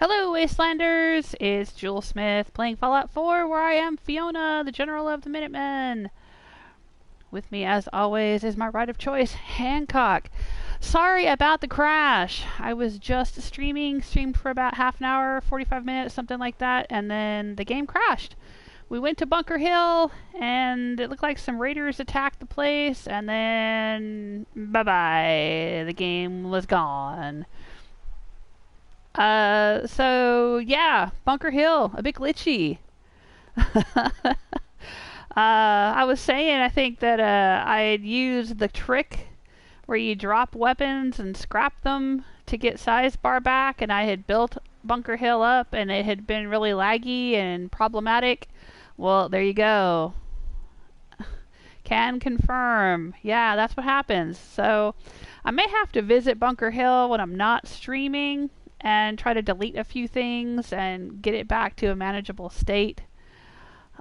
Hello, Wastelanders! It's Jewel Smith playing Fallout 4, where I am Fiona, the General of the Minutemen. With me, as always, is my right of choice, Hancock. Sorry about the crash. I was just streamed for about half an hour, 45 minutes, something like that, and then the game crashed. We went to Bunker Hill, and it looked like some raiders attacked the place, and then bye-bye. The game was gone. So yeah, Bunker Hill, a bit glitchy. I was saying, I think that I had used the trick where you drop weapons and scrap them to get size bar back, and I had built Bunker Hill up, and it had been really laggy and problematic. Well, there you go. Can confirm. Yeah, that's what happens. So I may have to visit Bunker Hill when I'm not streaming and try to delete a few things and get it back to a manageable state.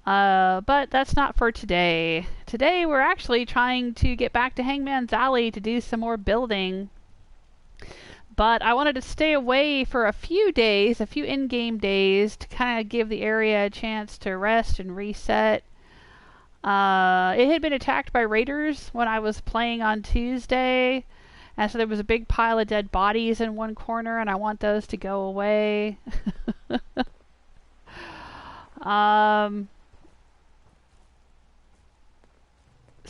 But that's not for today. Today we're actually trying to get back to Hangman's Alley to do some more building. But I wanted to stay away for a few days, a few in-game days, to kind of give the area a chance to rest and reset. It had been attacked by raiders when I was playing on Tuesday. And so there was a big pile of dead bodies in one corner, and I want those to go away.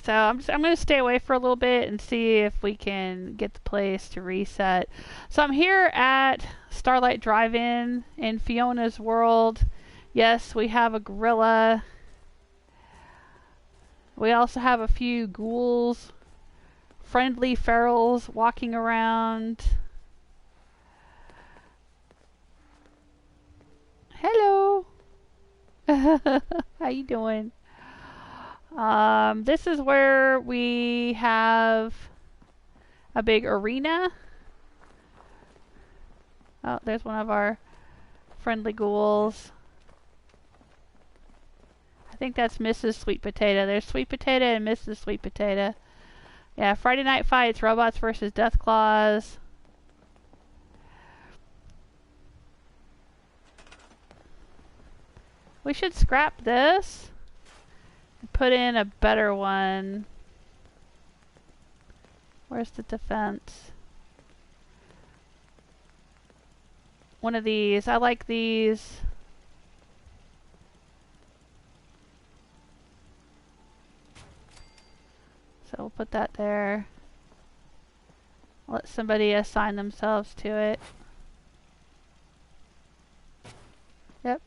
So I'm going to stay away for a little bit and see if we can get the place to reset. So I'm here at Starlight Drive-In in Fiona's world. Yes, we have a gorilla. We also have a few ghouls. Friendly ferals walking around. Hello. How you doing? This is where we have a big arena. Oh, there's one of our friendly ghouls. I think that's Mrs. Sweet Potato. There's Sweet Potato and Mrs. Sweet Potato. Yeah, Friday Night Fights, robots versus Deathclaws. We should scrap this and put in a better one. Where's the defense? One of these. I like these. So we'll put that there. Let somebody assign themselves to it. Yep.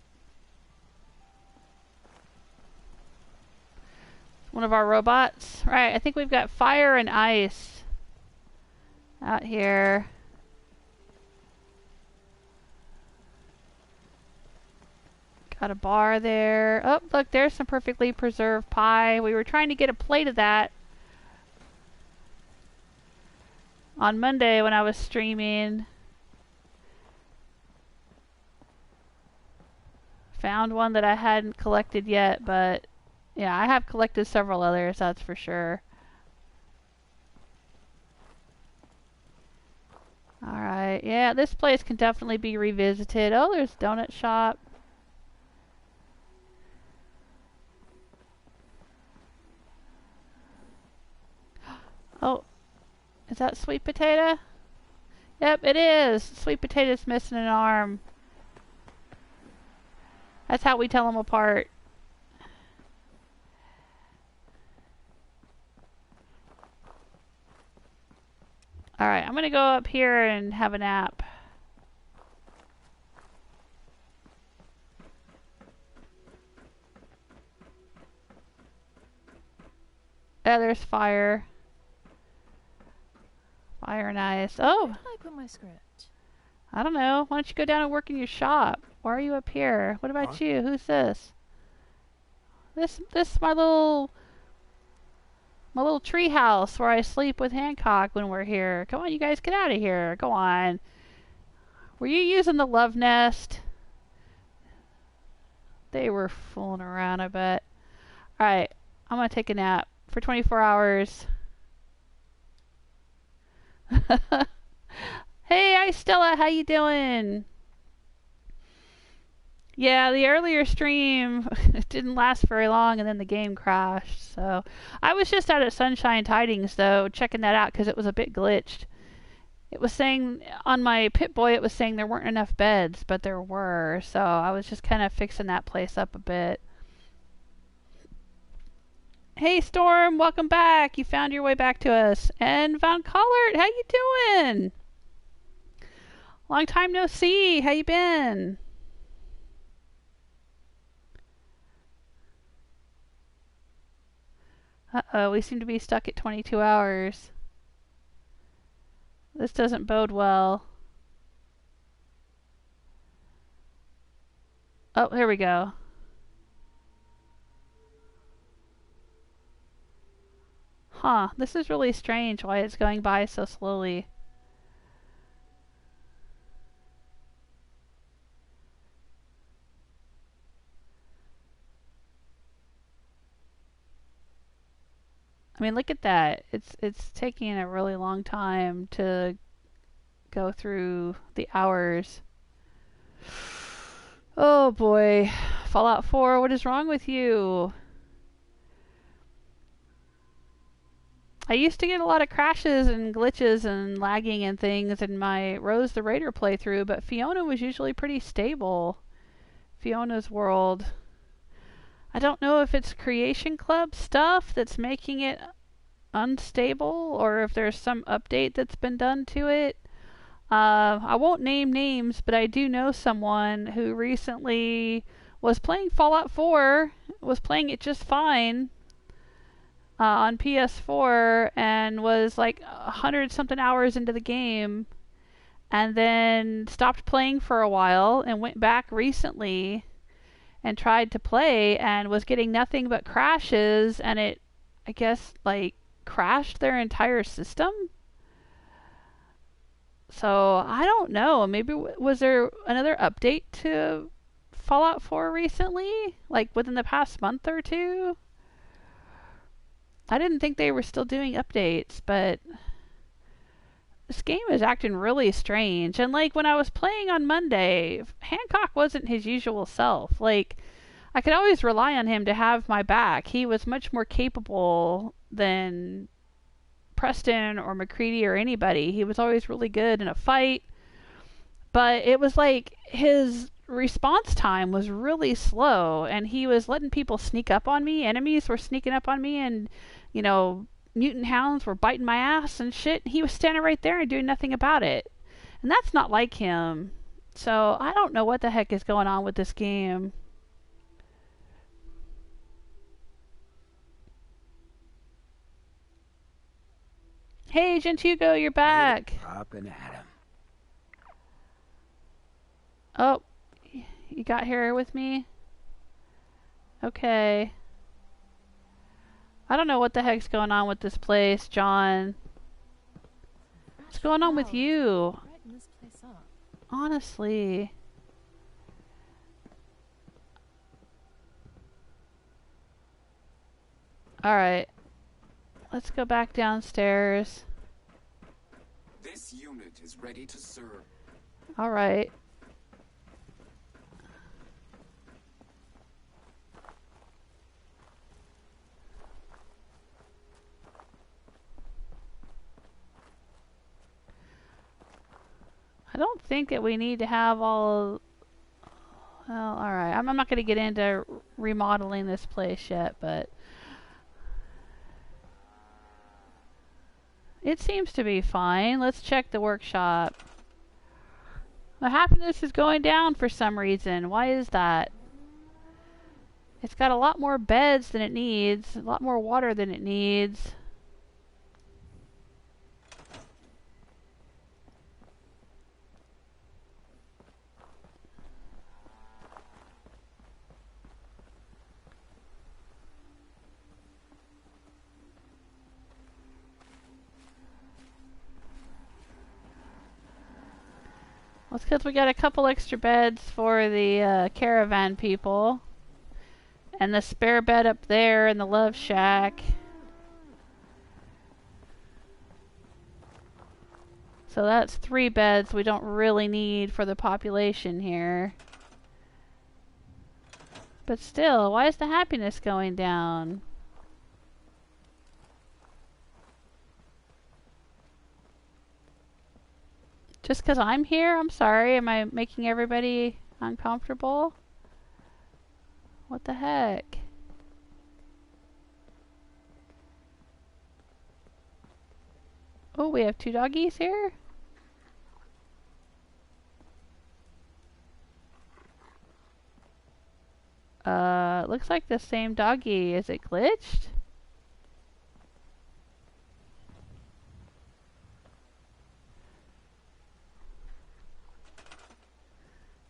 One of our robots. Right, I think we've got fire and ice out here. Got a bar there. Oh, look, there's some perfectly preserved pie. We were trying to get a plate of that on Monday when I was streaming. Found one that I hadn't collected yet, but yeah, I have collected several others, that's for sure. Alright, yeah, this place can definitely be revisited. Oh, there's a donut shop. Oh, is that Sweet Potato? Yep, it is. Sweet Potato's missing an arm. That's how we tell them apart. Alright, I'm gonna go up here and have a nap. Oh, there's fire. Fire and ice. Oh! Where did I put my script? I don't know. Why don't you go down and work in your shop? Why are you up here? What about you? Who's this? This is my little tree house where I sleep with Hancock when we're here. Come on, you guys, get out of here. Go on. Were you using the love nest? They were fooling around, I bet. Alright, I'm gonna take a nap for 24 hours. Hey, Stella, how you doing? Yeah, the earlier stream it didn't last very long, and then the game crashed. So I was just out at Sunshine Tidings though, checking that out because it was a bit glitched. It was saying on my Pip-Boy, it was saying there weren't enough beds, but there were. So I was just kind of fixing that place up a bit. Hey Storm, welcome back. You found your way back to us. And Von Collard, how you doing? Long time no see. How you been? Uh-oh, we seem to be stuck at 22 hours. This doesn't bode well. Oh, here we go. Huh, this is really strange why it's going by so slowly. I mean, look at that. It's taking a really long time to go through the hours. Oh boy. Fallout 4, what is wrong with you? I used to get a lot of crashes and glitches and lagging and things in my Rose the Raider playthrough, but Fiona was usually pretty stable. Fiona's world. I don't know if it's Creation Club stuff that's making it unstable or if there's some update that's been done to it. I won't name names, but I do know someone who recently was playing Fallout 4, was playing it just fine on PS4, and was like 100 something hours into the game, and then stopped playing for a while and went back recently and tried to play and was getting nothing but crashes, and it, I guess, like crashed their entire system. So I don't know. Maybe was there another update to Fallout 4 recently, like within the past month or two? I didn't think they were still doing updates, but this game is acting really strange. And like when I was playing on Monday, Hancock wasn't his usual self. Like I could always rely on him to have my back. He was much more capable than Preston or McCready or anybody. He was always really good in a fight, but it was like his response time was really slow, and he was letting people sneak up on me. Enemies were sneaking up on me, and you know, mutant hounds were biting my ass and shit. He was standing right there and doing nothing about it, and that's not like him. So I don't know what the heck is going on with this game. Hey, Agent Hugo, you're back. Popping at him. Oh, you got here with me? Okay. I don't know what the heck's going on with this place, John. What's going on with you? This place up. Honestly. Alright. Let's go back downstairs. This unit is ready to serve. Alright. I don't think that we need to have all... Well, alright. I'm not going to get into remodeling this place yet, but... It seems to be fine. Let's check the workshop. The happiness is going down for some reason. Why is that? It's got a lot more beds than it needs, a lot more water than it needs. Well, it's because we got a couple extra beds for the caravan people. And the spare bed up there in the love shack. So that's 3 beds we don't really need for the population here. But still, why is the happiness going down? Just because I'm here? I'm sorry. Am I making everybody uncomfortable? What the heck? Oh, we have 2 doggies here? Looks like the same doggy. Is it glitched?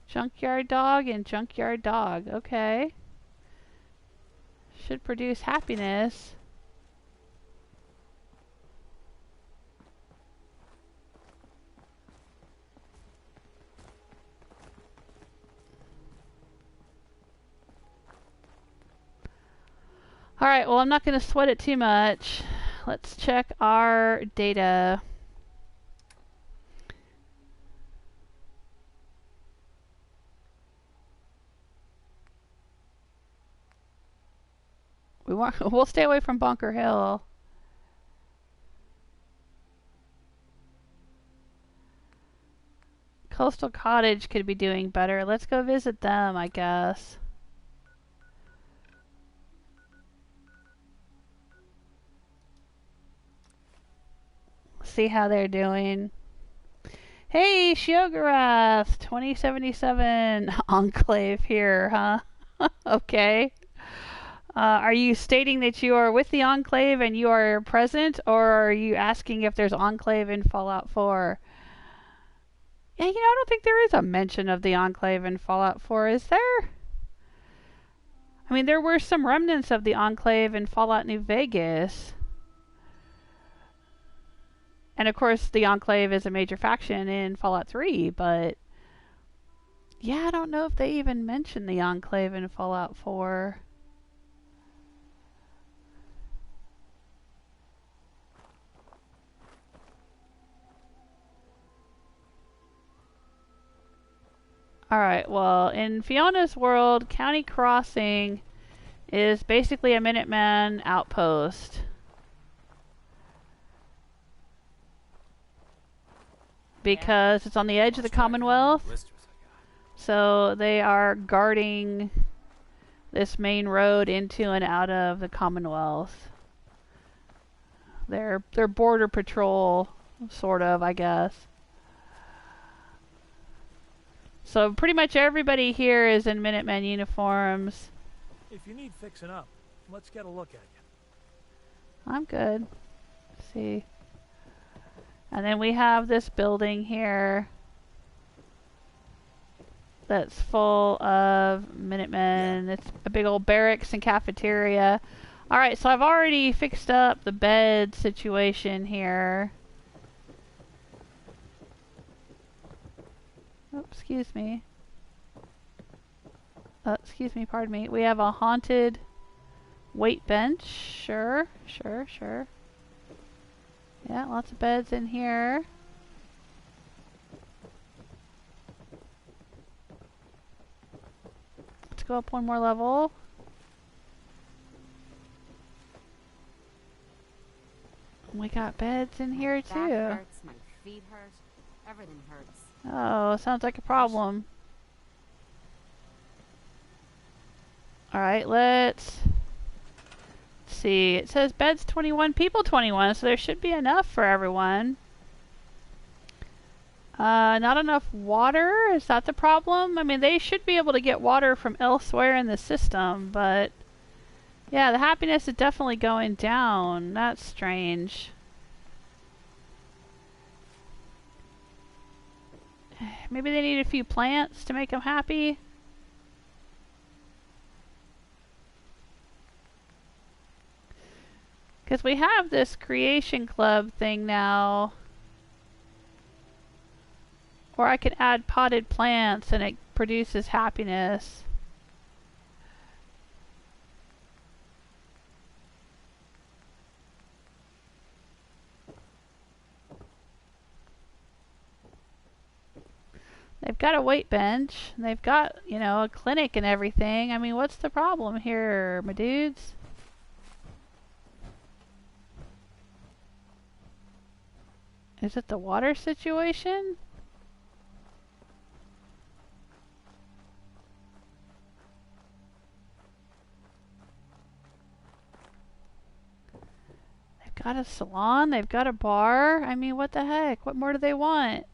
Junkyard dog and junkyard dog. Okay. Should produce happiness. Alright, well I'm not going to sweat it too much. Let's check our data. We'll stay away from Bunker Hill. Coastal Cottage could be doing better. Let's go visit them, I guess. See how they're doing. Hey, Shiogorath! 2077 Enclave here, huh? Okay. Are you stating that you are with the Enclave and you are present, or are you asking if there's Enclave in Fallout 4? Yeah, you know, I don't think there is a mention of the Enclave in Fallout 4, is there? I mean, there were some remnants of the Enclave in Fallout New Vegas. And of course, the Enclave is a major faction in Fallout 3, but yeah, I don't know if they even mention the Enclave in Fallout 4. Alright, well, in Fiona's world, County Crossing is basically a Minuteman outpost. Because it's on the edge of the Commonwealth. So they are guarding this main road into and out of the Commonwealth. They're border patrol, sort of, I guess. So pretty much everybody here is in Minutemen uniforms. If you need fixing up, let's get a look at you. I'm good. Let's see. And then we have this building here that's full of Minutemen. It's a big old barracks and cafeteria. Alright, so I've already fixed up the bed situation here. Oh, excuse me. Excuse me, pardon me. We have a haunted weight bench. Sure. Yeah, lots of beds in here. Let's go up one more level. We got beds in here too. Back hurts, my feet hurt, everything hurts. Oh, sounds like a problem. Alright, let's see. It says beds 21, people 21, so there should be enough for everyone. Not enough water? Is that the problem? I mean, they should be able to get water from elsewhere in the system, but yeah, the happiness is definitely going down. That's strange. Maybe they need a few plants to make them happy. Because we have this creation club thing now, where I can add potted plants and it produces happiness. They've got a weight bench. They've got, you know, a clinic and everything. I mean, what's the problem here, my dudes? Is it the water situation? They've got a salon. They've got a bar. I mean, what the heck? What more do they want?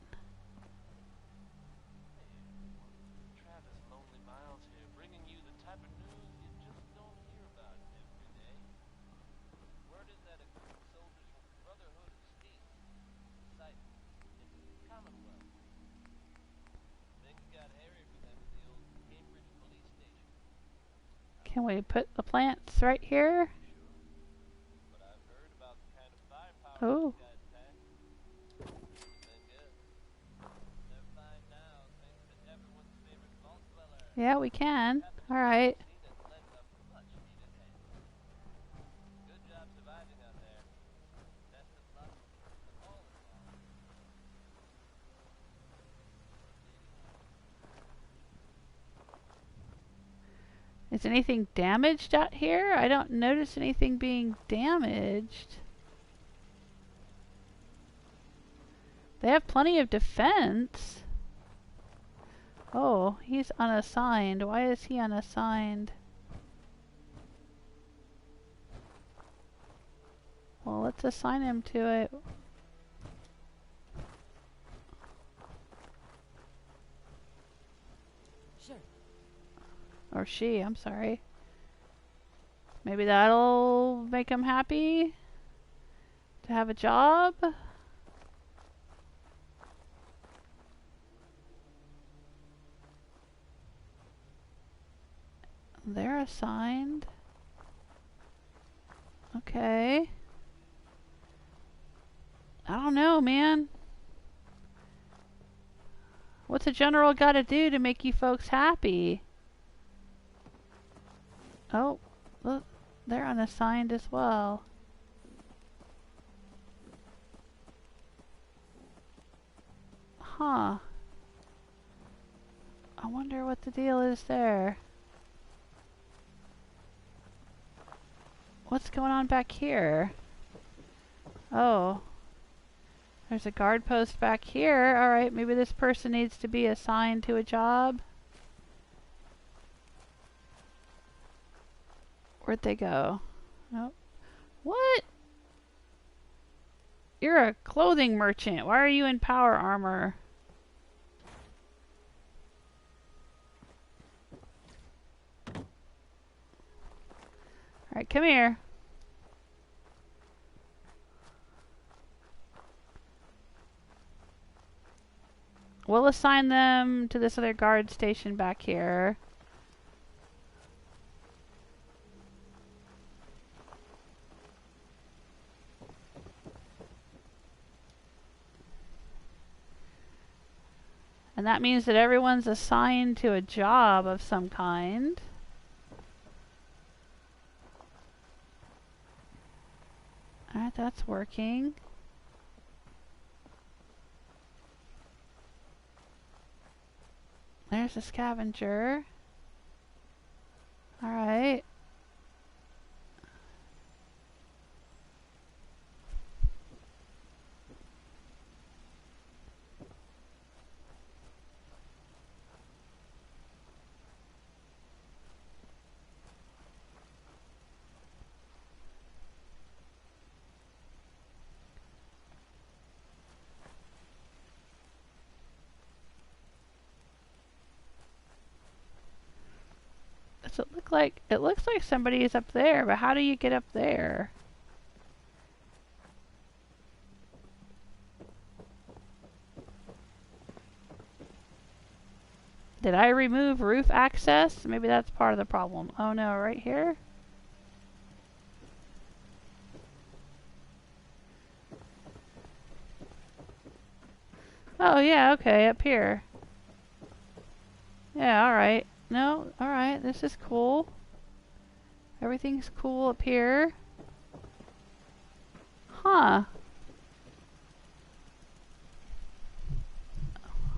Can we put the plants right here? Oh. Yeah, we can. Alright. Is anything damaged out here? I don't notice anything being damaged. They have plenty of defense. Oh, he's unassigned. Why is he unassigned? Well, let's assign him to it. Or she, I'm sorry. Maybe that'll make him happy to have a job. They're assigned. Okay. I don't know, man. What's a general gotta do to make you folks happy? Oh, look, they're unassigned as well. Huh. I wonder what the deal is there. What's going on back here? Oh. There's a guard post back here. Alright, maybe this person needs to be assigned to a job. Where'd they go? Nope. What? You're a clothing merchant. Why are you in power armor? Alright, come here. We'll assign them to this other guard station back here. And that means that everyone's assigned to a job of some kind. Alright, that's working. There's a scavenger. Alright. Does it look like, it looks like somebody is up there, but how do you get up there? Did I remove roof access? Maybe that's part of the problem. Oh no, right here? Oh yeah, okay, up here. Yeah, alright. No, alright, this is cool. Everything's cool up here. Huh.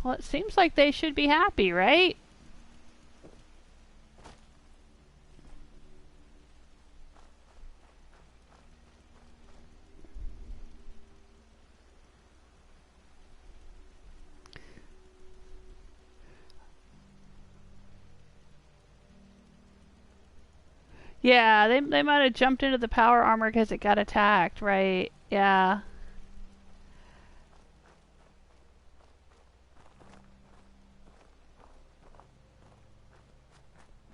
Well, it seems like they should be happy, right? Yeah, they might have jumped into the power armor because it got attacked, right? Yeah.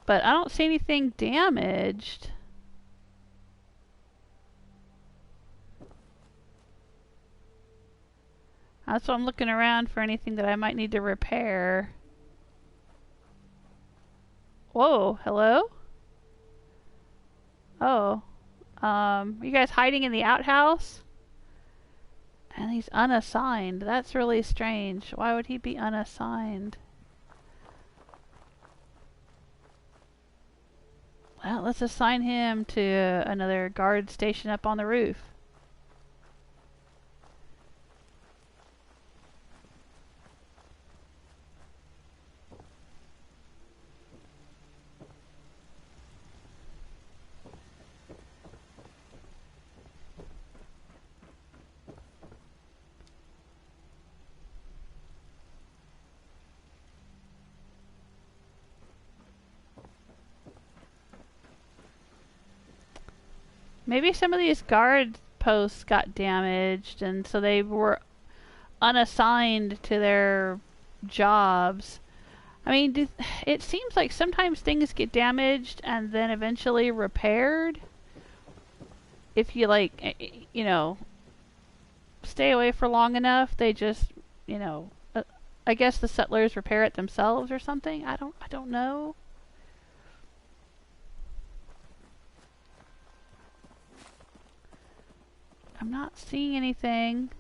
But I don't see anything damaged. That's why I'm looking around for anything that I might need to repair. Whoa, hello? Oh. You guys hiding in the outhouse? And he's unassigned. That's really strange. Why would he be unassigned? Well, let's assign him to another guard station up on the roof. Maybe some of these guard posts got damaged, and so they were unassigned to their jobs. I mean, it seems like sometimes things get damaged and then eventually repaired. If you, like, stay away for long enough, they just, I guess the settlers repair it themselves or something. I don't know. I'm not seeing anything.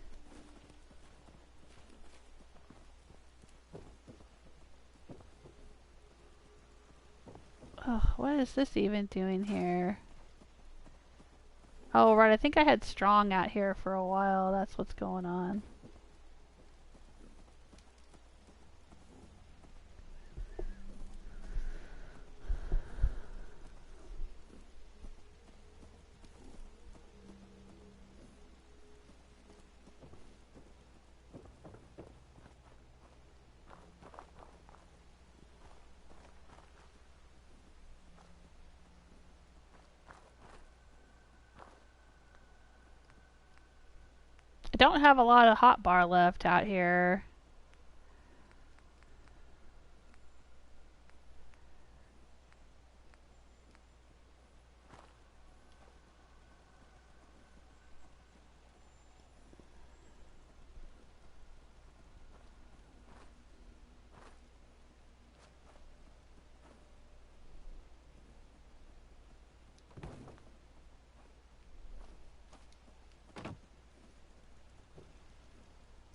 Oh, what is this even doing here? Oh, right, I think I had strong out here for a while. That's what's going on. I don't have a lot of hotbar left out here.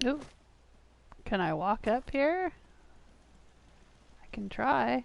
Ooh. Can I walk up here? I can try.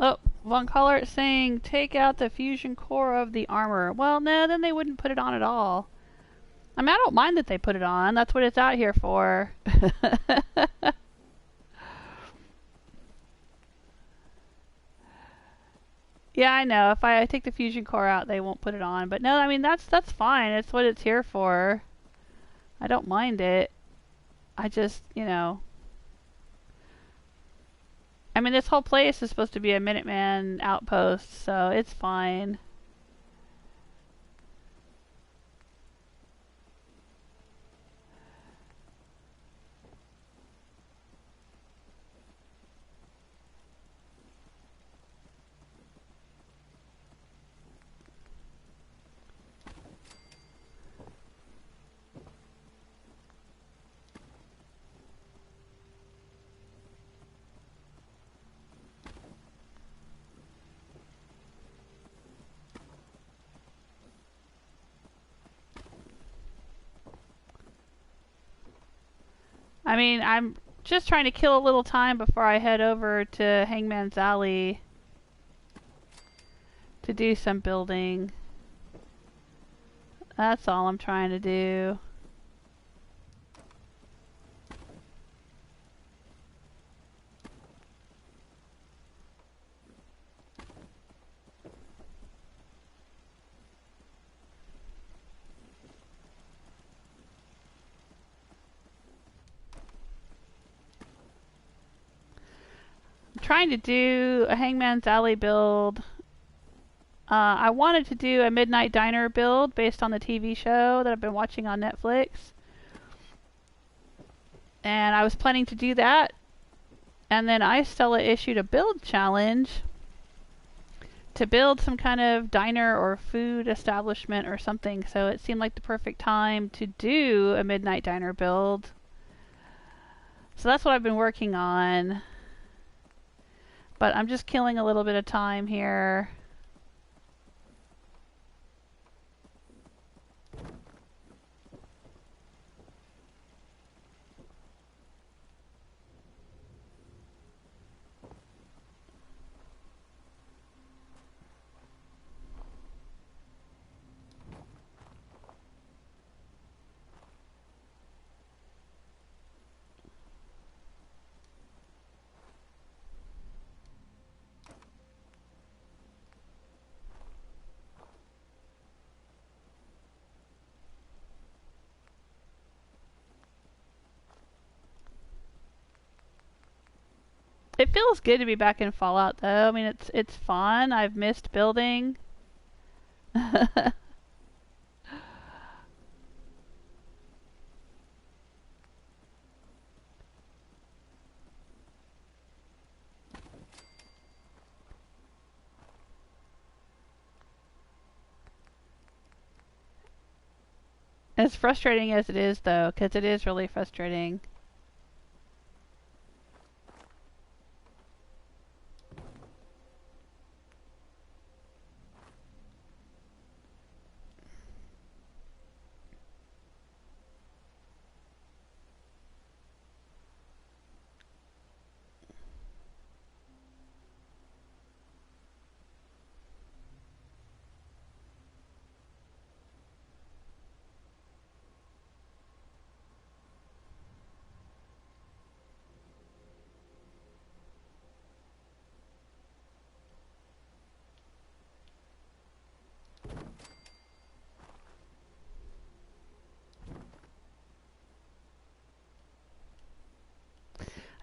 Oh, Von Collart saying take out the fusion core of the armor. Well, no, then they wouldn't put it on at all. I mean, I don't mind that they put it on. That's what it's out here for. Yeah, I know. If I take the fusion core out, they won't put it on. But no, I mean, that's fine. It's what it's here for. I don't mind it. I just, I mean, this whole place is supposed to be a Minuteman outpost, so it's fine. I mean, I'm just trying to kill a little time before I head over to Hangman's Alley to do some building. That's all I'm trying to do. Trying to do a Hangman's Alley build. I wanted to do a Midnight Diner build based on the TV show that I've been watching on Netflix. And I was planning to do that. And then Stella issued a build challenge to build some kind of diner or food establishment or something. So it seemed like the perfect time to do a Midnight Diner build. So that's what I've been working on. But I'm just killing a little bit of time here. It feels good to be back in Fallout, though. I mean, it's fun. I've missed building. As frustrating as it is, though, because it is really frustrating.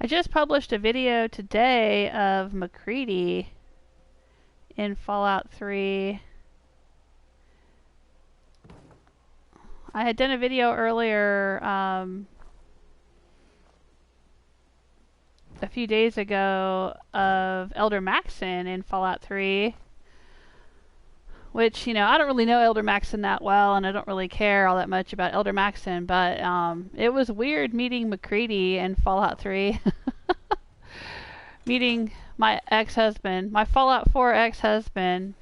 I just published a video today of McCready in Fallout 3. I had done a video earlier a few days ago of Elder Maxon in Fallout 3. Which, you know, I don't really know Elder Maxon that well, and I don't really care all that much about Elder Maxon, but it was weird meeting McCready in Fallout 3. Meeting my ex-husband, my Fallout 4 ex-husband.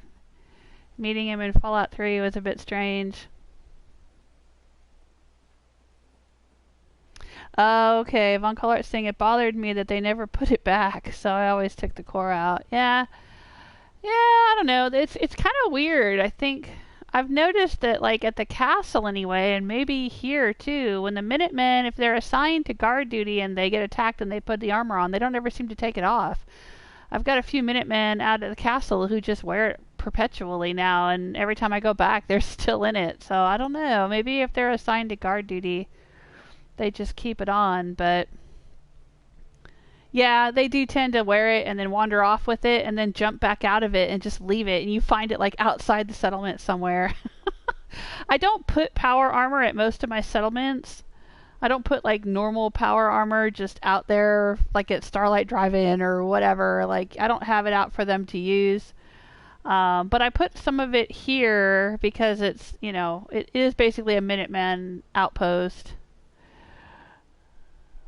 Meeting him in Fallout 3 was a bit strange. Okay, Von Collart's saying it bothered me that they never put it back, so I always took the core out. Yeah, I don't know. It's kind of weird. I think I've noticed that, like, at the castle anyway, and maybe here too, when the Minutemen, if they're assigned to guard duty and they get attacked and they put the armor on, they don't ever seem to take it off. I've got a few Minutemen out at the castle who just wear it perpetually now, and every time I go back, they're still in it. So I don't know. Maybe if they're assigned to guard duty, they just keep it on, but yeah, they do tend to wear it and then wander off with it and then jump back out of it and just leave it, and you find it like outside the settlement somewhere. I don't put power armor at most of my settlements. I don't put like normal power armor just out there like at Starlight Drive-In or whatever. Like, I don't have it out for them to use. But I put some of it here because it's, you know, it is basically a Minuteman outpost.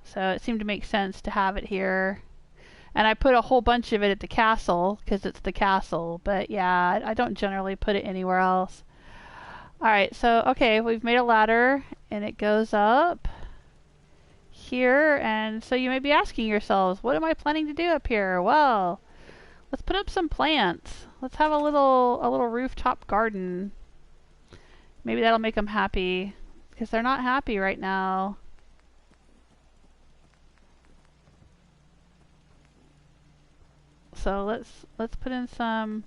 So it seemed to make sense to have it here. And I put a whole bunch of it at the castle because it's the castle. But yeah, I don't generally put it anywhere else. Alright, so okay, we've made a ladder and it goes up here, and so you may be asking yourselves, what am I planning to do up here? Well, let's put up some plants. Let's have a little rooftop garden. Maybe that'll make them happy, because they're not happy right now. So let's put in some.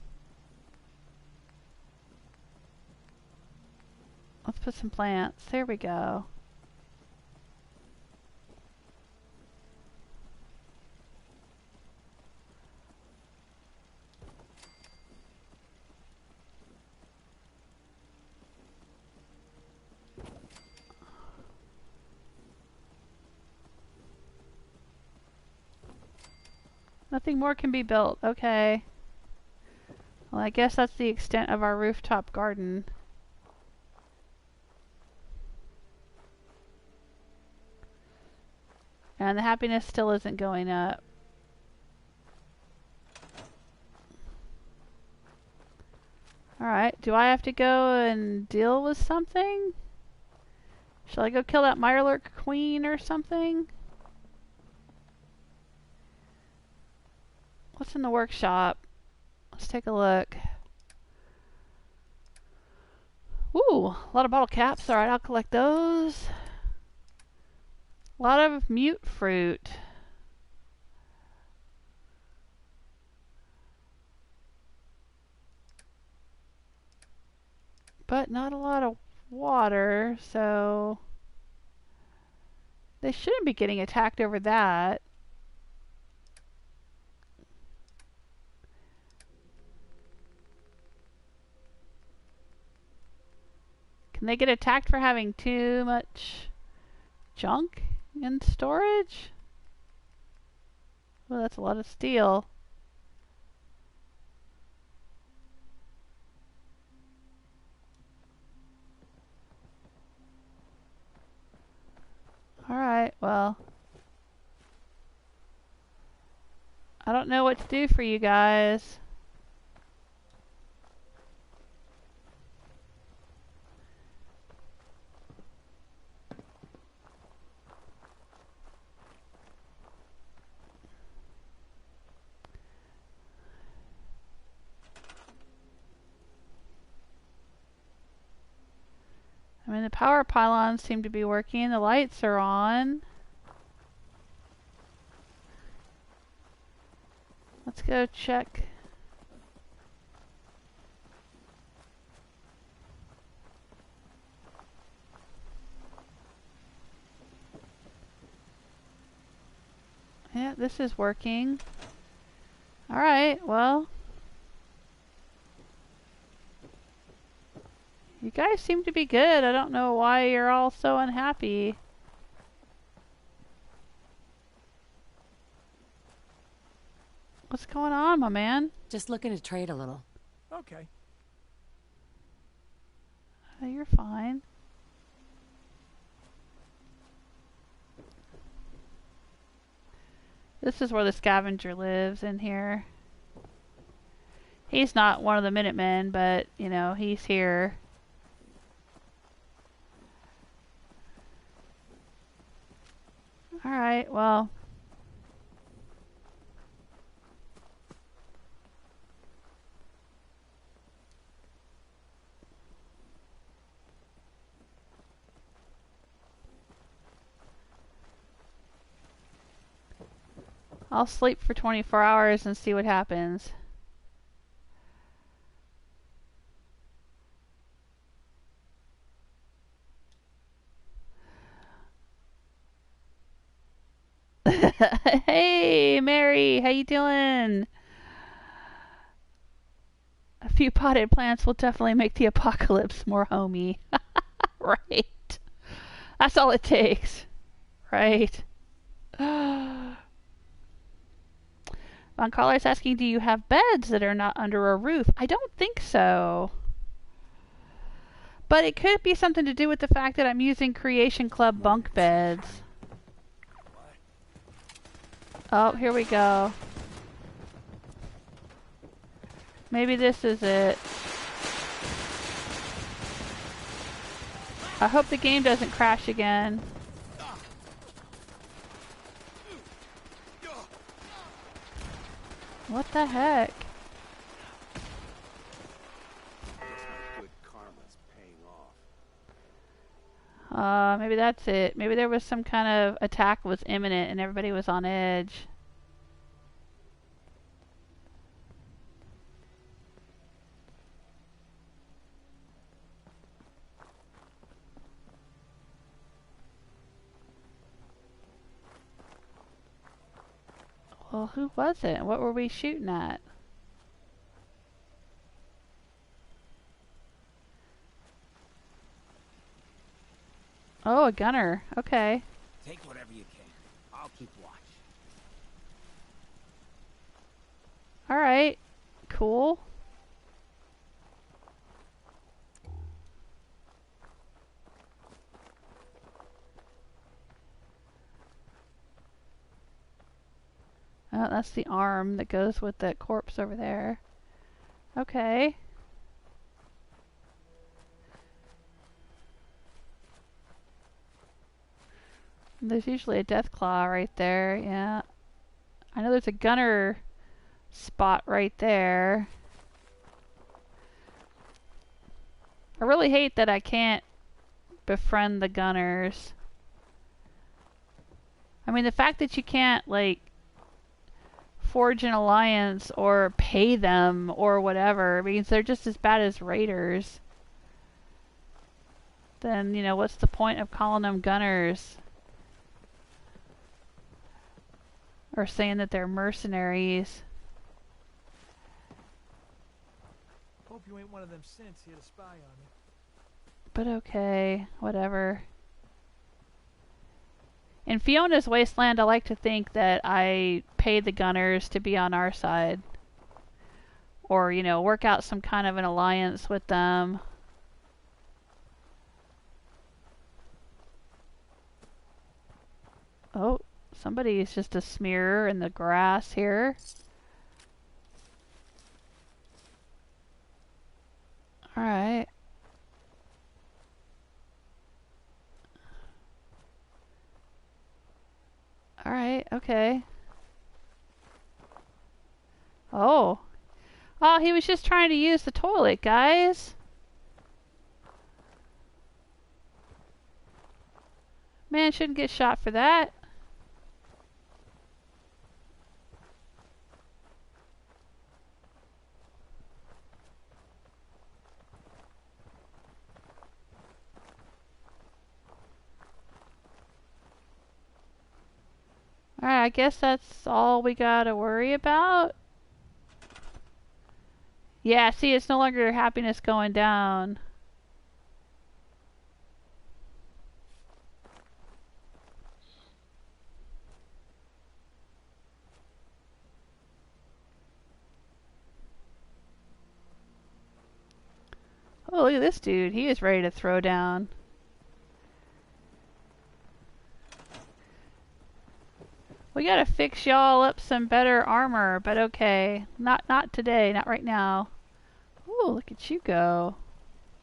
Let's put some plants. There we go. Nothing more can be built. Okay. Well, I guess that's the extent of our rooftop garden. And the happiness still isn't going up. Alright, do I have to go and deal with something? Shall I go kill that Mirelurk queen or something? What's in the workshop? Let's take a look. Ooh, a lot of bottle caps. Alright, I'll collect those. A lot of mute fruit. But not a lot of water, so they shouldn't be getting attacked over that. Can they get attacked for having too much junk in storage? Well, that's a lot of steel. Alright, well, I don't know what to do for you guys. I mean, the power pylons seem to be working. The lights are on. Let's go check. Yeah, this is working. Alright, well. You guys seem to be good. I don't know why you're all so unhappy. What's going on, my man? Just looking to trade a little. Okay. Oh, you're fine. This is where the scavenger lives, in here. He's not one of the Minutemen, but, you know, he's here. Alright, well. I'll sleep for 24 hours and see what happens. Hey, Mary, how you doing? A few potted plants will definitely make the apocalypse more homey. Right. That's all it takes. Right. Von Collar's asking, do you have beds that are not under a roof? I don't think so. But it could be something to do with the fact that I'm using Creation Club bunk beds. Oh, here we go. Maybe this is it. I hope the game doesn't crash again. What the heck? Guess my good karma's paying off. Maybe that's it. Maybe there was some kind of attack was imminent and everybody was on edge. Well, who was it? What were we shooting at? Oh, a gunner. Okay. Take whatever you can. I'll keep watch. Alright. Cool. Oh, that's the arm that goes with that corpse over there. Okay. There's usually a death claw right there, yeah. I know there's a gunner spot right there. I really hate that I can't befriend the gunners. I mean, the fact that you can't, like, forge an alliance or pay them or whatever means they're just as bad as raiders. Then, you know, what's the point of calling them gunners? Or saying that they're mercenaries. Hope you ain't one of them synths here to spy on me. But okay, whatever. In Fiona's Wasteland, I like to think that I pay the gunners to be on our side. Or, you know, work out some kind of an alliance with them. Oh, somebody's just a smear in the grass here. Alright. Alright, okay. Oh. Oh, he was just trying to use the toilet, guys. Man shouldn't get shot for that. Alright, I guess that's all we gotta worry about. Yeah, see, it's no longer happiness going down. Oh, look at this dude. He is ready to throw down. We gotta fix y'all up some better armor, but okay. Not today, not right now. Ooh, look at you go.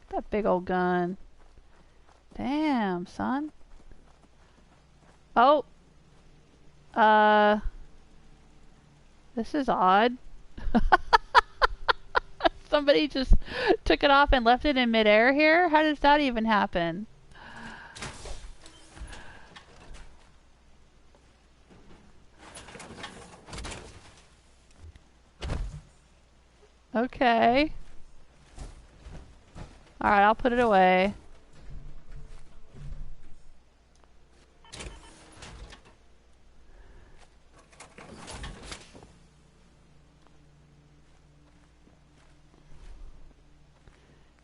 That big old gun. Damn, son. Oh. This is odd. Somebody just took it off and left it in midair here? How does that even happen? Okay. Alright, I'll put it away.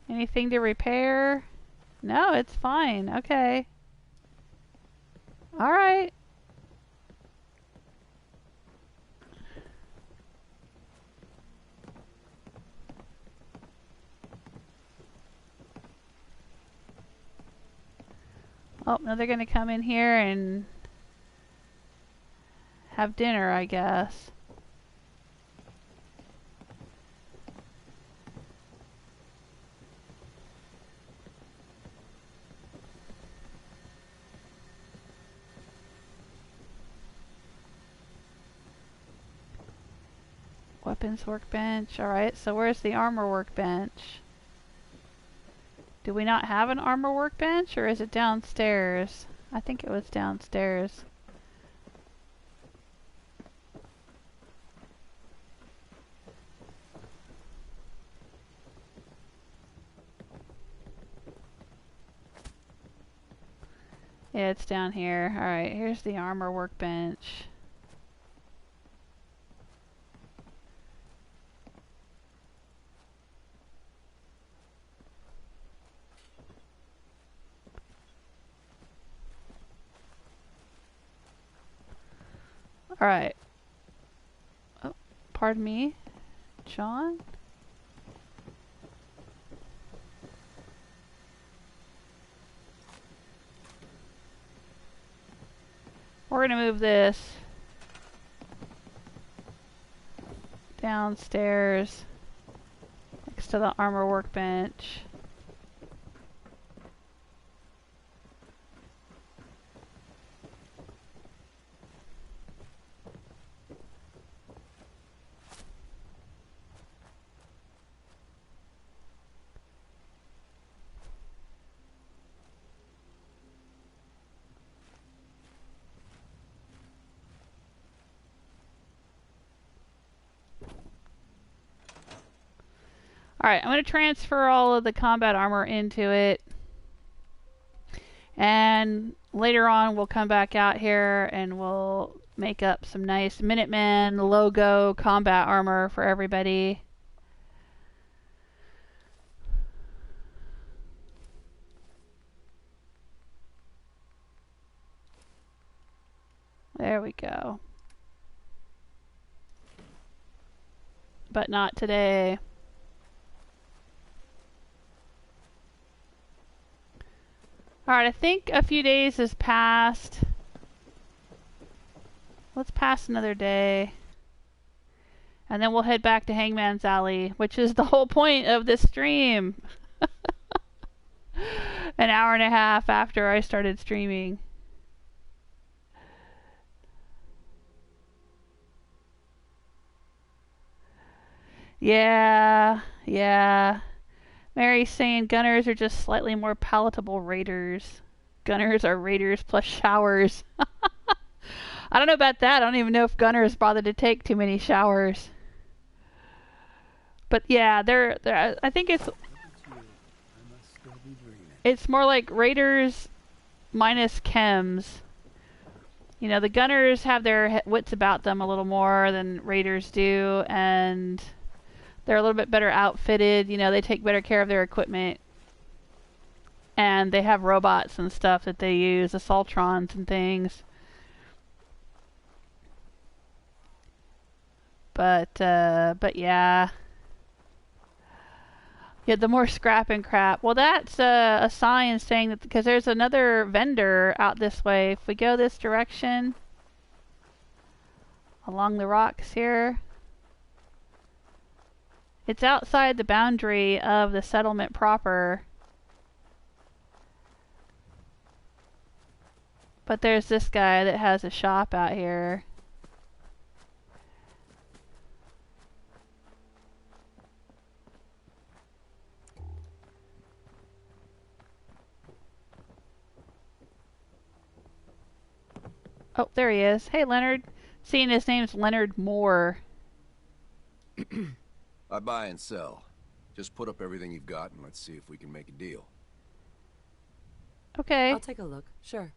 Anything to repair? No, it's fine. Okay. Alright. Oh, now they're gonna come in here and have dinner, I guess. Weapons workbench. Alright, so where's the armor workbench? Do we not have an armor workbench, or is it downstairs? I think it was downstairs. Yeah, it's down here. Alright, here's the armor workbench. Alright. Oh, pardon me. John? We're gonna move this downstairs next to the armor workbench. Alright, I'm going to transfer all of the combat armor into it. And later on we'll come back out here and we'll make up some nice Minutemen logo combat armor for everybody. There we go. But not today. Alright, I think a few days has passed. Let's pass another day. And then we'll head back to Hangman's Alley, which is the whole point of this stream. An hour and a half after I started streaming. Yeah. Mary's saying gunners are just slightly more palatable raiders. Gunners are raiders plus showers. I don't know about that. I don't even know if gunners bother to take too many showers. But yeah, they're I think it's more like raiders minus chems. You know, the gunners have their wits about them a little more than raiders do, and they're a little bit better outfitted. You know, they take better care of their equipment. And they have robots and stuff that they use, assaultrons and things. But yeah. Yeah, the more scrap and crap. Well, that's a sign saying that, because there's another vendor out this way. If we go this direction, along the rocks here, it's outside the boundary of the settlement proper. But there's this guy that has a shop out here. Oh, there he is. Hey, Leonard. Seeing his name's Leonard Moore. I buy and sell. Just put up everything you've got and let's see if we can make a deal. Okay. I'll take a look. Sure.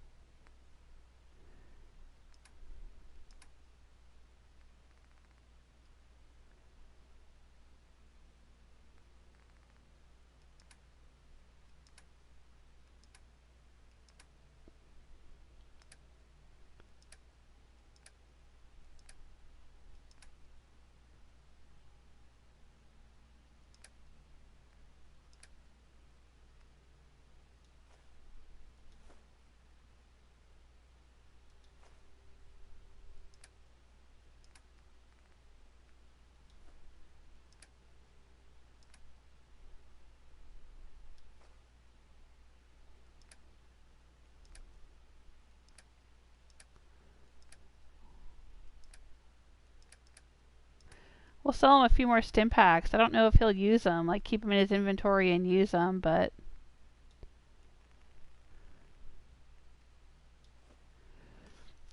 We'll sell him a few more stim packs. I don't know if he'll use them, like keep them in his inventory and use them, but...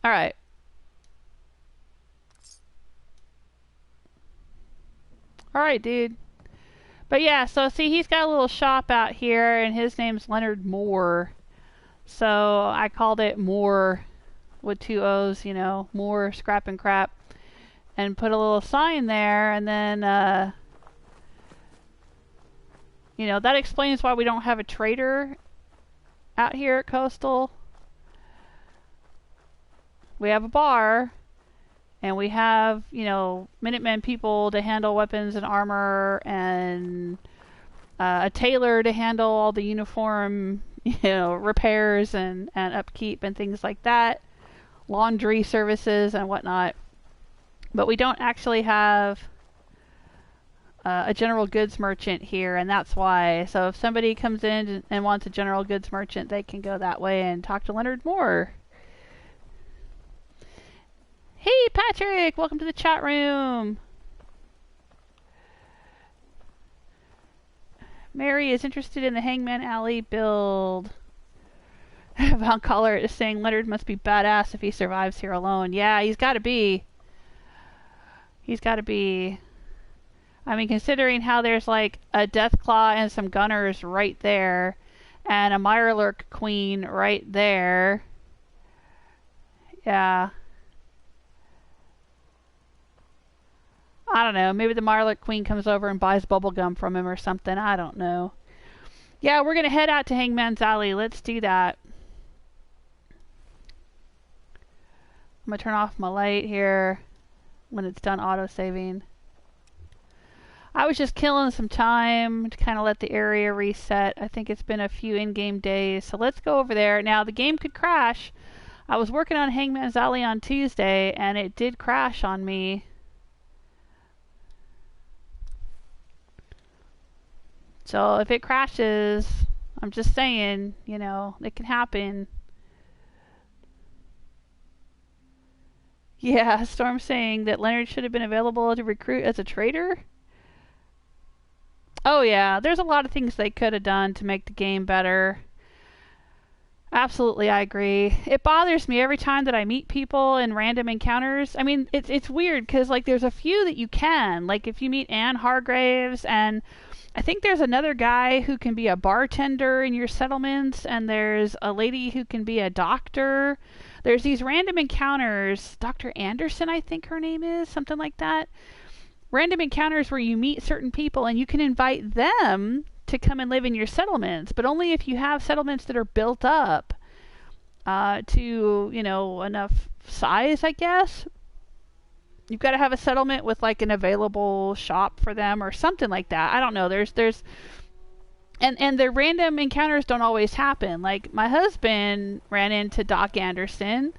Alright. Alright, dude. But yeah, so see, he's got a little shop out here, and his name's Leonard Moore. So I called it Moore with 2 O's, you know, Moore Scrap and Crap. And put a little sign there, and then, you know, that explains why we don't have a trader out here at Coastal. We have a bar, and we have, you know, Minutemen people to handle weapons and armor, and a tailor to handle all the uniform, you know, repairs and upkeep and things like that. Laundry services and whatnot. But we don't actually have a general goods merchant here, and that's why. So if somebody comes in and wants a general goods merchant, they can go that way and talk to Leonard Moore. Hey, Patrick! Welcome to the chat room! Mary is interested in the Hangman Alley build. Von Collar is saying Leonard must be badass if he survives here alone. Yeah, he's gotta be. He's gotta be. I mean, considering how there's like a Deathclaw and some gunners right there, and a Mirelurk Queen right there. Yeah. I don't know. Maybe the Mirelurk Queen comes over and buys bubblegum from him or something. I don't know. Yeah, we're gonna head out to Hangman's Alley. Let's do that. I'm gonna turn off my light here when it's done auto-saving. I was just killing some time to kind of let the area reset. I think it's been a few in-game days, so let's go over there. Now, the game could crash. I was working on Hangman's Alley on Tuesday, and it did crash on me. So if it crashes, I'm just saying, you know, it can happen. Yeah, Storm saying that Leonard should have been available to recruit as a trader. Oh yeah, there's a lot of things they could have done to make the game better. Absolutely, I agree. It bothers me every time that I meet people in random encounters. I mean, it's weird because like there's a few that you can, like if you meet Anne Hargraves, and I think there's another guy who can be a bartender in your settlements, and there's a lady who can be a doctor. There's these random encounters, Dr. Anderson, I think her name is, something like that. Random encounters where you meet certain people and you can invite them to come and live in your settlements, but only if you have settlements that are built up to, you know, enough size, I guess. You've got to have a settlement with like an available shop for them or something like that. I don't know. And the random encounters don't always happen. Like my husband ran into Doc Anderson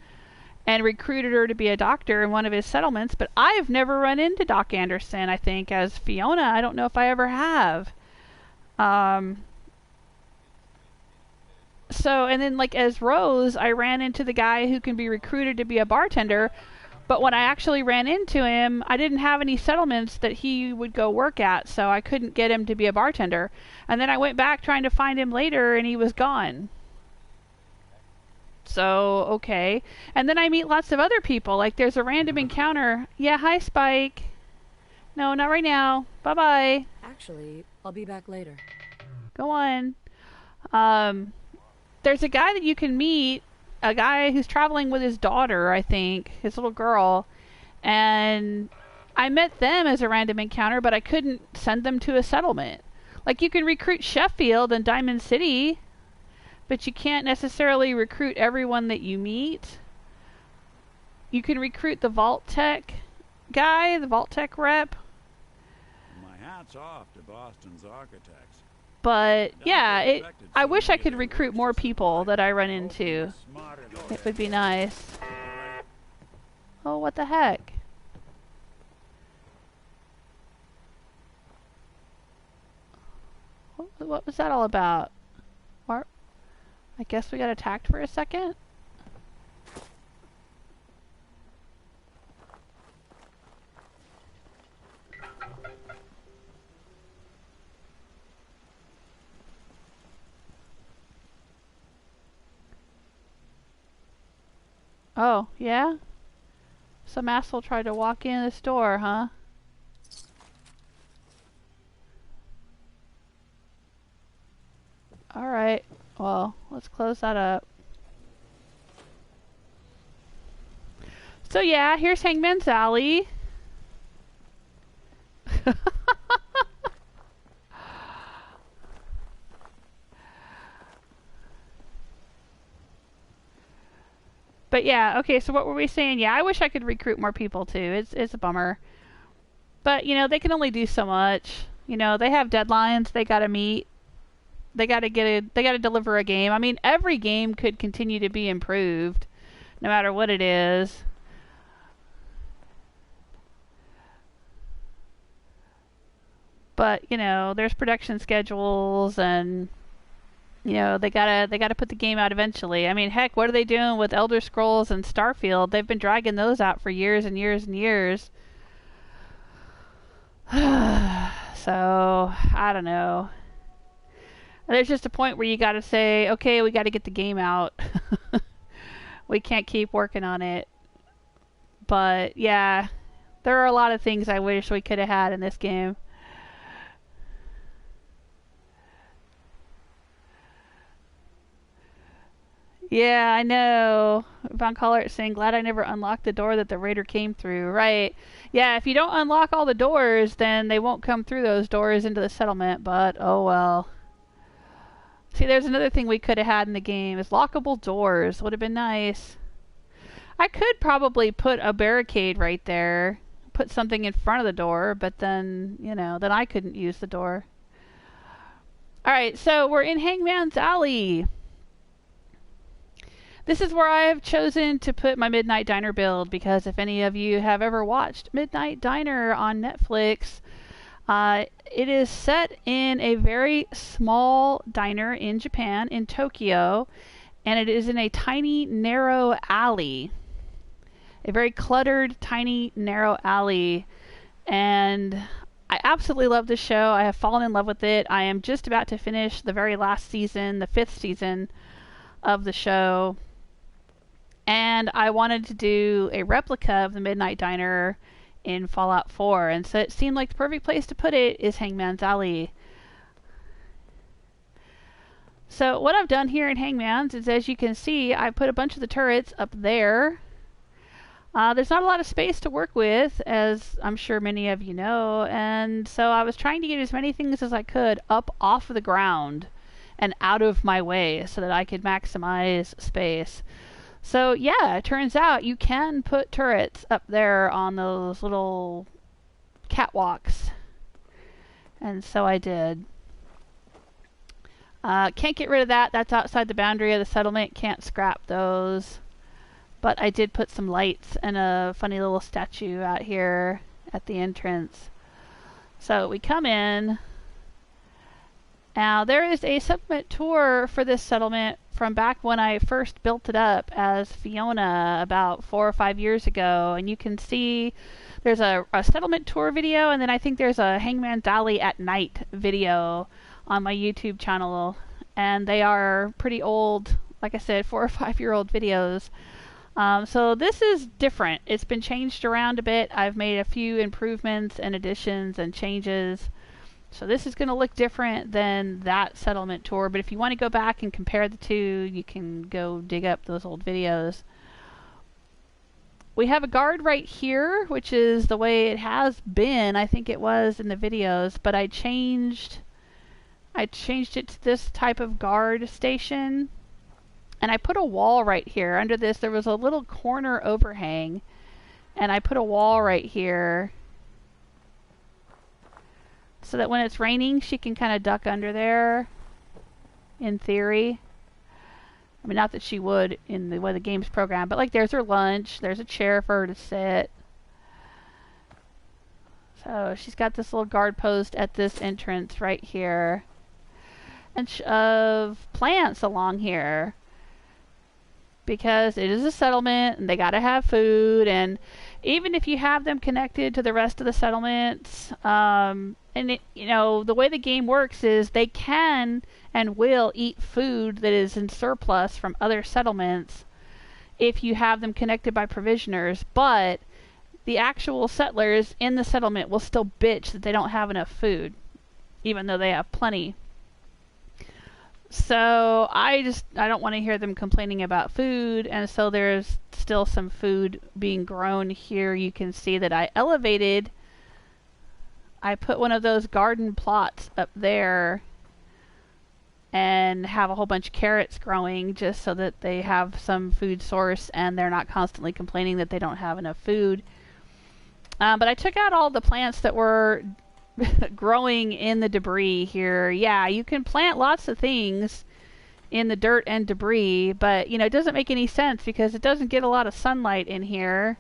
and recruited her to be a doctor in one of his settlements, but I've never run into Doc Anderson, I think, as Fiona. I don't know if I ever have. So, and then like as Rose, I ran into the guy who can be recruited to be a bartender, but when I actually ran into him, I didn't have any settlements that he would go work at, so I couldn't get him to be a bartender. And then I went back trying to find him later, and he was gone. So, okay. And then I meet lots of other people. Like, there's a random encounter. Yeah, hi, Spike. No, not right now. Bye-bye. Actually, I'll be back later. Go on. There's a guy that you can meet, a guy who's traveling with his daughter, I think, his little girl. And I met them as a random encounter, but I couldn't send them to a settlement. Like, you can recruit Sheffield and Diamond City, but you can't necessarily recruit everyone that you meet. You can recruit the Vault Tech guy, the Vault Tech rep. My hat's off to Boston's architects. But yeah, I wish I could recruit more people that I run into. It would be nice. Oh, what the heck? What was that all about? I guess we got attacked for a second. Oh, yeah? Some asshole tried to walk in this door, huh? Alright, well, let's close that up. So yeah, here's Hangman's Alley. But yeah, okay, so what were we saying? Yeah, I wish I could recruit more people too. It's a bummer. But, you know, they can only do so much. You know, they have deadlines they gotta meet. They gotta deliver a game. I mean, every game could continue to be improved, no matter what it is. But, you know, there's production schedules and you know, they gotta put the game out eventually. I mean, heck, what are they doing with Elder Scrolls and Starfield? They've been dragging those out for years and years and years. So, I don't know. There's just a point where you gotta say, okay, we gotta get the game out. We can't keep working on it. But, yeah, there are a lot of things I wish we could have had in this game. Yeah, I know. Von Collart saying, glad I never unlocked the door that the raider came through. Right. Yeah, if you don't unlock all the doors, then they won't come through those doors into the settlement, but oh well. See, there's another thing we could have had in the game, is lockable doors. Would have been nice. I could probably put a barricade right there, put something in front of the door, but then, you know, then I couldn't use the door. Alright, so we're in Hangman's Alley. This is where I have chosen to put my Midnight Diner build, because if any of you have ever watched Midnight Diner on Netflix, it is set in a very small diner in Japan, in Tokyo, and it is in a tiny, narrow alley. A very cluttered, tiny, narrow alley. And I absolutely love this show. I have fallen in love with it. I am just about to finish the very last season, the 5th season of the show. And I wanted to do a replica of the Midnight Diner in Fallout 4. And so it seemed like the perfect place to put it is Hangman's Alley. So what I've done here in Hangman's is, as you can see, I put a bunch of the turrets up there. There's not a lot of space to work with, as I'm sure many of you know. And so I was trying to get as many things as I could up off of the ground and out of my way so that I could maximize space. So yeah, it turns out you can put turrets up there on those little catwalks. And so I did. Can't get rid of that. That's outside the boundary of the settlement. Can't scrap those. But I did put some lights and a funny little statue out here at the entrance. So we come in. Now there is a settlement tour for this settlement from back when I first built it up as Fiona about 4 or 5 years ago. And you can see there's a settlement tour video, and then I think there's a Hangman's Alley at night video on my YouTube channel. And they are pretty old, like I said, 4 or 5 year old videos. So this is different. It's been changed around a bit. I've made a few improvements and additions and changes. So this is going to look different than that settlement tour. But if you want to go back and compare the two, you can go dig up those old videos. We have a guard right here, which is the way it has been. I think it was in the videos, but I changed it to this type of guard station. And I put a wall right here. Under this, there was a little corner overhang. And I put a wall right here, so that when it's raining, she can kind of duck under there, in theory. I mean, not that she would in the way the game's programmed, but like there's her lunch, there's a chair for her to sit. So she's got this little guard post at this entrance right here. And of plants along here, because it is a settlement and they gotta have food, and even if you have them connected to the rest of the settlements, and it, you know, the way the game works is they can and will eat food that is in surplus from other settlements if you have them connected by provisioners, but the actual settlers in the settlement will still bitch that they don't have enough food, even though they have plenty. So I don't want to hear them complaining about food, and so there's still some food being grown here. You can see that I put one of those garden plots up there and have a whole bunch of carrots growing just so that they have some food source and they're not constantly complaining that they don't have enough food. But I took out all the plants that were growing in the debris here. Yeah, you can plant lots of things in the dirt and debris, but it doesn't make any sense because it doesn't get a lot of sunlight in here.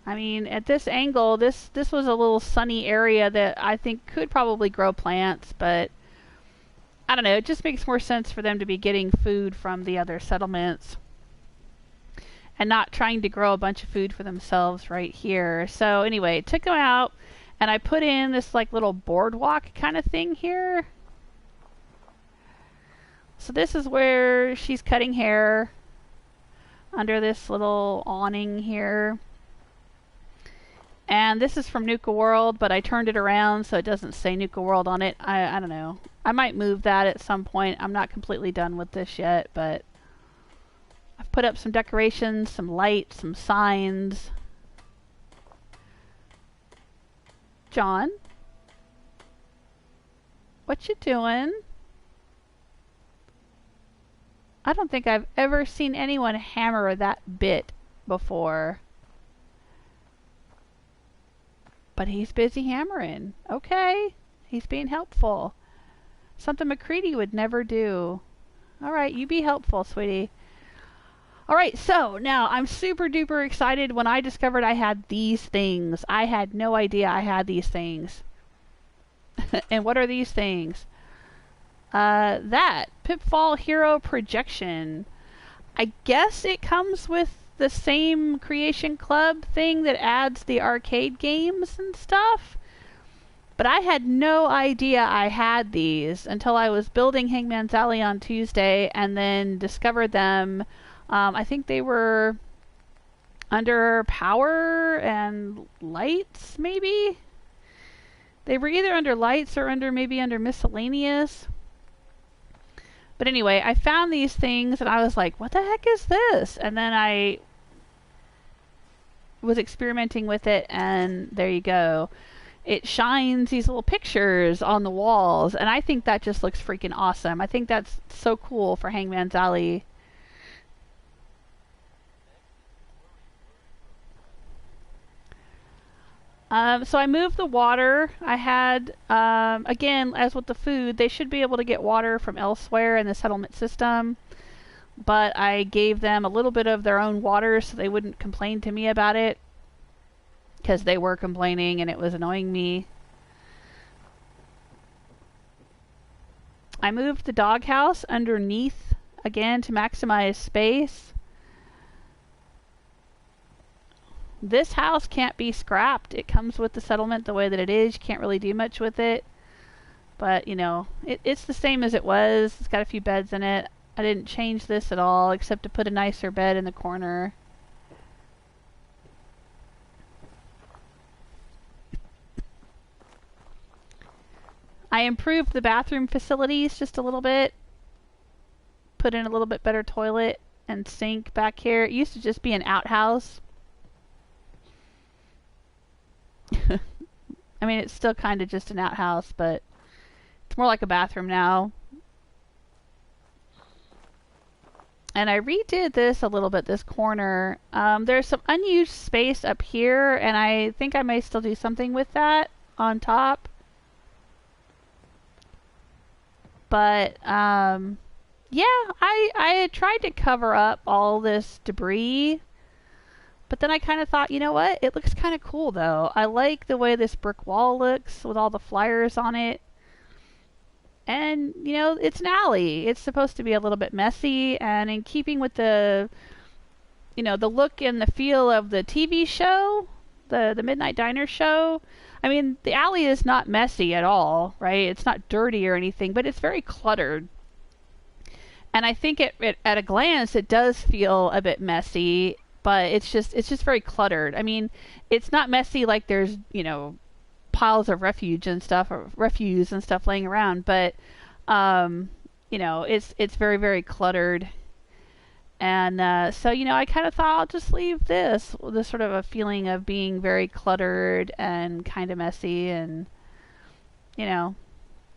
I mean, at this angle, this was a little sunny area that I think could probably grow plants, but I don't know, it just makes more sense for them to be getting food from the other settlements and not trying to grow a bunch of food for themselves right here. So anyway, took them out. And I put in this like little boardwalk kind of thing here. So this is where she's cutting hair under this little awning here. And this is from Nuka World, but I turned it around so it doesn't say Nuka World on it. I don't know. I might move that at some point. I'm not completely done with this yet, but I've put up some decorations, some lights, some signs. John? What you doing? I don't think I've ever seen anyone hammer that bit before. But he's busy hammering. Okay. He's being helpful. Something McCready would never do. Alright, you be helpful, sweetie. Alright, so now I'm super duper excited when I discovered I had these things. I had no idea I had these things. And what are these things? That Pitfall Hero Projection. I guess it comes with the same Creation Club thing that adds the arcade games and stuff. But I had no idea I had these until I was building Hangman's Alley on Tuesday and then discovered them. I think they were under power and lights, maybe? They were either under lights or maybe under miscellaneous. But anyway, I found these things and I was like, what the heck is this? And then I was experimenting with it and there you go. It shines these little pictures on the walls and I think that just looks freaking awesome. I think that's so cool for Hangman's Alley. So I moved the water. I had, again, as with the food, they should be able to get water from elsewhere in the settlement system. But I gave them a little bit of their own water so they wouldn't complain to me about it. Because they were complaining and it was annoying me. I moved the doghouse underneath, again, to maximize space. This house can't be scrapped. It comes with the settlement the way that it is. You can't really do much with it. But, it's the same as it was. It's got a few beds in it. I didn't change this at all, except to put a nicer bed in the corner. I improved the bathroom facilities just a little bit. Put in a little bit better toilet and sink back here. It used to just be an outhouse. I mean, it's still kind of just an outhouse, but it's more like a bathroom now. And I redid this a little bit, this corner. There's some unused space up here, and I think I may still do something with that on top. But, yeah, I had tried to cover up all this debris. But then I kind of thought, you know what? It looks kind of cool, though. I like the way this brick wall looks with all the flyers on it. And, it's an alley. It's supposed to be a little bit messy. And in keeping with the, the look and the feel of the TV show, the Midnight Diner show. I mean, the alley is not messy at all, right? It's not dirty or anything, but it's very cluttered. And I think at a glance it does feel a bit messy, but it's just very cluttered. I mean, it's not messy like there's, you know, piles of refuse and stuff laying around, but you know, it's very, very cluttered. And so, you know, I kind of thought I'll just leave this sort of a feeling of being very cluttered and kind of messy, and you know,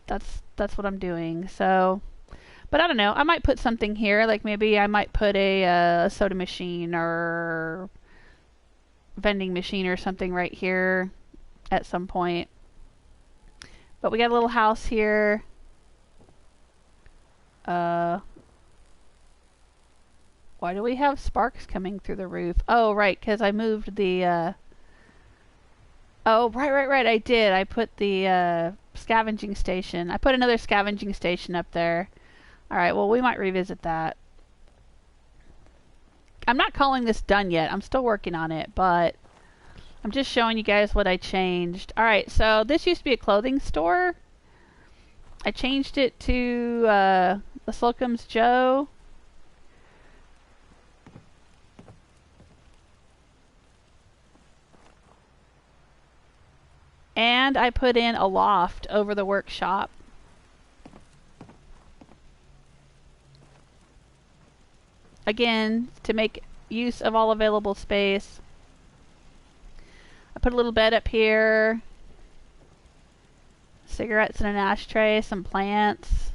that's what I'm doing. So, but I don't know. I might put something here, like maybe I might put a soda machine or vending machine or something right here at some point. But we got a little house here. Why do we have sparks coming through the roof? Oh, right, because I moved the, oh, right, I did. I put the, scavenging station. I put another scavenging station up there. Alright, well, we might revisit that. I'm not calling this done yet. I'm still working on it, but I'm just showing you guys what I changed. Alright, so this used to be a clothing store. I changed it to, the Slocum's Joe. And I put in a loft over the workshop. Again, to make use of all available space. I put a little bed up here. Cigarettes in an ashtray, some plants.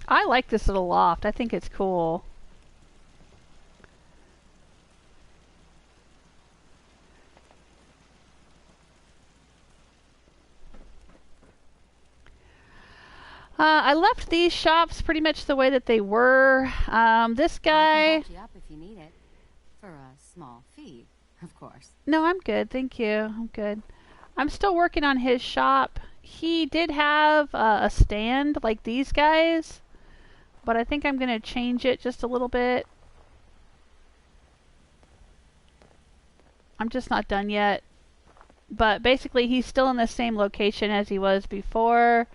I like this little loft. I think it's cool. I left these shops pretty much the way that they were. This guy... I can you up if you need it. For a small fee, of course. No, I'm good. Thank you. I'm good. I'm still working on his shop. He did have a stand like these guys, but I think I'm going to change it just a little bit. I'm just not done yet. But basically, he's still in the same location as he was before.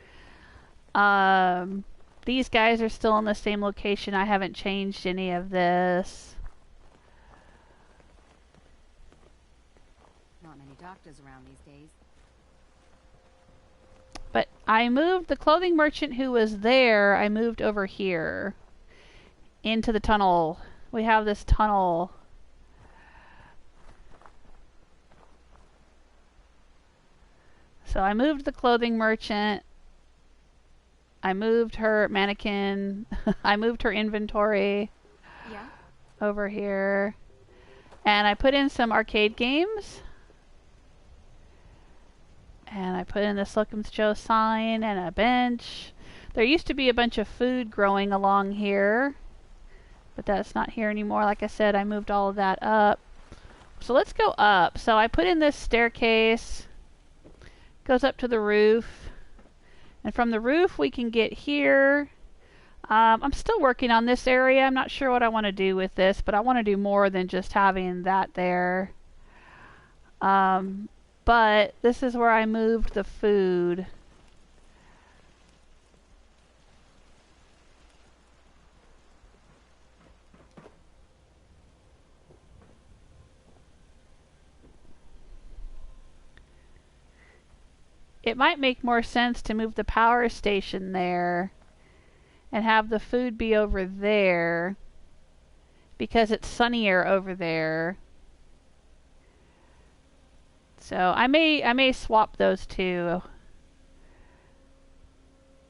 These guys are still in the same location. I haven't changed any of this. Not many doctors around these days. But I moved the clothing merchant who was there, I moved over here into the tunnel. We have this tunnel. So I moved the clothing merchant. I moved her mannequin. I moved her inventory over here. And I put in some arcade games. And I put in the Slocum's Joe sign and a bench. There used to be a bunch of food growing along here, but that's not here anymore. Like I said, I moved all of that up. So let's go up. So I put in this staircase. Goes up to the roof. And from the roof we can get here. I'm still working on this area. I'm not sure what I want to do with this, but I want to do more than just having that there. But this is where I moved the food. It might make more sense to move the power station there and have the food be over there because it's sunnier over there. So I may swap those two.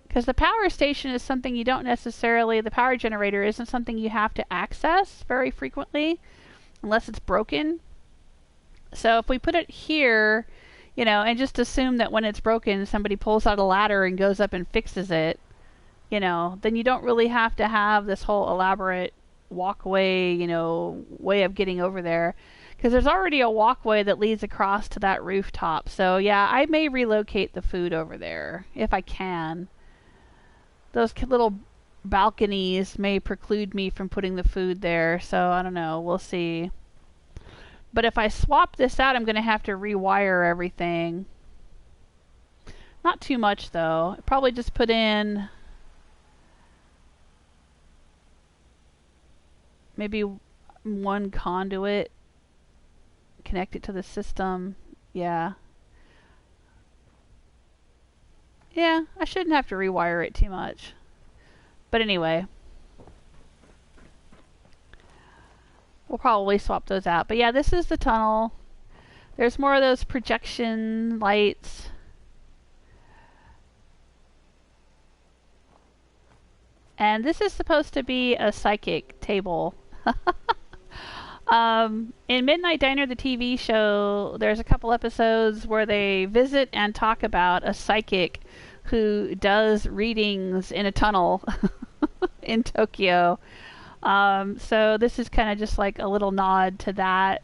Because the power station is something you don't necessarily, the power generator isn't something you have to access very frequently unless it's broken. So if we put it here, you know, and just assume that when it's broken somebody pulls out a ladder and goes up and fixes it, you know, then you don't really have to have this whole elaborate walkway, you know, way of getting over there. Because there's already a walkway that leads across to that rooftop. So yeah, I may relocate the food over there if I can. Those little balconies may preclude me from putting the food there. So I don't know. We'll see. But if I swap this out, I'm going to have to rewire everything. Not too much, though. Probably just put in maybe one conduit, connect it to the system. Yeah. Yeah, I shouldn't have to rewire it too much. But anyway, we'll probably swap those out. But yeah, this is the tunnel. There's more of those projection lights. And this is supposed to be a psychic table. In Midnight Diner, the TV show, there's a couple episodes where they visit and talk about a psychic who does readings in a tunnel in Tokyo. So this is kind of just like a little nod to that.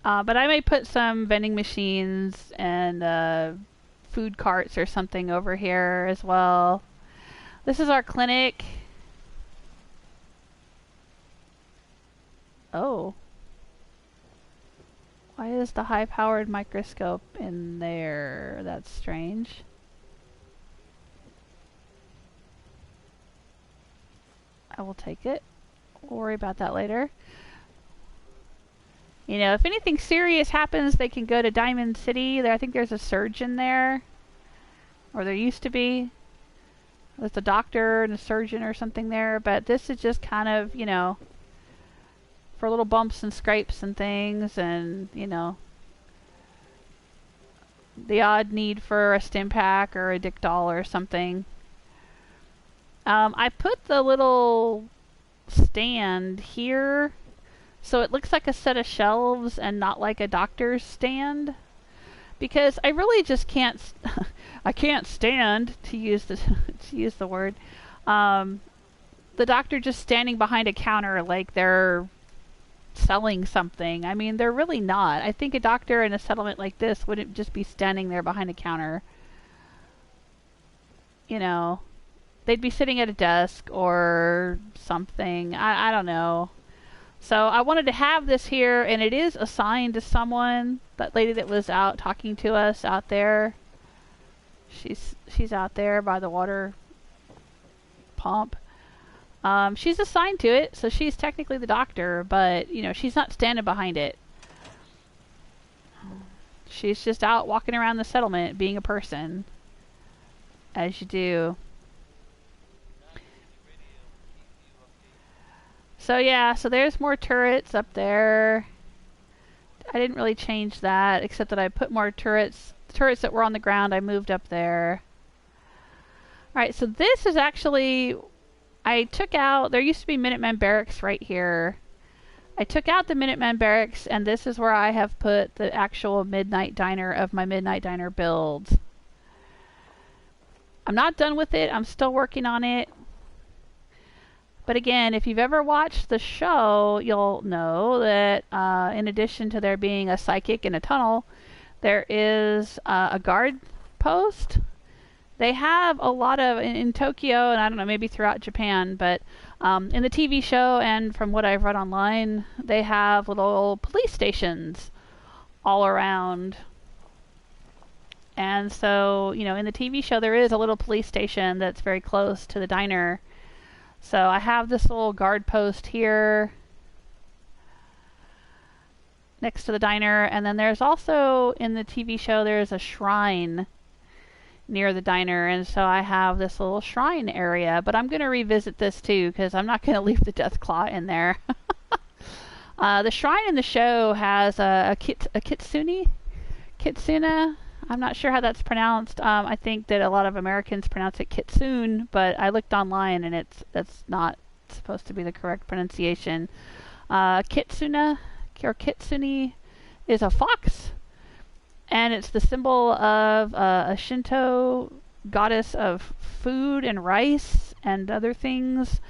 But I may put some vending machines and food carts or something over here as well. This is our clinic. Oh. Why is the high-powered microscope in there? That's strange. I will take it. We'll worry about that later. You know, if anything serious happens, they can go to Diamond City. I think there's a surgeon there. Or there used to be. There's a doctor and a surgeon or something there. But this is just kind of, you know, for little bumps and scrapes and things, and, you know, the odd need for a stim pack or a dick doll or something. I put the little stand here so it looks like a set of shelves and not like a doctor's stand, because I really just can't I can't stand, to use the word, the doctor just standing behind a counter like they're selling something. I mean, they're really not. I think a doctor in a settlement like this wouldn't just be standing there behind a counter. You know, they'd be sitting at a desk or something. I don't know. So I wanted to have this here, and it is assigned to someone. That lady that was out talking to us out there. She's out there by the water pump. She's assigned to it, so she's technically the doctor, but, you know, she's not standing behind it. She's just out walking around the settlement, being a person, as you do. So yeah, so there's more turrets up there. I didn't really change that, except that I put more turrets. The turrets that were on the ground, I moved up there. Alright, so this is actually... I took out, there used to be Minutemen Barracks right here. I took out the Minutemen Barracks, and this is where I have put the actual Midnight Diner of my Midnight Diner builds. I'm not done with it. I'm still working on it. But again, if you've ever watched the show, you'll know that in addition to there being a psychic in a tunnel, there is a guard post. They have a lot of, in Tokyo, and I don't know, maybe throughout Japan, but in the TV show and from what I've read online, they have little police stations all around. And so, you know, in the TV show, there is a little police station that's very close to the diner. So I have this little guard post here next to the diner. And then there's also, in the TV show, there's a shrine near the diner, and so I have this little shrine area, but I'm going to revisit this too, because I'm not going to leave the death claw in there. The shrine in the show has a kitsune? I'm not sure how that's pronounced. I think that a lot of Americans pronounce it kitsune, but I looked online and that's not supposed to be the correct pronunciation. Kitsune, or kitsune, is a fox. And it's the symbol of a Shinto goddess of food and rice and other things.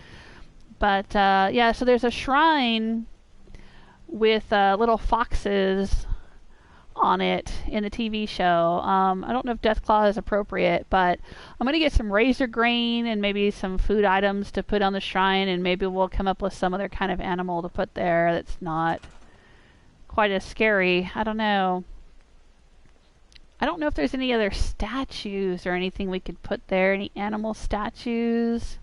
But yeah, so there's a shrine with little foxes on it in the TV show. I don't know if Deathclaw is appropriate, but I'm going to get some razor grain and maybe some food items to put on the shrine, and maybe we'll come up with some other kind of animal to put there that's not quite as scary. I don't know. I don't know if there's any other statues or anything we could put there. Any animal statues?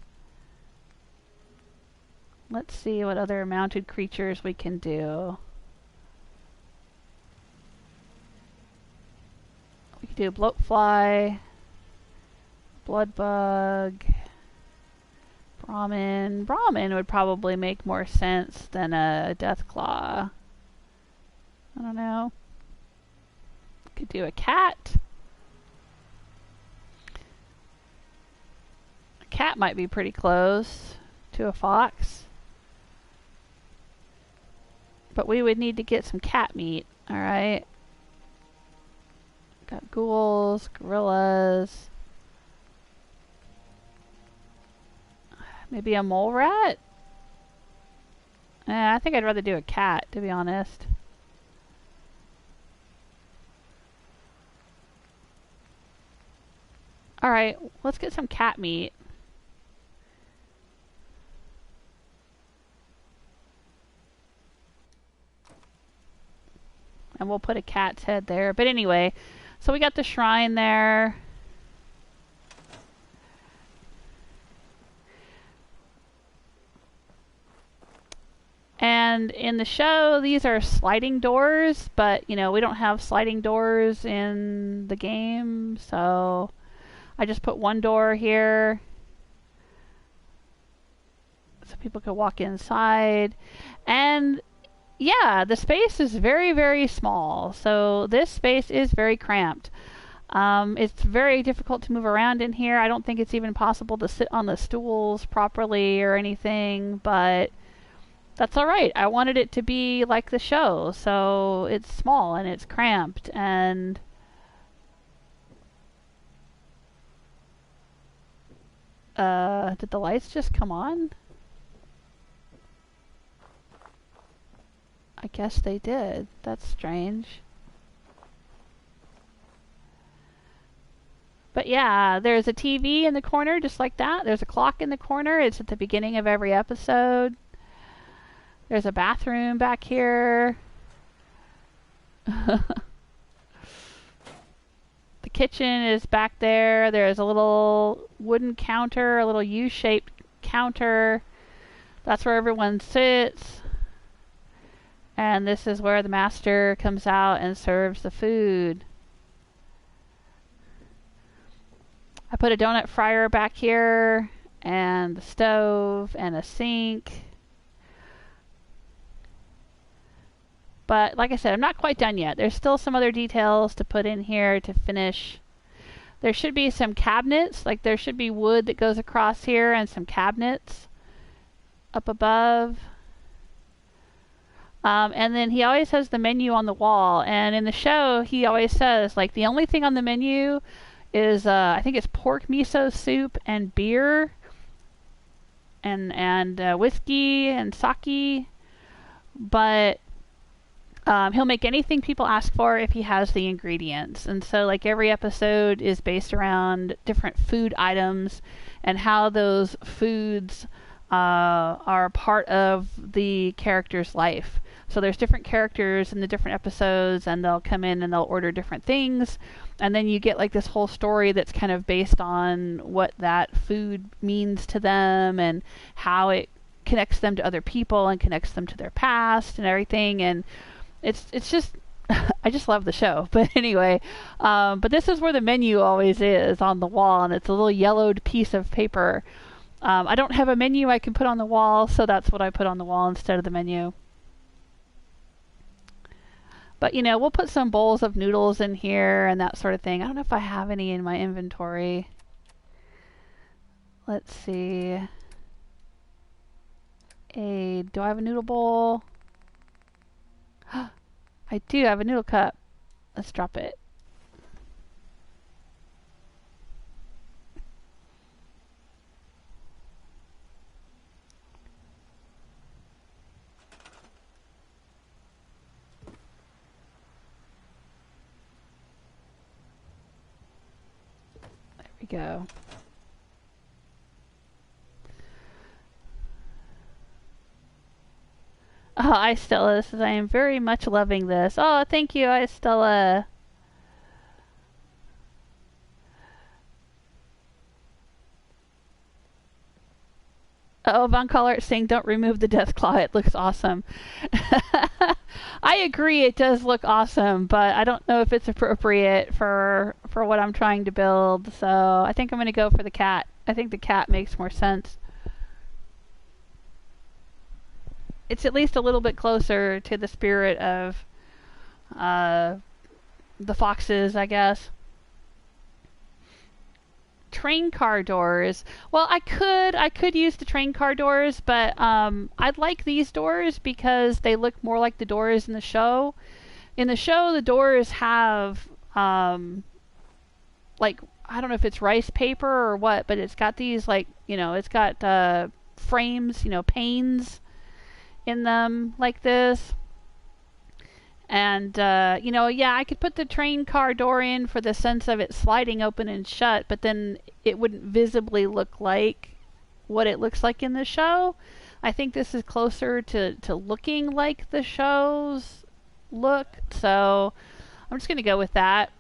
Let's see what other mounted creatures we can do. We could do a bloatfly, bloodbug, Brahmin. Brahmin would probably make more sense than a Deathclaw. I don't know. Could do a cat. A cat might be pretty close to a fox. But we would need to get some cat meat, alright? Got ghouls, gorillas. Maybe a mole rat? I think I'd rather do a cat, to be honest. Alright, let's get some cat meat. And we'll put a cat's head there. But anyway, so we got the shrine there. And in the show, these are sliding doors, but, you know, we don't have sliding doors in the game, so I just put one door here so people could walk inside. And yeah, the space is very, very small. So this space is very cramped. It's very difficult to move around in here. I don't think it's even possible to sit on the stools properly or anything, but that's alright. I wanted it to be like the show. So it's small and it's cramped, and did the lights just come on? I guess they did. That's strange. But yeah, there's a TV in the corner just like that. There's a clock in the corner. It's at the beginning of every episode. There's a bathroom back here. The kitchen is back there. There's a little wooden counter, a little U-shaped counter. That's where everyone sits. And this is where the master comes out and serves the food. I put a donut fryer back here, and the stove, and a sink. But like I said, I'm not quite done yet. There's still some other details to put in here to finish. There should be some cabinets, like there should be wood that goes across here and some cabinets up above. And then he always has the menu on the wall, and in the show he always says, like, the only thing on the menu is I think it's pork miso soup and beer and whiskey and sake, but he'll make anything people ask for if he has the ingredients. And so, like, every episode is based around different food items and how those foods are part of the character's life. So there's different characters in the different episodes, and they'll come in and they'll order different things, and then you get like this whole story that's kind of based on what that food means to them and how it connects them to other people and connects them to their past and everything. And it's just I just love the show. But anyway, but this is where the menu always is, on the wall, and it's a little yellowed piece of paper. I don't have a menu I can put on the wall, so that's what I put on the wall instead of the menu. But, you know, we'll put some bowls of noodles in here and that sort of thing. I don't know if I have any in my inventory. Let's see. Do I have a noodle bowl? I do have a noodle cup. Let's drop it. we go. Oh, I Stella says, I am very much loving this. Oh, thank you, I Stella. Oh, Von Collart saying, don't remove the death claw. It looks awesome. I agree, it does look awesome, but I don't know if it's appropriate for what I'm trying to build. So I think I'm going to go for the cat. I think the cat makes more sense. It's at least a little bit closer to the spirit of the foxes, I guess. Train car doors. Well, I could use the train car doors, but I'd like these doors because they look more like the doors in the show. In the show, the doors have like, I don't know if it's rice paper or what, but it's got these, like, you know, it's got frames, you know, panes in them like this. And, you know, yeah, I could put the train car door in for the sense of it sliding open and shut, but then it wouldn't visibly look like what it looks like in the show. I think this is closer to looking like the show's look, so I'm just going to go with that.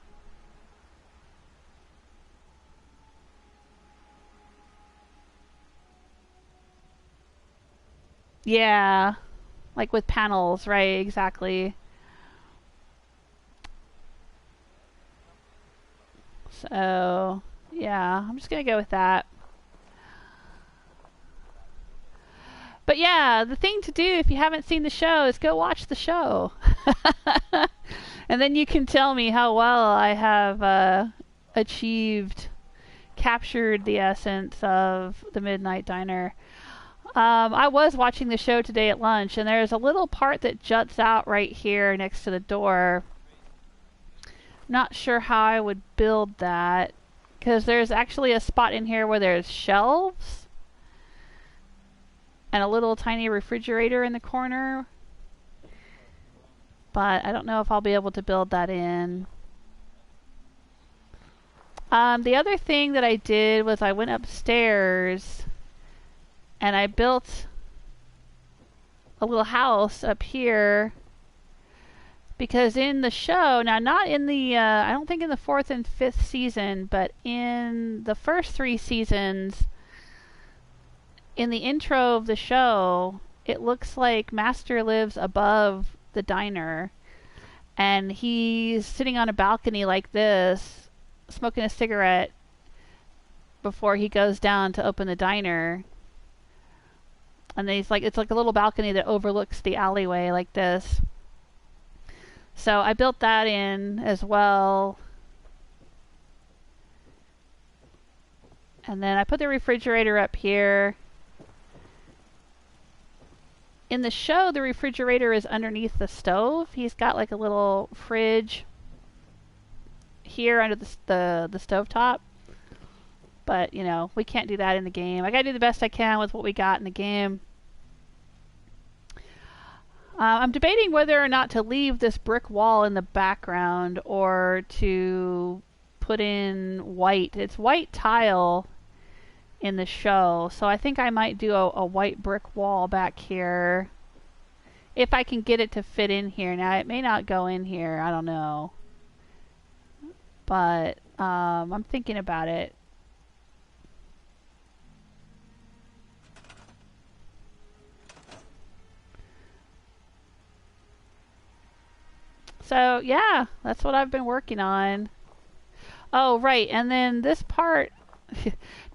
Yeah, like with panels, right, exactly. So, yeah, I'm just going to go with that. But yeah, the thing to do if you haven't seen the show is go watch the show. And then you can tell me how well I have captured the essence of the Midnight Diner. I was watching the show today at lunch, and there's a little part that juts out right here next to the door. Not sure how I would build that, because there's actually a spot in here where there's shelves and a little tiny refrigerator in the corner, but I don't know if I'll be able to build that in. The other thing that I did was I went upstairs and I built a little house up here, because in the show, now not in the, I don't think in the 4th and 5th season, but in the first 3 seasons, in the intro of the show, it looks like Master lives above the diner, and he's sitting on a balcony like this, smoking a cigarette before he goes down to open the diner. And then he's like, it's like a little balcony that overlooks the alleyway like this. So I built that in as well. And then I put the refrigerator up here. In the show, the refrigerator is underneath the stove. He's got like a little fridge here under the stovetop. But, you know, we can't do that in the game. I gotta do the best I can with what we got in the game. I'm debating whether or not to leave this brick wall in the background or to put in white. It's white tile in the show, so I think I might do a white brick wall back here if I can get it to fit in here. Now, it may not go in here, I don't know, but I'm thinking about it. So, yeah, that's what I've been working on. Oh, right, and then this part,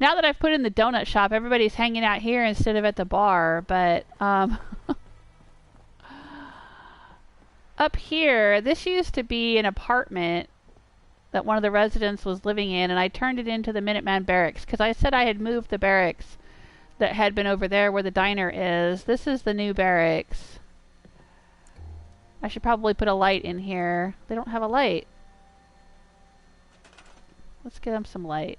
now that I've put in the donut shop, everybody's hanging out here instead of at the bar, but up here, this used to be an apartment that one of the residents was living in, and I turned it into the Minuteman Barracks, because I said I had moved the barracks that had been over there where the diner is. This is the new barracks. I should probably put a light in here. They don't have a light. Let's get them some light.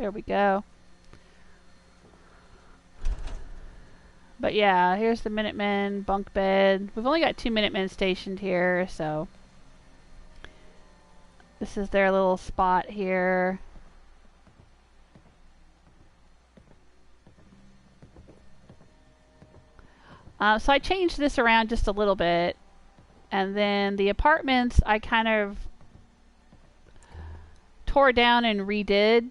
There we go. But yeah, here's the Minutemen bunk bed. We've only got 2 Minutemen stationed here, so this is their little spot here. So I changed this around just a little bit, and then the apartments I kind of tore down and redid.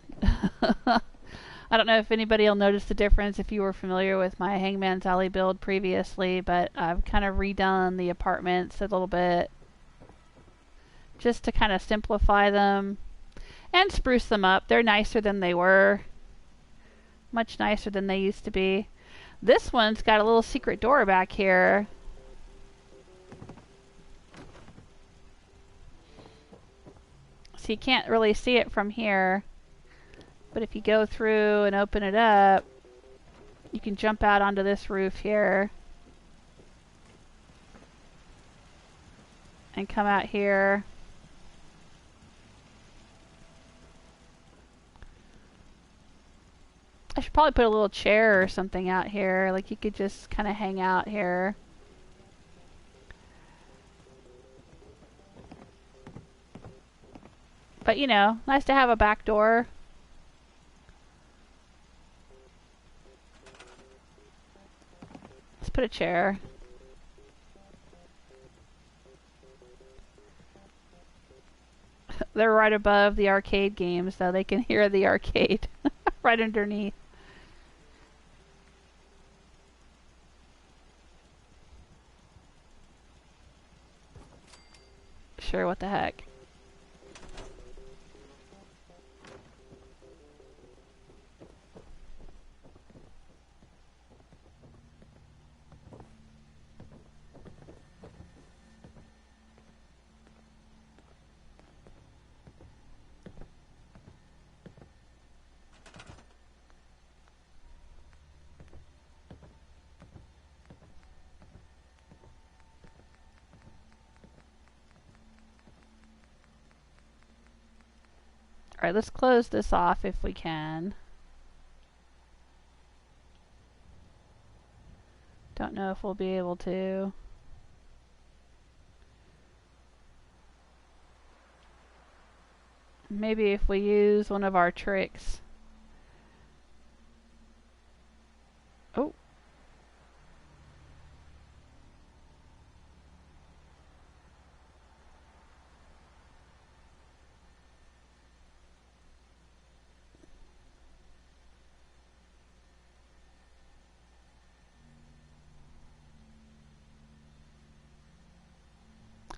I don't know if anybody will notice the difference if you were familiar with my Hangman's Alley build previously, but I've kind of redone the apartments a little bit just to kind of simplify them and spruce them up. They're nicer than they were. Much nicer than they used to be. This one's got a little secret door back here. So you can't really see it from here. But if you go through and open it up, you can jump out onto this roof here. And come out here. I should probably put a little chair or something out here. Like you could just kind of hang out here. But you know, nice to have a back door. Let's put a chair. They're right above the arcade games, so they can hear the arcade right underneath. Sure, what the heck. Alright, let's close this off if we can. Don't know if we'll be able to. Maybe if we use one of our tricks. Oh.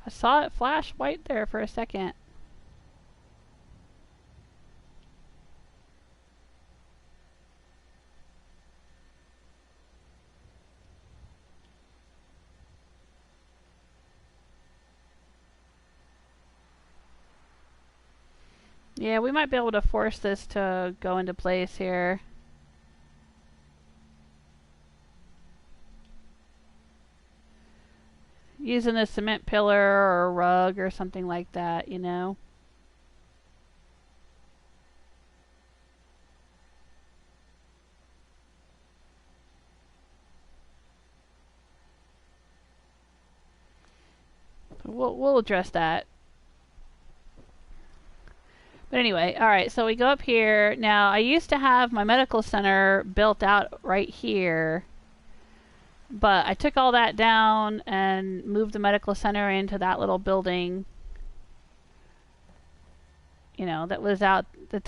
I saw it flash white there for a second. Yeah, we might be able to force this to go into place here. Using a cement pillar or a rug or something like that, you know. We'll address that. But anyway, alright, so we go up here. Now, I used to have my medical center built out right here. But I took all that down and moved the medical center into that little building. You know, that's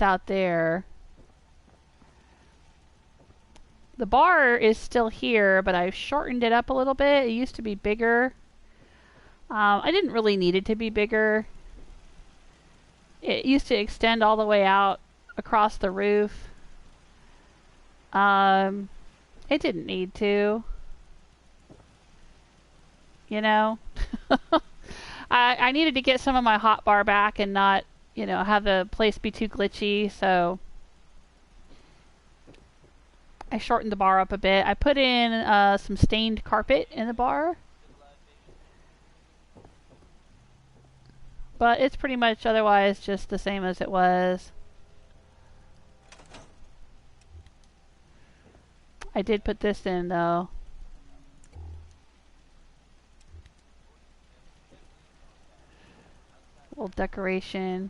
out there. The bar is still here, but I've shortened it up a little bit. It used to be bigger. I didn't really need it to be bigger. It used to extend all the way out across the roof. It didn't need to. You know? I needed to get some of my hot bar back and not, you know, have the place be too glitchy, so I shortened the bar up a bit. I put in some stained carpet in the bar. But it's pretty much otherwise just the same as it was. I did put this in though. Little decoration.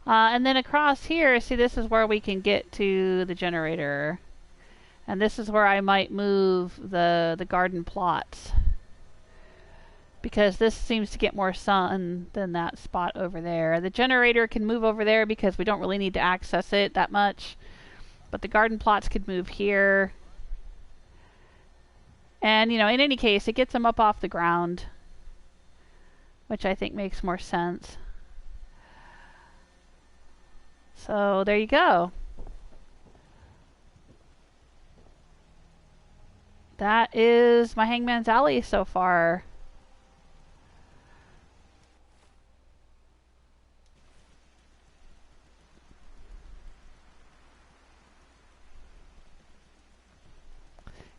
And then across here, see, this is where we can get to the generator. And this is where I might move the garden plots. Because this seems to get more sun than that spot over there. The generator can move over there because we don't really need to access it that much. But the garden plots could move here. And, you know, in any case, it gets them up off the ground, which I think makes more sense. So there you go. That is my Hangman's Alley so far.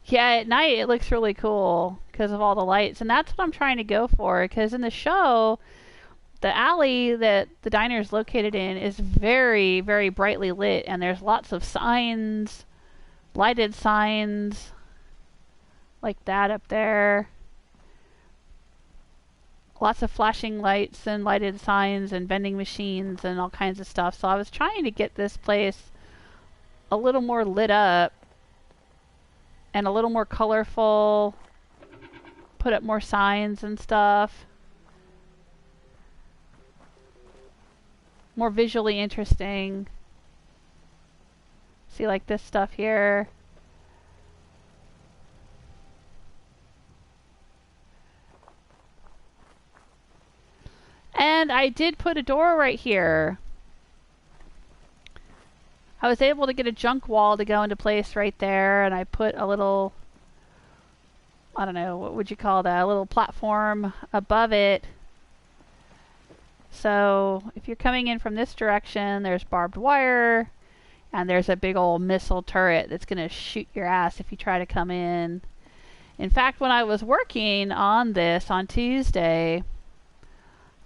Yeah, at night it looks really cool because of all the lights, and that's what I'm trying to go for, because in the show, the alley that the diner is located in is very, very brightly lit, and there's lots of signs, lighted signs, like that up there. Lots of flashing lights and lighted signs and vending machines and all kinds of stuff. So I was trying to get this place a little more lit up and a little more colorful, put up more signs and stuff. More visually interesting. See, like this stuff here. And I did put a door right here. I was able to get a junk wall to go into place right there, and I put a little, I don't know, what would you call that? A little platform above it. So if you're coming in from this direction, there's barbed wire, and there's a big old missile turret that's going to shoot your ass if you try to come in. In fact, when I was working on this on Tuesday,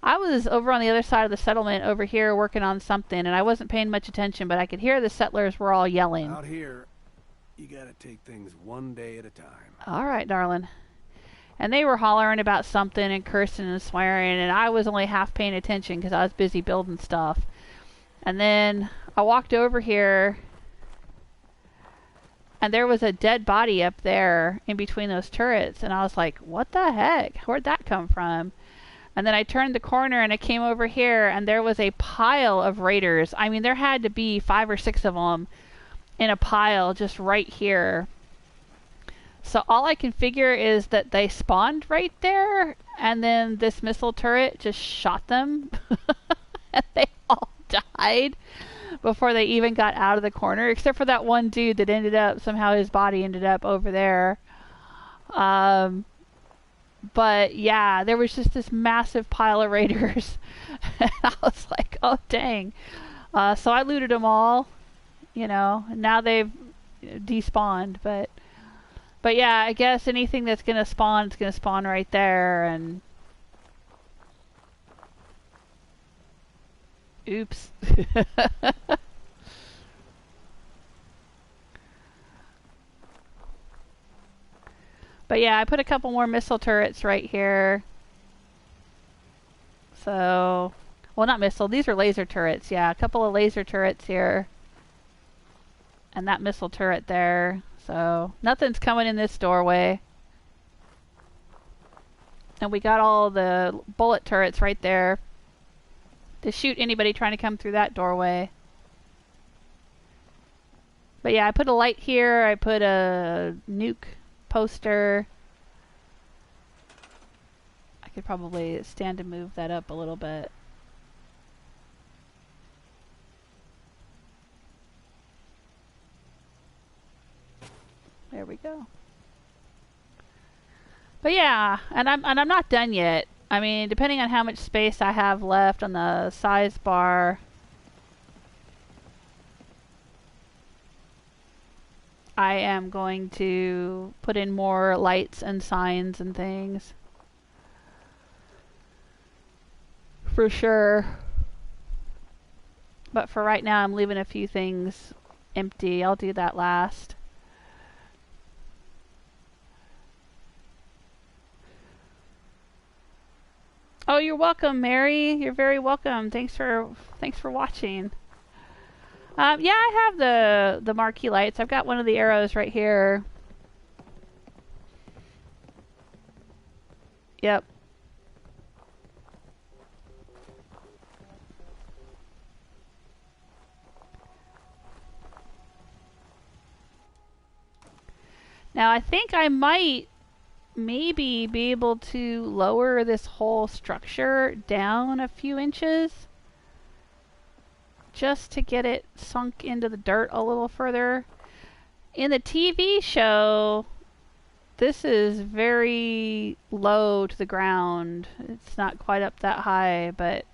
I was over on the other side of the settlement over here working on something, and I wasn't paying much attention, but I could hear the settlers were all yelling. Out here, you gotta take things one day at a time. All right, darling. And they were hollering about something and cursing and swearing, and I was only half paying attention because I was busy building stuff. And then I walked over here, and there was a dead body up there in between those turrets, and I was like, what the heck? Where'd that come from? And then I turned the corner and I came over here, and there was a pile of raiders. I mean, there had to be 5 or 6 of them in a pile just right here. So all I can figure is that they spawned right there, and then this missile turret just shot them. And they all died before they even got out of the corner, except for that one dude that ended up, somehow his body ended up over there. But yeah, there was just this massive pile of raiders. And I was like, oh dang. So I looted them all, you know, now they've despawned, but yeah, I guess anything that's gonna spawn is gonna spawn right there, and oops. But yeah, I put a couple more missile turrets right here. So, well, not missile, these are laser turrets. Yeah, a couple of laser turrets here. And that missile turret there. So, nothing's coming in this doorway. And we got all the bullet turrets right there to shoot anybody trying to come through that doorway. But yeah, I put a light here. I put a nuke poster. I could probably stand and move that up a little bit. There we go. But yeah, and I'm not done yet. I mean, depending on how much space I have left on the size bar, I am going to put in more lights and signs and things. For sure. But for right now, I'm leaving a few things empty. I'll do that last. Oh, you're welcome, Mary. You're very welcome. Thanks for watching. Yeah, I have the marquee lights. I've got one of the arrows right here. Yep. Now I think I might maybe be able to lower this whole structure down a few inches just to get it sunk into the dirt a little further. In the TV show, this is very low to the ground. It's not quite up that high, but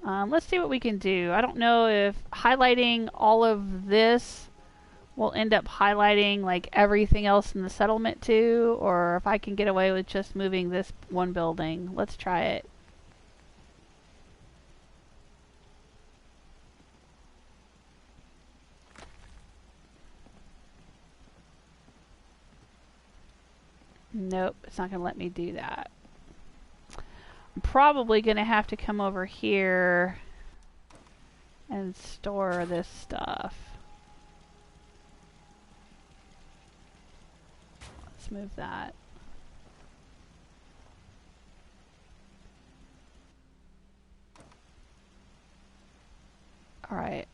let's see what we can do. I don't know if highlighting all of this will end up highlighting like everything else in the settlement too, or if I can get away with just moving this one building. Let's try it. Nope, it's not going to let me do that. I'm probably going to have to come over here and store this stuff. Let's move that. All right.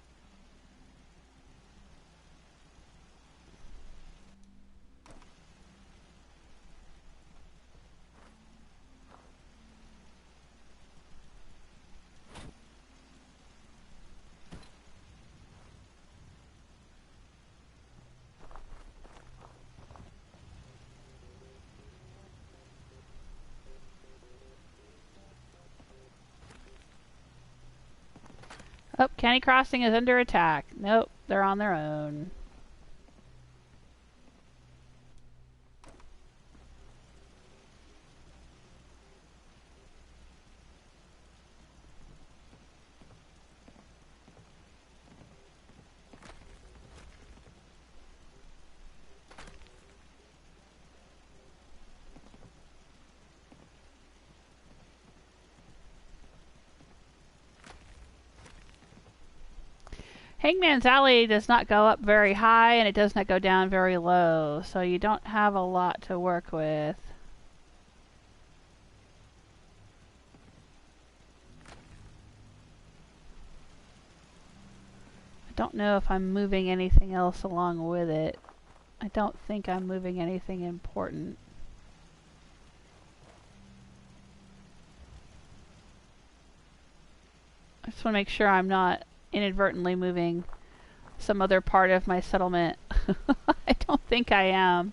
Oh, County Crossing is under attack. Nope, they're on their own. Hangman's Alley does not go up very high and it does not go down very low, so you don't have a lot to work with. I don't know if I'm moving anything else along with it. I don't think I'm moving anything important. I just want to make sure I'm not inadvertently moving some other part of my settlement. I don't think I am.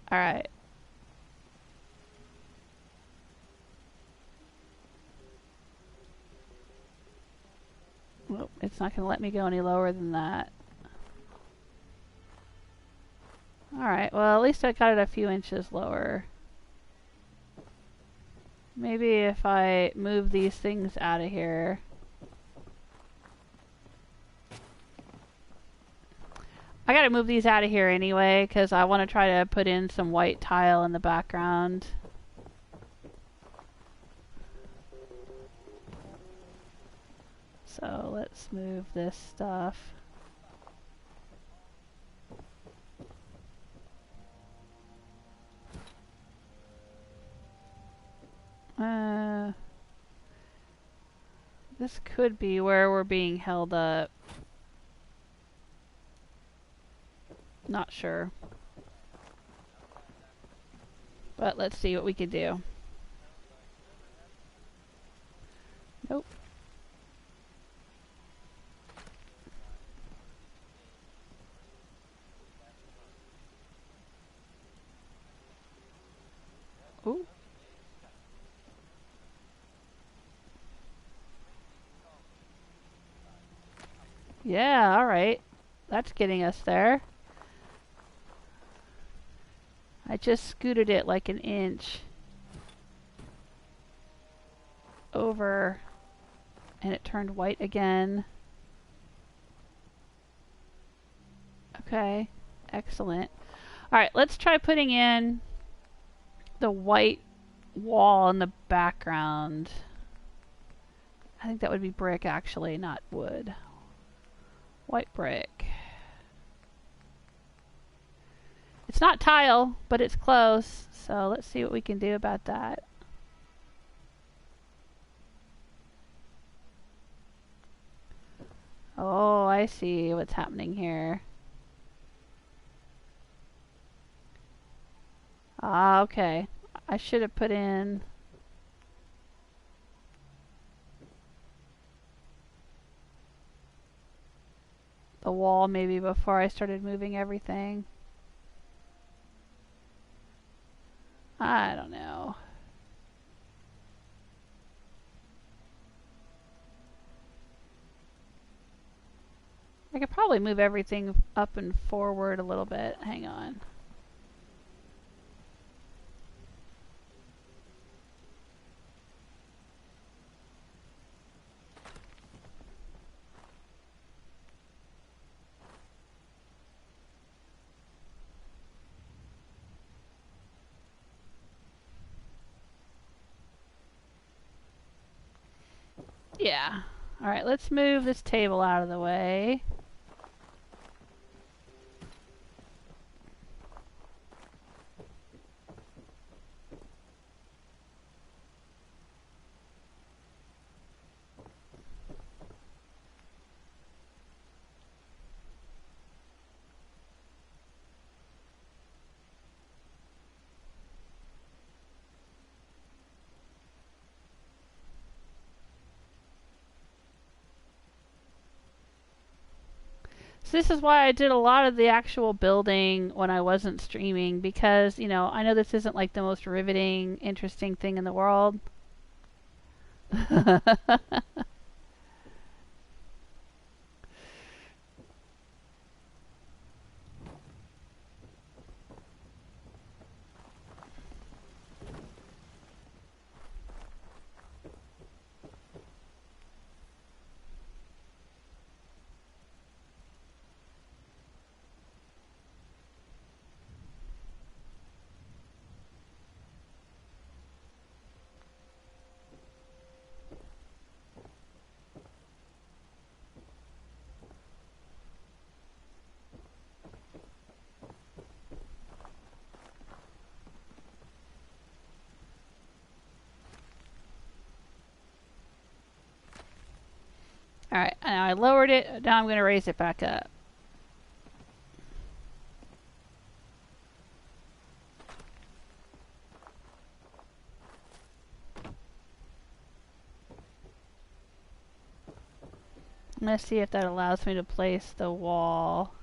Alright. Well, it's not going to let me go any lower than that. Alright, well at least I got it a few inches lower. Maybe if I move these things out of here. I gotta move these out of here anyway, because I want to try to put in some white tile in the background. So let's move this stuff. This could be where we're being held up. Not sure. But let's see what we can do. Nope. Ooh. Yeah, alright. That's getting us there. I just scooted it like an inch over and it turned white again. Okay, excellent. Alright, let's try putting in the white wall in the background. I think that would be brick, actually, not wood. White brick. It's not tile, but it's close. So let's see what we can do about that. Oh, I see what's happening here. Ah, okay. I should have put in... the wall maybe before I started moving everything. I don't know. I could probably move everything up and forward a little bit. Hang on. Yeah. Alright, let's move this table out of the way. So this is why I did a lot of the actual building when I wasn't streaming, because, you know, I know this isn't like the most riveting, interesting thing in the world. Alright, now I lowered it, now I'm going to raise it back up. I'm going to see if that allows me to place the wall.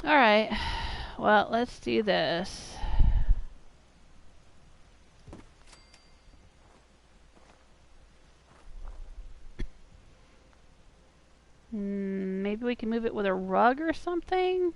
Alright, well, let's do this. Maybe we can move it with a rug or something?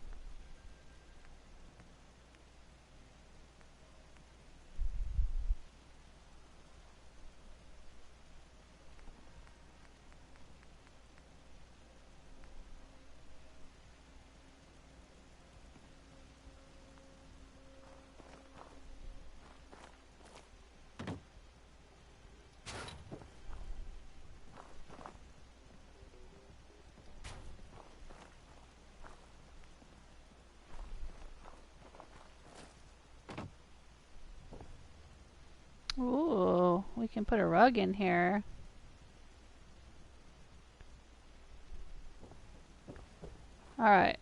Ooh, we can put a rug in here. Alright.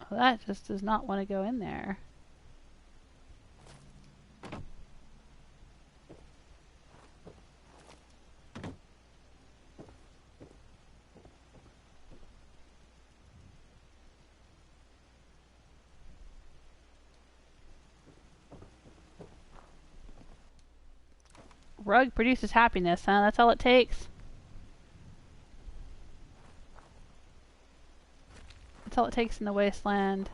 Well, that just does not want to go in there. Rug produces happiness, huh? That's all it takes. That's all it takes in the wasteland.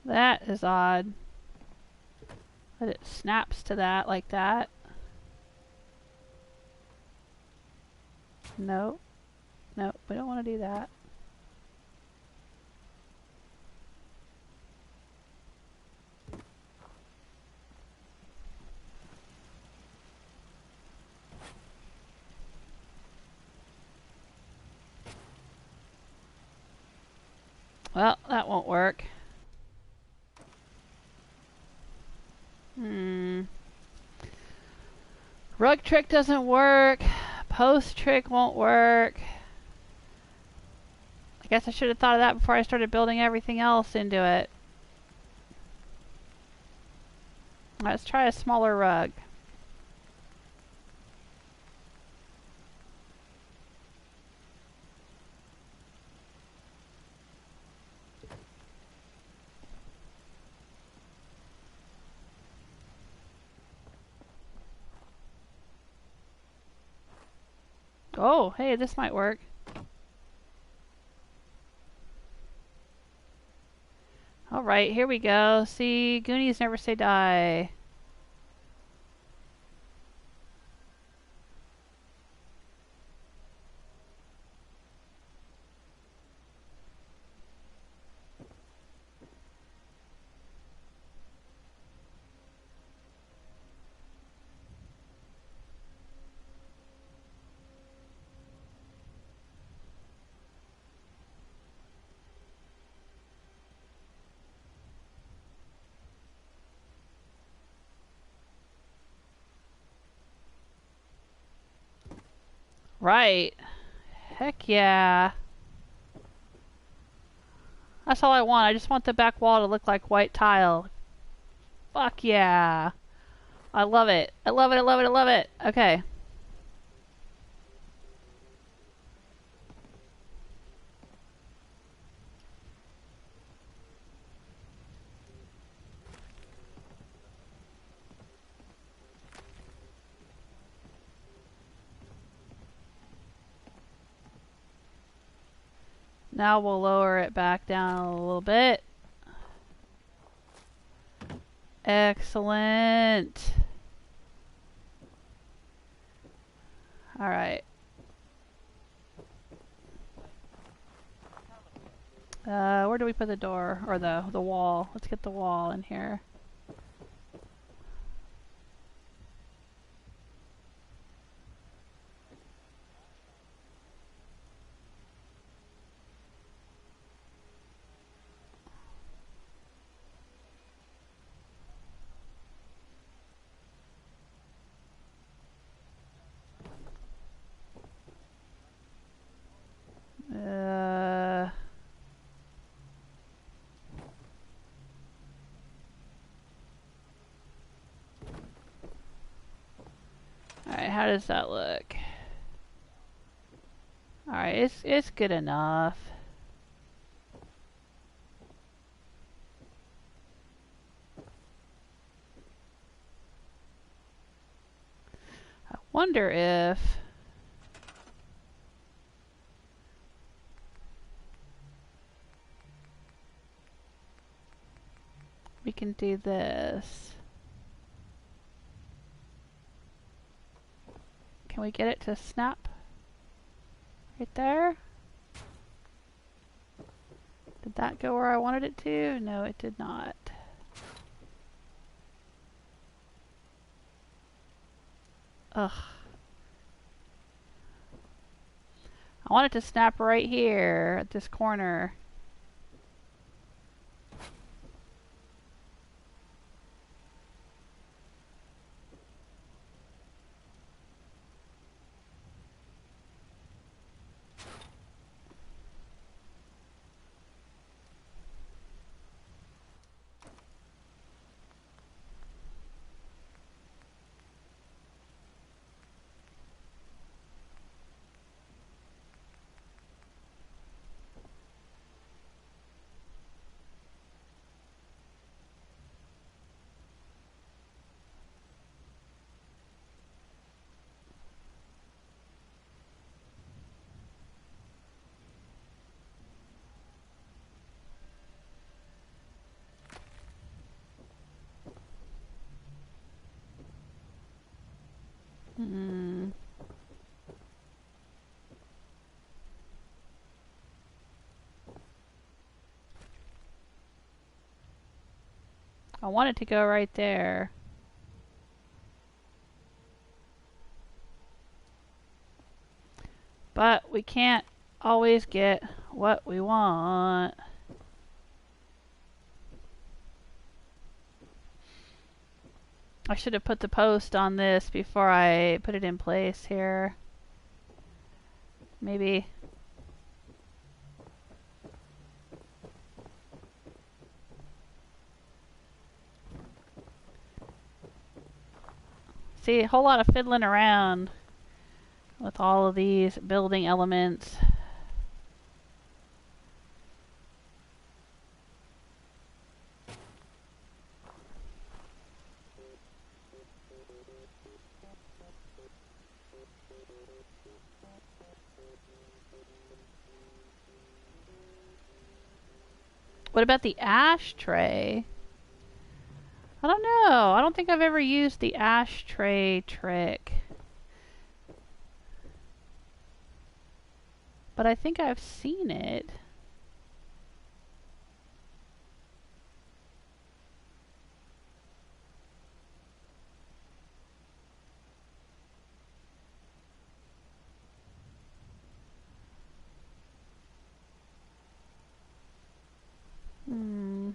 That is odd. That it snaps to that like that. No. No, we don't want to do that. Well, that won't work. Rug trick doesn't work. Post trick won't work. I guess I should have thought of that before I started building everything else into it. Let's try a smaller rug. Oh, hey, this might work. Alright, here we go. See, Goonies never say die. Right. Heck yeah. That's all I want. I just want the back wall to look like white tile. Fuck yeah. I love it. I love it, I love it, I love it. Okay. Now we'll lower it back down a little bit. Excellent. Alright. Where do we put the door? Or the wall? Let's get the wall in here. Alright, how does that look? Alright, it's good enough. I wonder if we can do this. Can we get it to snap? Right there? Did that go where I wanted it to? No, it did not. Ugh. I want it to snap right here at this corner. Hmm. I want it to go right there. But we can't always get what we want. I should have put the post on this before I put it in place here. Maybe. See, a whole lot of fiddling around with all of these building elements. What about the ashtray? I don't know. I don't think I've ever used the ashtray trick. But I think I've seen it. Hmm.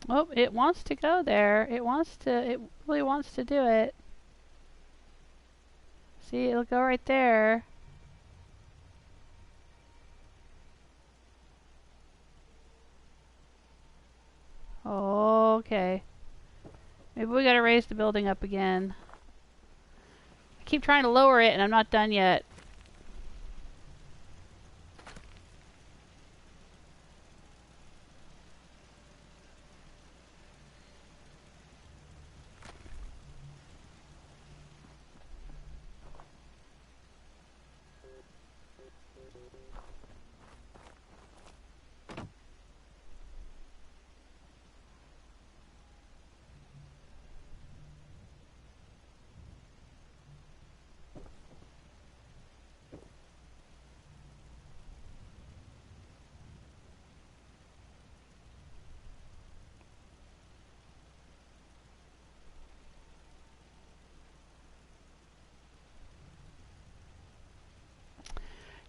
Oh, it wants to go there. It really wants to do it. See, it'll go right there. Okay. Maybe we gotta raise the building up again. I keep trying to lower it and I'm not done yet.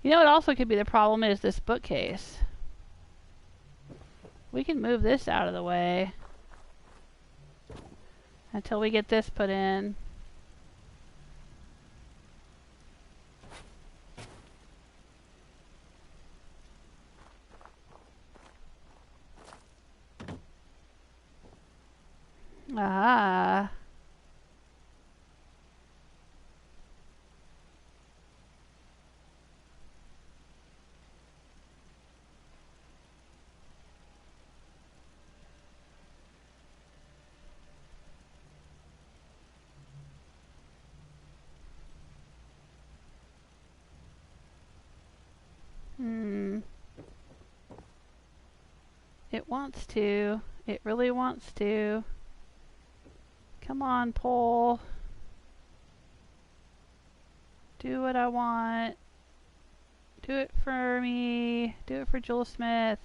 You know what also could be the problem is this bookcase. We can move this out of the way until we get this put in. Ah. It wants to. It really wants to. Come on, pole. Do what I want. Do it for me. Do it for Joel Smith.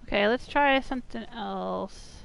Okay, let's try something else.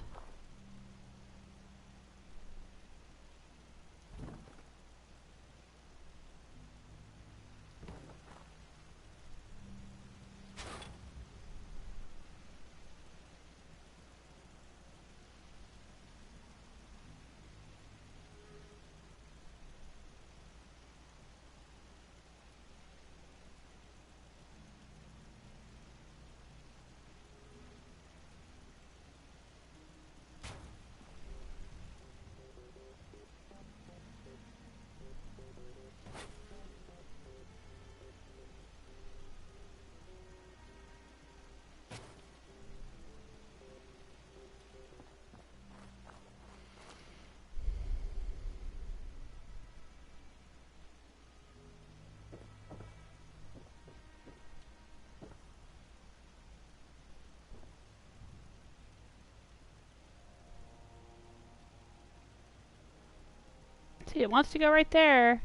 See, it wants to go right there.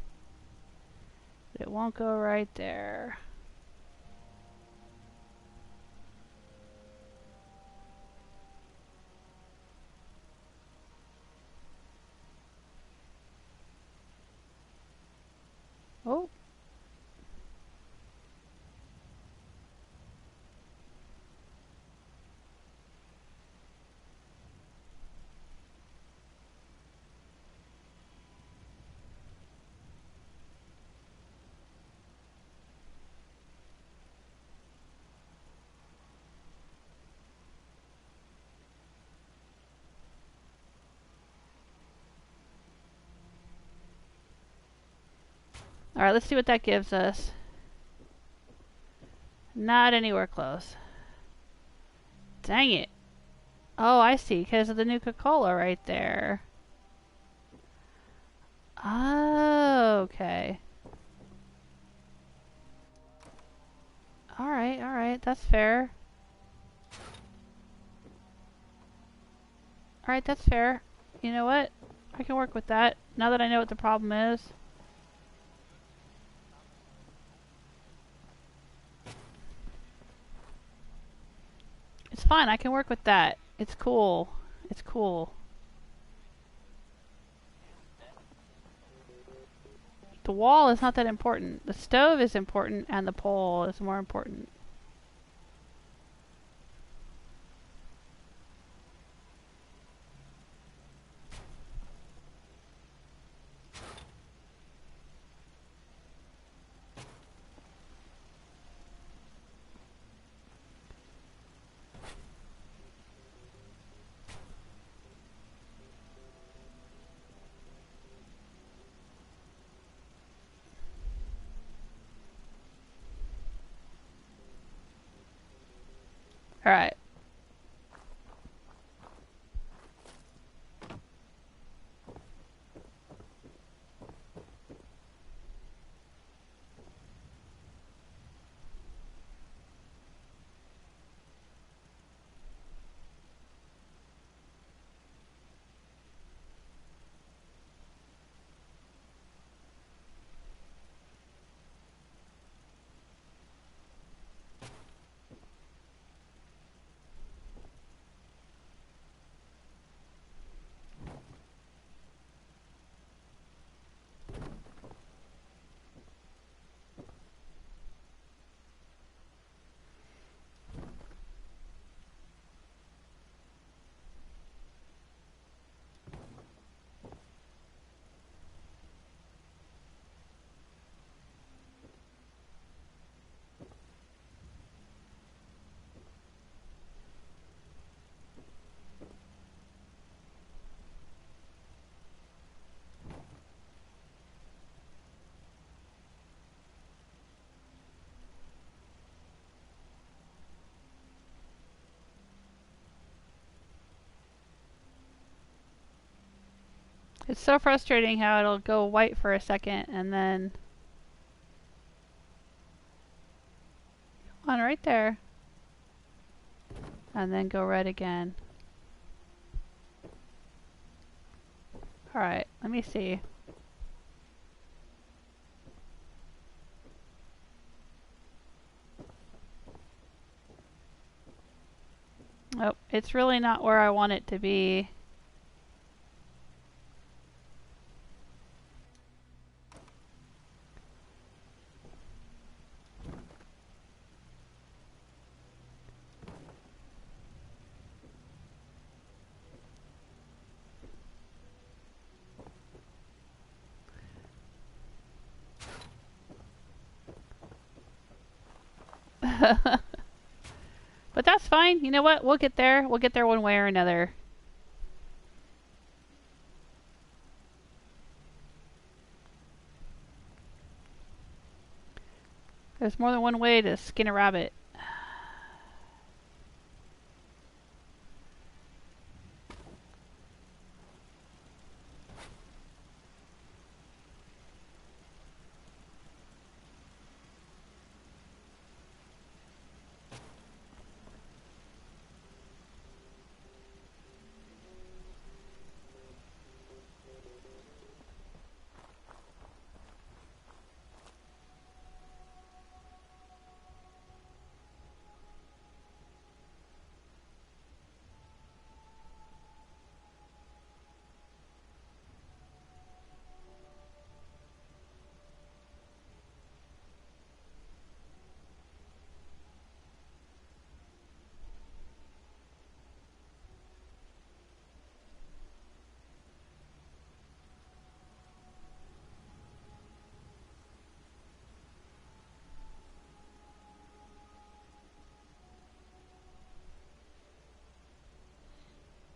But it won't go right there. Oh. Alright, let's see what that gives us. Not anywhere close. Dang it. Oh, I see, because of the Nuka-Cola right there. Oh, okay. Alright, that's fair. Alright, that's fair. You know what? I can work with that, now that I know what the problem is. It's fine, I can work with that. It's cool. It's cool. The wall is not that important. The stove is important, and the pole is more important. Alright. It's so frustrating how it'll go white for a second and then... Come on, right there. And then go red again. Alright, let me see. Oh, it's really not where I want it to be. But that's fine. You know what? We'll get there. We'll get there one way or another. There's more than one way to skin a rabbit.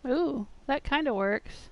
Ooh, that kind of works.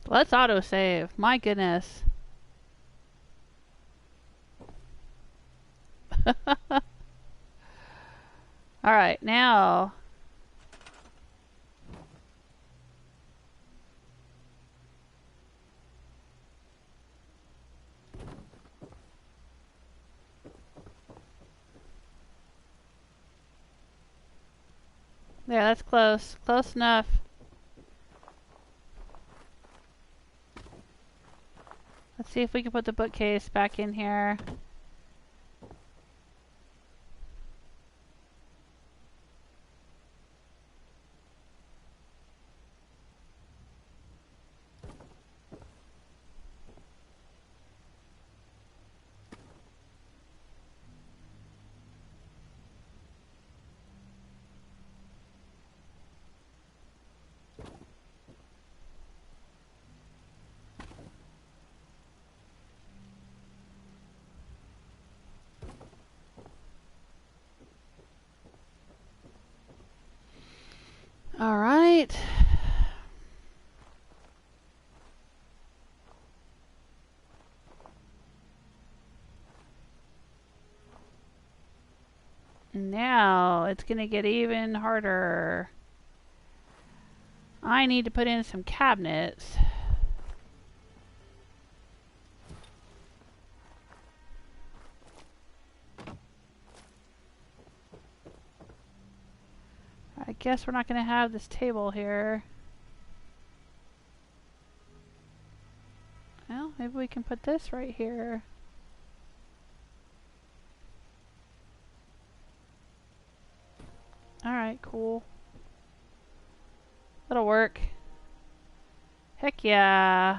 Let's autosave. My goodness. Alright, now... There, that's close. Close enough. Let's see if we can put the bookcase back in here. All right. Now it's gonna get even harder. I need to put in some cabinets. I guess we're not gonna have this table here. Well, maybe we can put this right here. Alright, cool. That'll work. Heck yeah.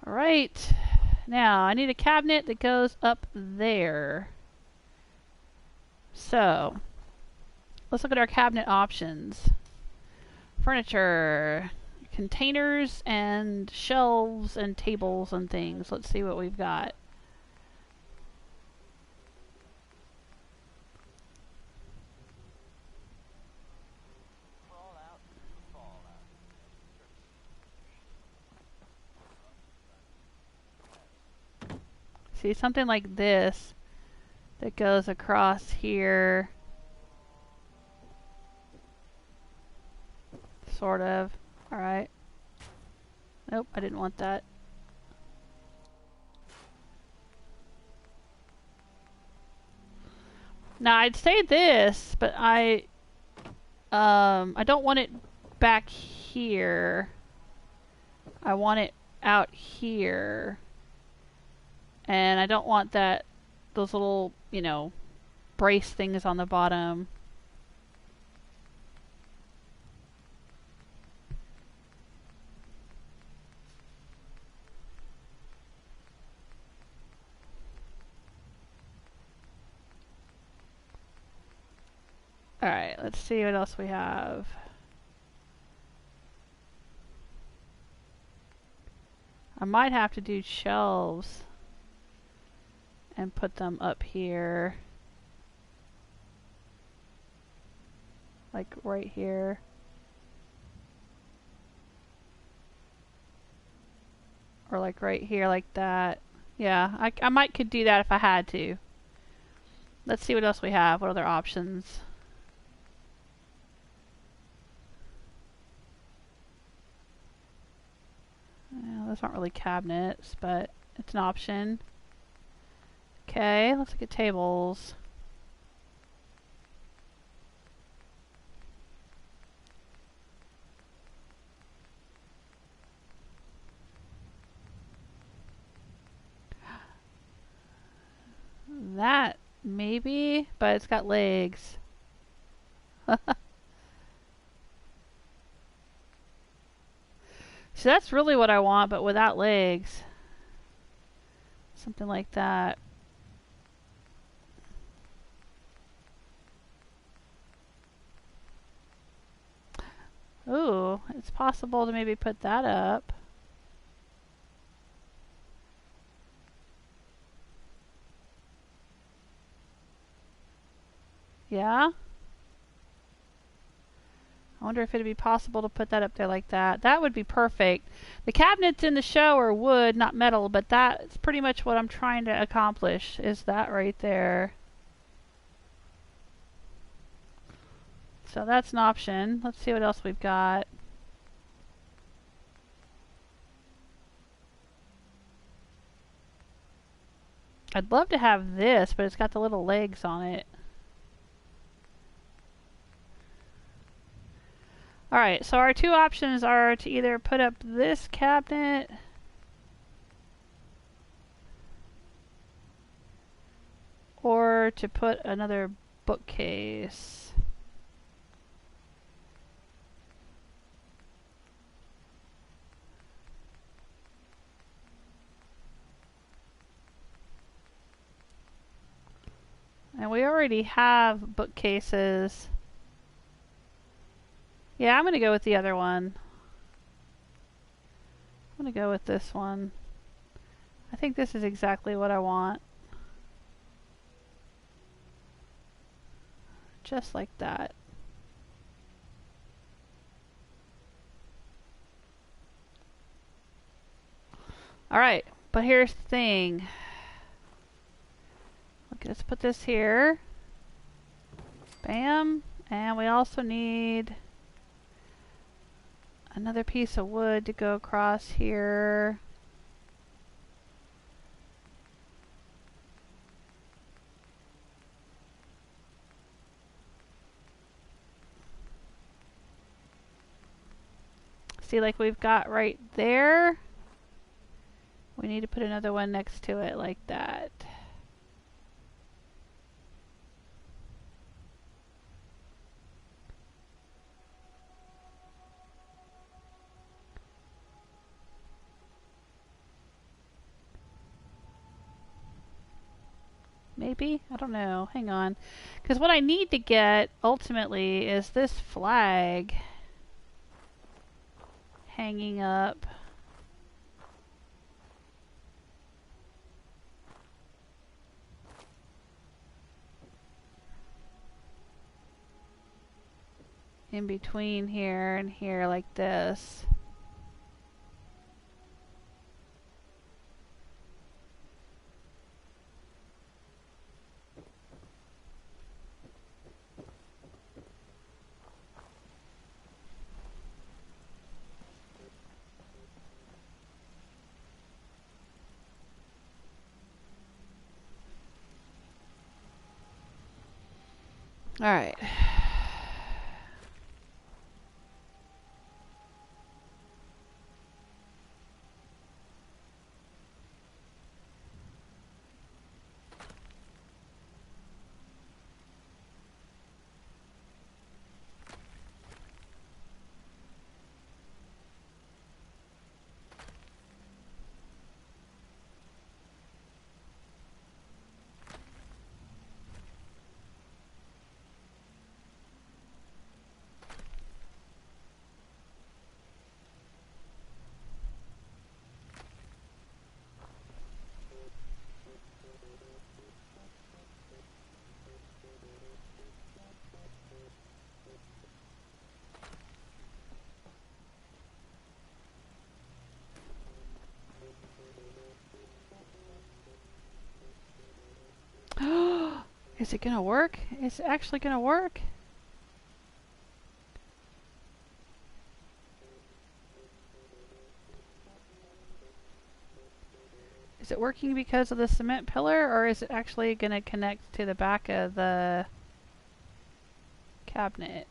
Alright. Now, I need a cabinet that goes up there. So, let's look at our cabinet options. Furniture, containers, and shelves, and tables, and things. Let's see what we've got. See, something like this that goes across here. Sort of. Alright. Nope, I didn't want that. Now, I'd say this, but I don't want it back here. I want it out here. And I don't want those little, you know, brace things on the bottom. Alright, let's see what else we have. I might have to do shelves and put them up here. Like right here. Or like right here like that. Yeah, I might could do that if I had to. Let's see what else we have. What other options? Those aren't really cabinets, but it's an option. Okay, let's look at tables. That, maybe, but it's got legs. So that's really what I want, but without legs. Something like that. Ooh, it's possible to maybe put that up. Yeah? I wonder if it'd be possible to put that up there like that. That would be perfect. The cabinets in the show are wood, not metal, but that's pretty much what I'm trying to accomplish, is that right there. So that's an option. Let's see what else we've got. I'd love to have this, but it's got the little legs on it. Alright, so our two options are to either put up this cabinet or to put another bookcase. And we already have bookcases. Yeah, I'm going to go with the other one. I'm going to go with this one. I think this is exactly what I want. Just like that. Alright, but here's the thing. Okay, let's put this here. Bam. And we also need another piece of wood to go across here. See, like we've got right there. We need to put another one next to it like that. Maybe? I don't know. Hang on. Because what I need to get, ultimately, is this flag hanging up. In between here and here, like this. All right. Is it gonna work? Is it actually gonna work? Is it working because of the cement pillar, or is it actually gonna connect to the back of the cabinet?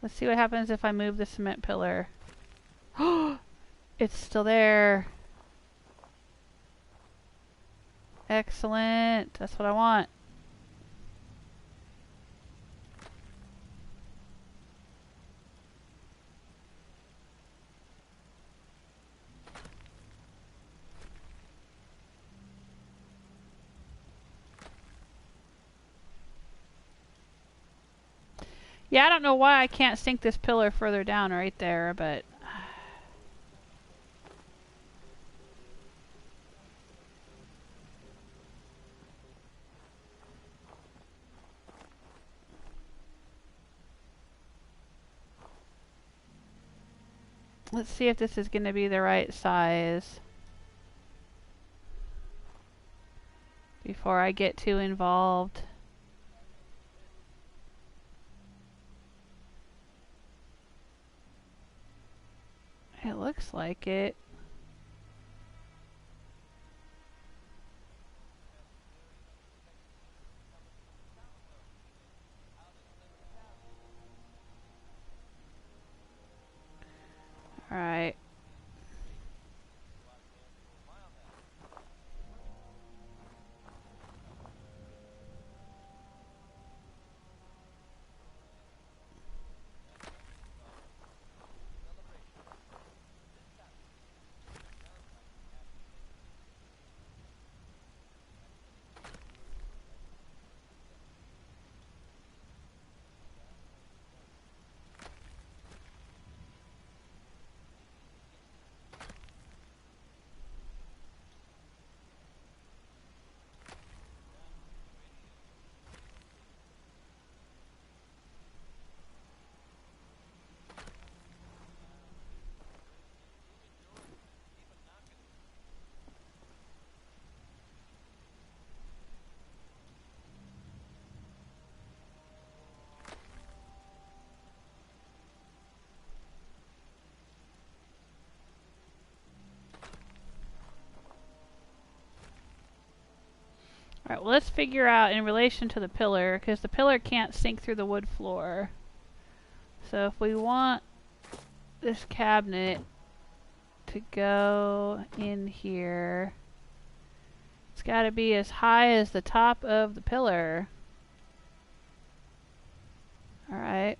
Let's see what happens if I move the cement pillar. It's still there. Excellent. That's what I want. Yeah, I don't know why I can't sink this pillar further down right there, but... Let's see if this is going to be the right size before I get too involved. It looks like it. All right. Alright, well let's figure out in relation to the pillar, because the pillar can't sink through the wood floor. So if we want this cabinet to go in here. It's got to be as high as the top of the pillar. Alright.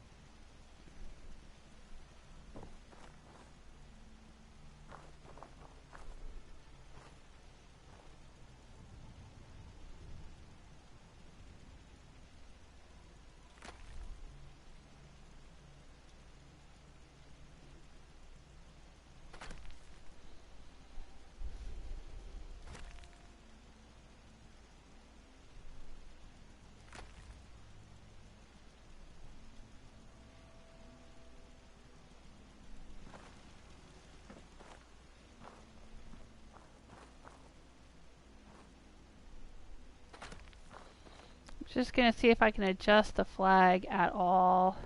Just gonna see if I can adjust the flag at all.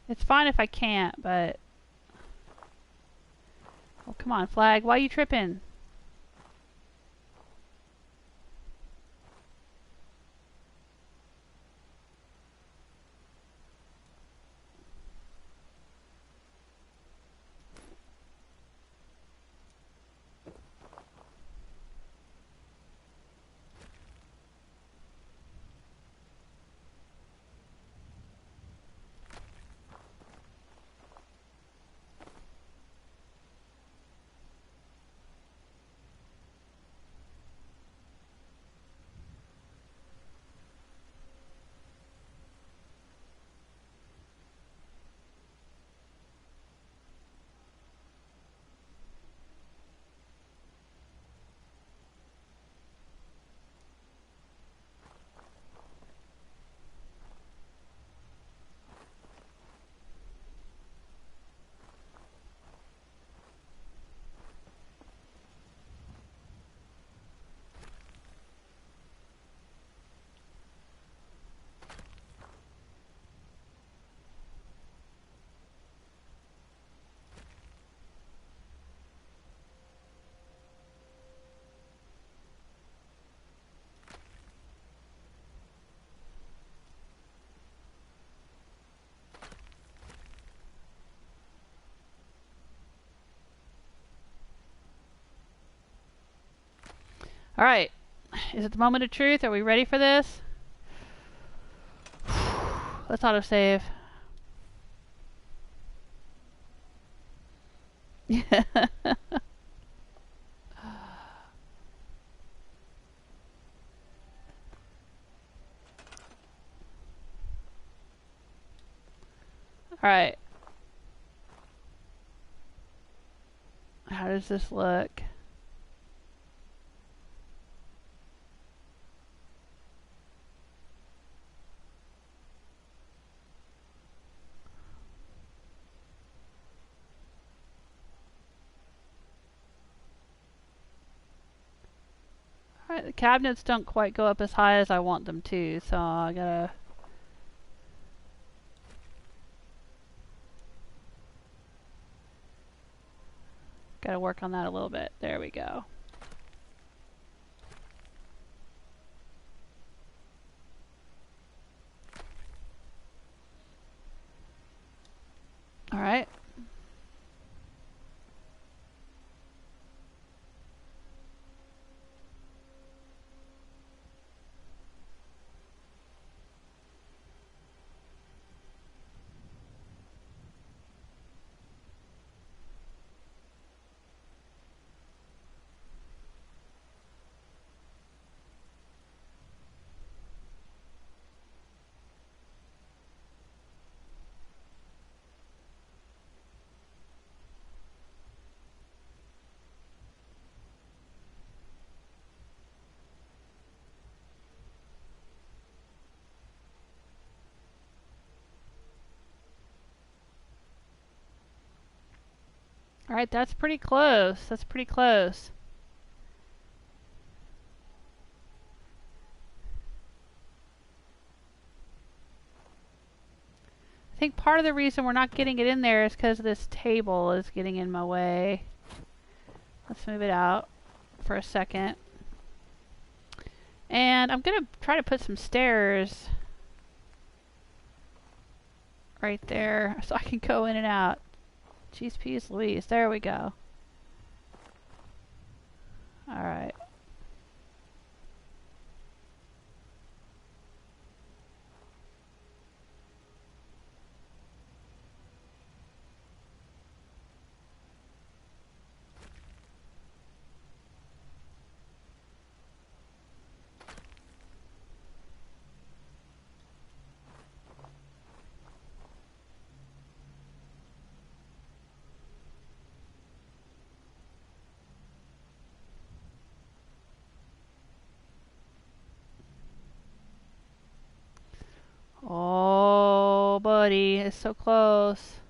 It's fine if I can't, but... Oh, come on, flag. Why are you tripping? Alright. Is it the moment of truth? Are we ready for this? Let's autosave. Alright. How does this look? Alright, the cabinets don't quite go up as high as I want them to, so I gotta work on that a little bit. There we go. Alright. Alright, that's pretty close. That's pretty close. I think part of the reason we're not getting it in there is because this table is getting in my way. Let's move it out for a second. And I'm gonna try to put some stairs right there so I can go in and out. Jeez peas Louise. There we go. Alright. Oh, buddy, it's so close.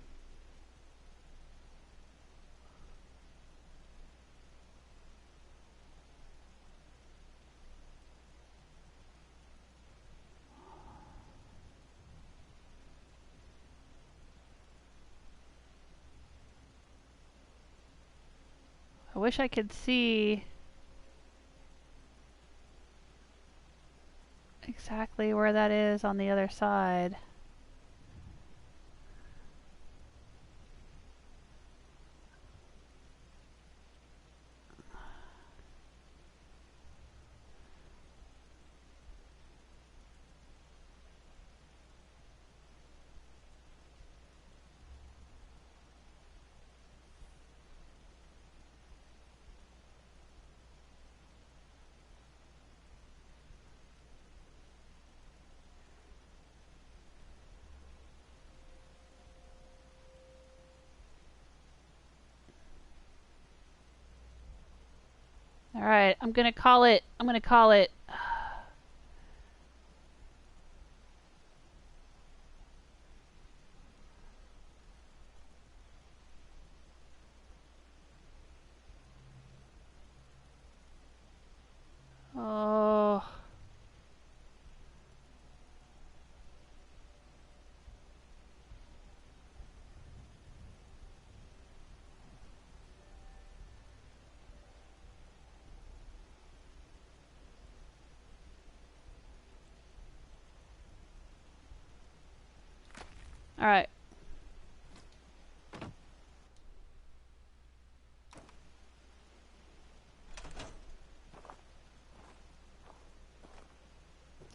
I wish I could see exactly where that is on the other side. Alright, I'm gonna call it. Oh. Alright.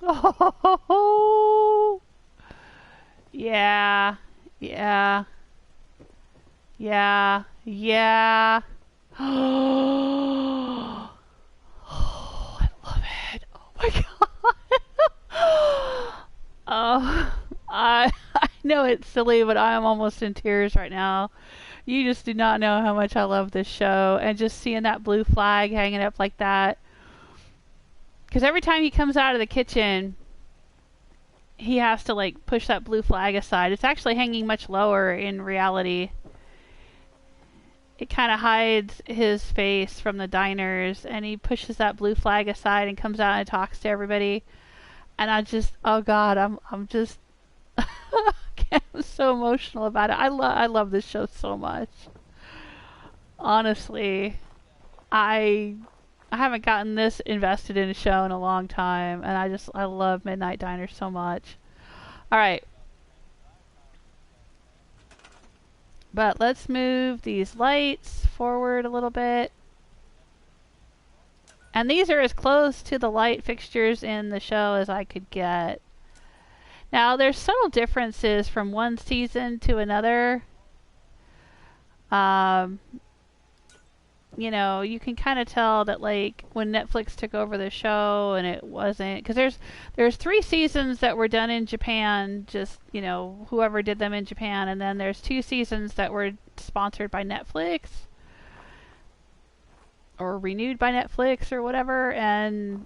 Oh. Yeah. Yeah. Yeah. Yeah. Oh, I love it. Oh my god. Oh, I know it's silly, but I am almost in tears right now. You just do not know how much I love this show, and just seeing that blue flag hanging up like that. Because every time he comes out of the kitchen, he has to like push that blue flag aside. It's actually hanging much lower in reality. It kind of hides his face from the diners, and he pushes that blue flag aside and comes out and talks to everybody. And I just, oh god, I'm just, I'm so emotional about it. I love this show so much. Honestly, I haven't gotten this invested in a show in a long time, and I love Midnight Diner so much. All right. But let's move these lights forward a little bit. And these are as close to the light fixtures in the show as I could get. Now, there's subtle differences from one season to another. You know, you can kind of tell that, like, when Netflix took over the show and it wasn't... Because there's 3 seasons that were done in Japan, just, you know, whoever did them in Japan. And then there's 2 seasons that were sponsored by Netflix. Or renewed by Netflix or whatever. And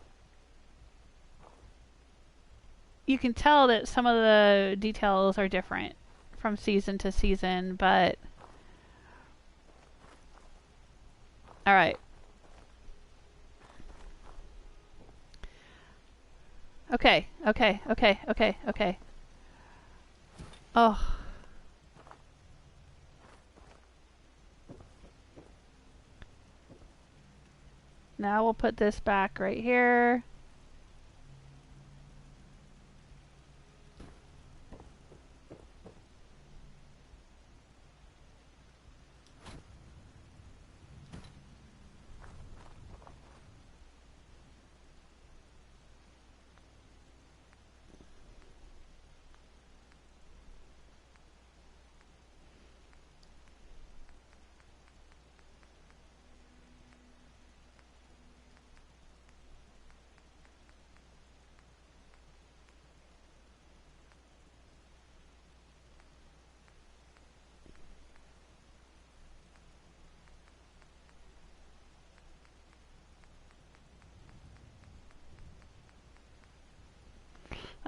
you can tell that some of the details are different from season to season, but... Alright. Okay. Oh. Now we'll put this back right here.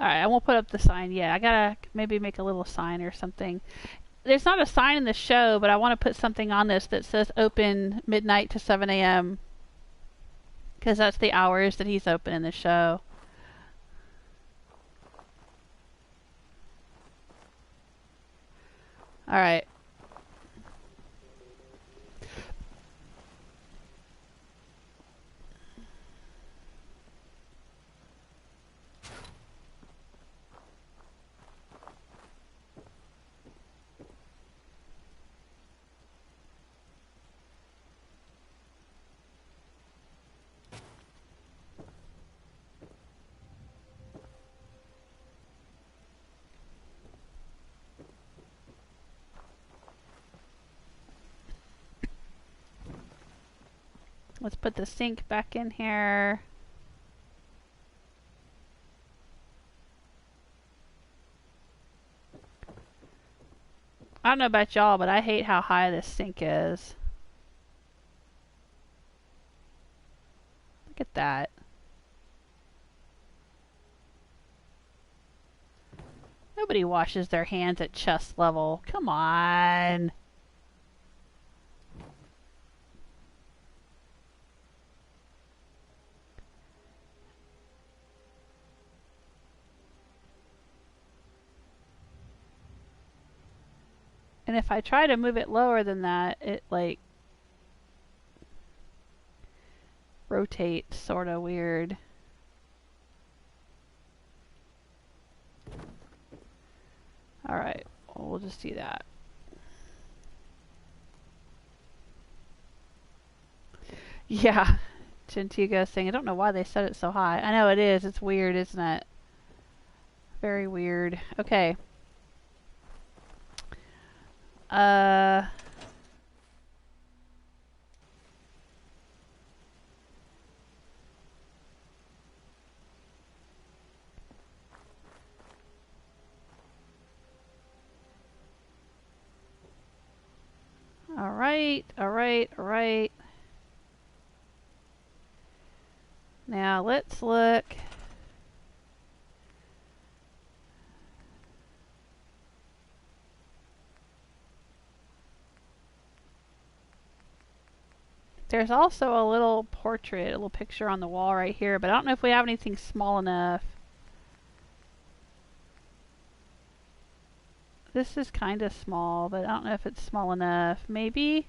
Alright, I won't put up the sign yet. I gotta maybe make a little sign or something. There's not a sign in the show, but I want to put something on this that says open midnight to 7 a.m. because that's the hours that he's open in the show. Alright. Let's put the sink back in here. I don't know about y'all, but I hate how high this sink is. Look at that. Nobody washes their hands at chest level. Come on. And if I try to move it lower than that, it like rotates sort of weird. Alright, we'll just do that. Yeah, Gentigo saying, I don't know why they set it so high. I know it is, it's weird, isn't it? Very weird. Okay. Alright. Now let's look. There's also a little portrait, a little picture on the wall right here, but I don't know if we have anything small enough. This is kind of small, but I don't know if it's small enough. Maybe?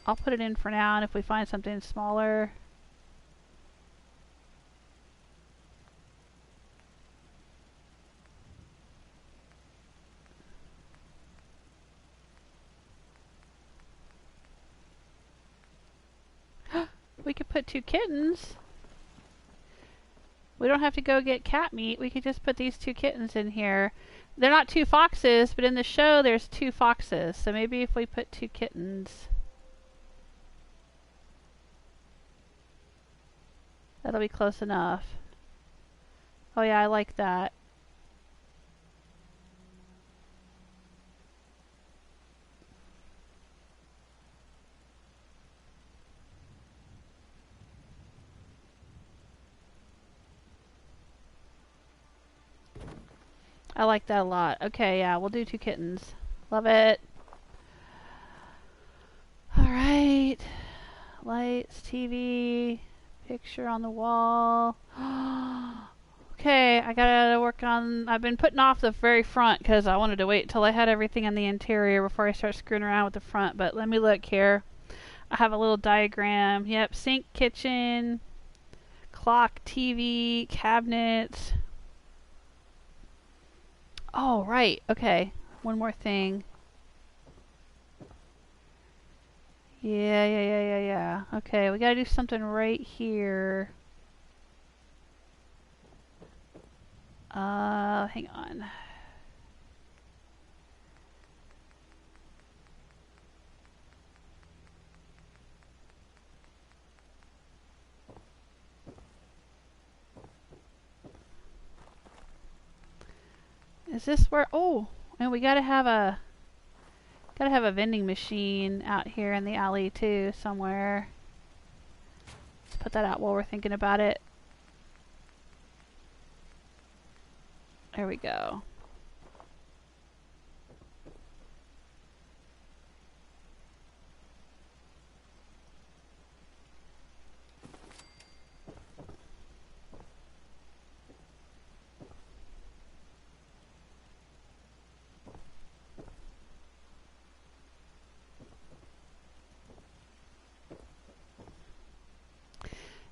I'll put it in for now, and if we find something smaller... We could put 2 kittens. We don't have to go get cat meat. We could just put these 2 kittens in here. They're not 2 foxes, but in the show there's 2 foxes. So maybe if we put 2 kittens, that'll be close enough. Oh yeah, I like that. I like that a lot. Okay, yeah, we'll do 2 kittens. Love it. Alright. Lights, TV, picture on the wall. Okay, I gotta work on... I've been putting off the very front because I wanted to wait until I had everything on the interior before I start screwing around with the front. But let me look here. I have a little diagram. Yep, sink, kitchen, clock, TV, cabinets... Oh, right. Okay. One more thing. Yeah. Okay, we gotta do something right here. Hang on. Is this where... Oh! And we gotta have a vending machine out here in the alley too, somewhere. Let's put that out while we're thinking about it. There we go.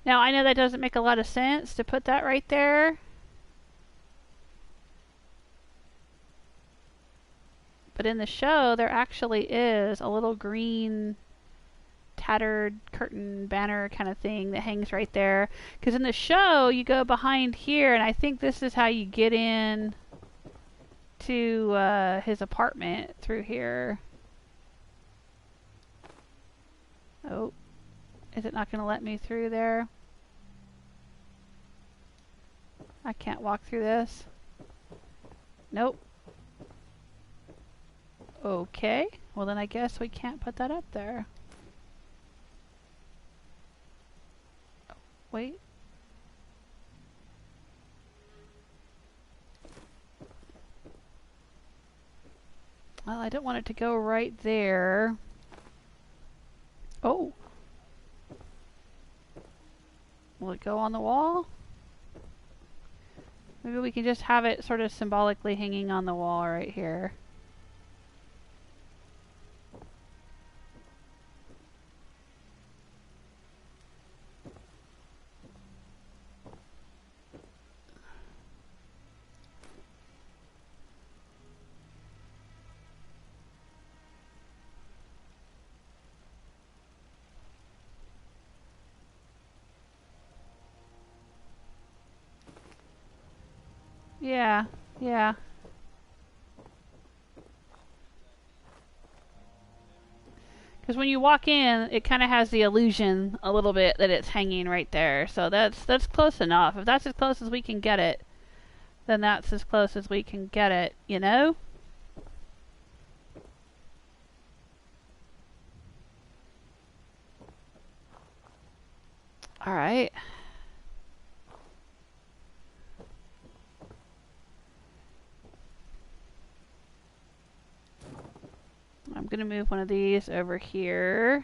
Now, I know that doesn't make a lot of sense to put that right there. But in the show, there actually is a little green tattered curtain banner kind of thing that hangs right there. Because in the show, you go behind here, and I think this is how you get in to his apartment through here. Oh, is it not going to let me through there? I can't walk through this. Nope. Okay, well then I guess we can't put that up there. Oh, wait. Well, I don't want it to go right there. Oh. Will it go on the wall? Maybe we can just have it sort of symbolically hanging on the wall right here. Yeah, yeah. Because when you walk in, it kind of has the illusion a little bit that it's hanging right there. So that's close enough. If that's as close as we can get it, then that's as close as we can get it, you know? All right. I'm going to move one of these over here.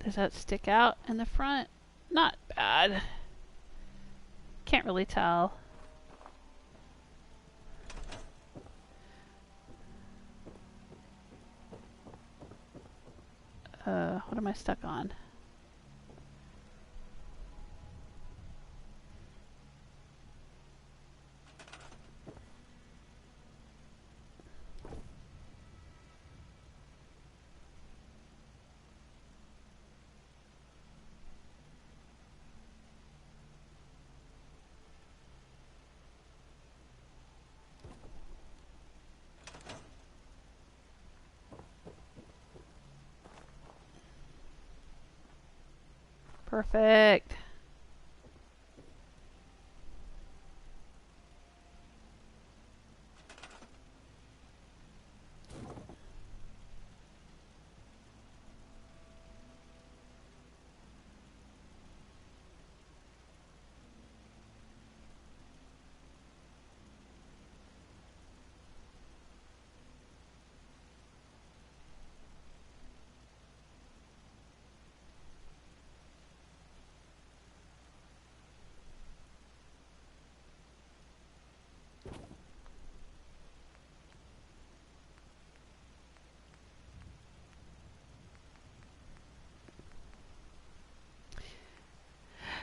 Does that stick out in the front? Not bad. Can't really tell. What am I stuck on? Perfect.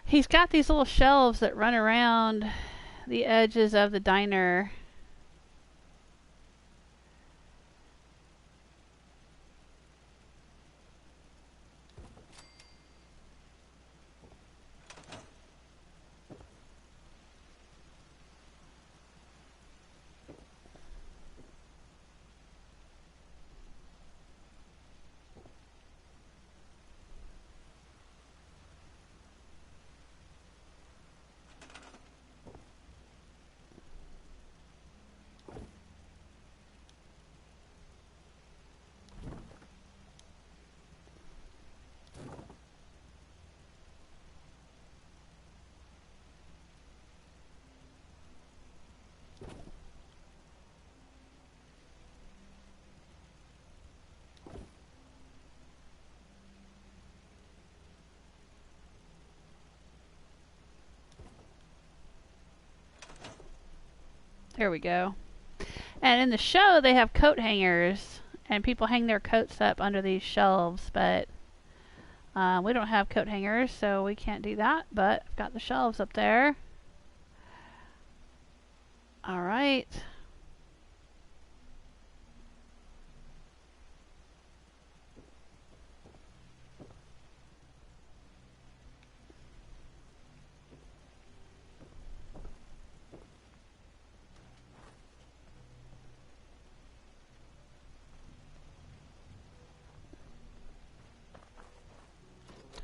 He's got these little shelves that run around the edges of the diner. There we go. And in the show, they have coat hangers, and people hang their coats up under these shelves, but we don't have coat hangers, so we can't do that, but I've got the shelves up there. Alright.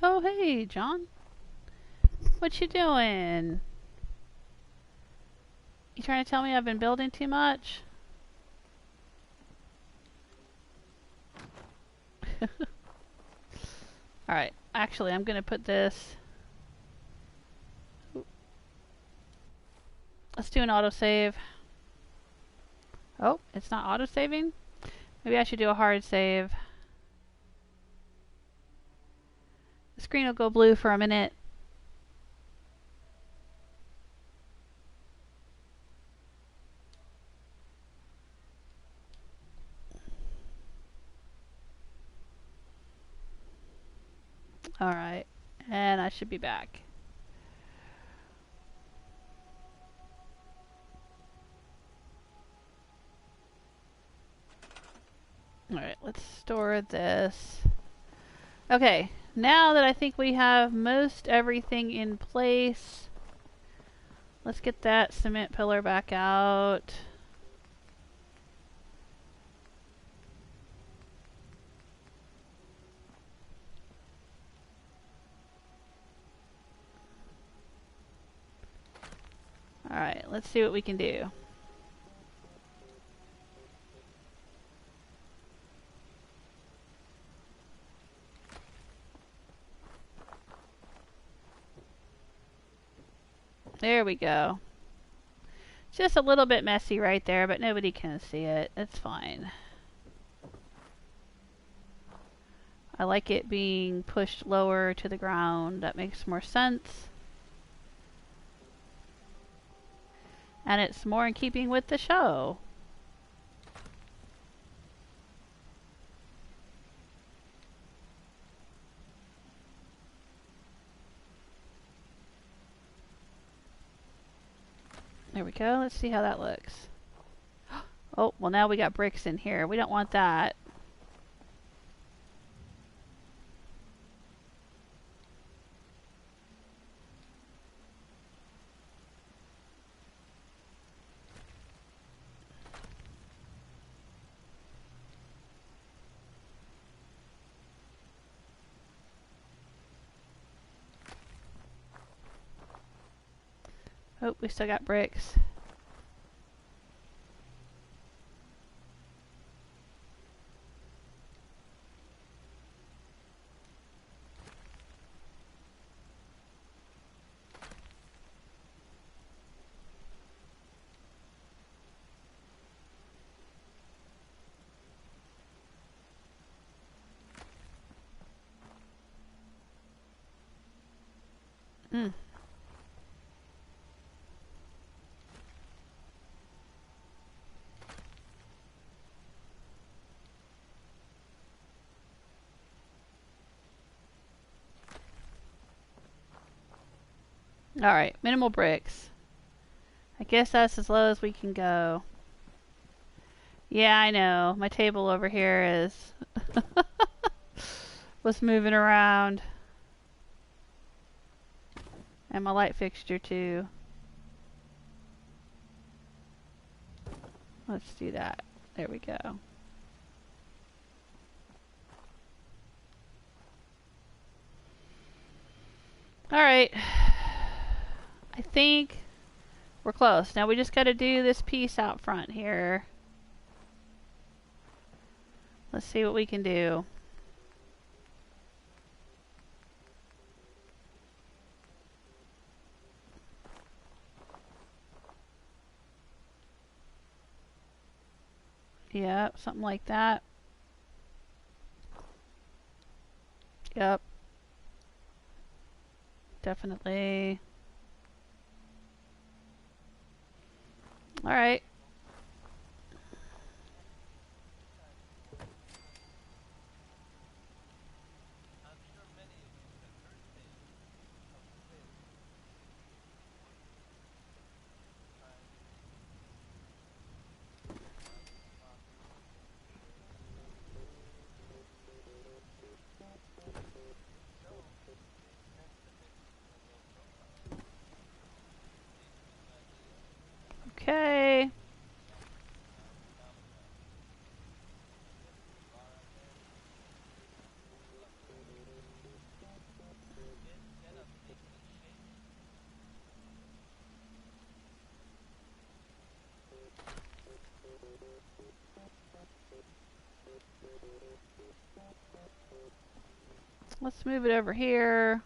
Oh, hey, John. What you doing? You trying to tell me I've been building too much? Alright, actually, I'm going to put this... Let's do an autosave. Oh, it's not autosaving? Maybe I should do a hard save. The screen will go blue for a minute. Alright, and I should be back. Alright, let's store this. Okay, now that I think we have most everything in place, let's get that cement pillar back out. Alright, let's see what we can do. There we go. Just a little bit messy right there, but nobody can see it. It's fine. I like it being pushed lower to the ground. That makes more sense. And it's more in keeping with the show. There we go. Let's see how that looks. Oh, well now we got bricks in here. We don't want that. Oh, we still got bricks. Mm. Alright, minimal bricks. I guess that's as low as we can go. Yeah, I know. My table over here is... was moving around. And my light fixture too. Let's do that. There we go. Alright. I think we're close. Now we just gotta do this piece out front here. Let's see what we can do. Yep, something like that. Yep. Definitely. Alright. Okay. Let's move it over here.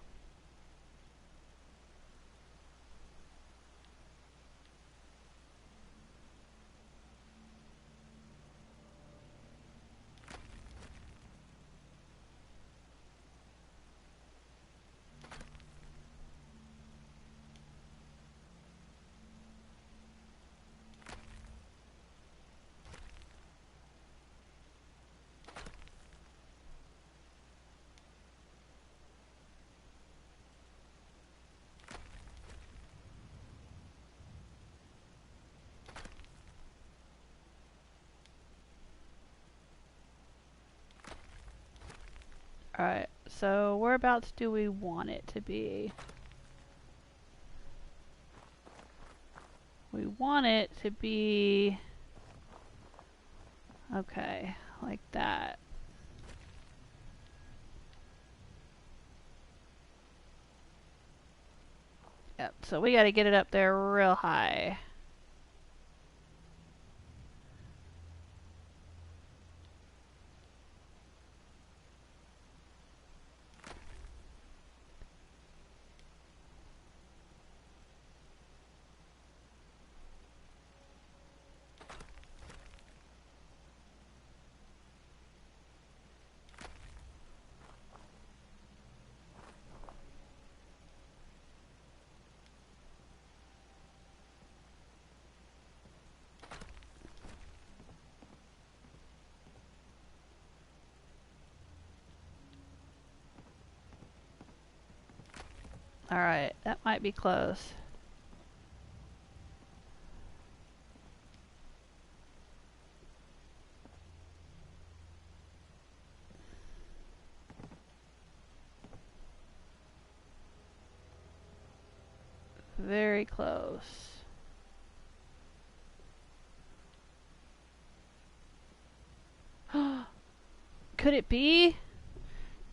Alright, so whereabouts do we want it to be? We want it to be... okay, like that. Yep, so we gotta get it up there real high. Alright, that might be close. Very close. Could it be?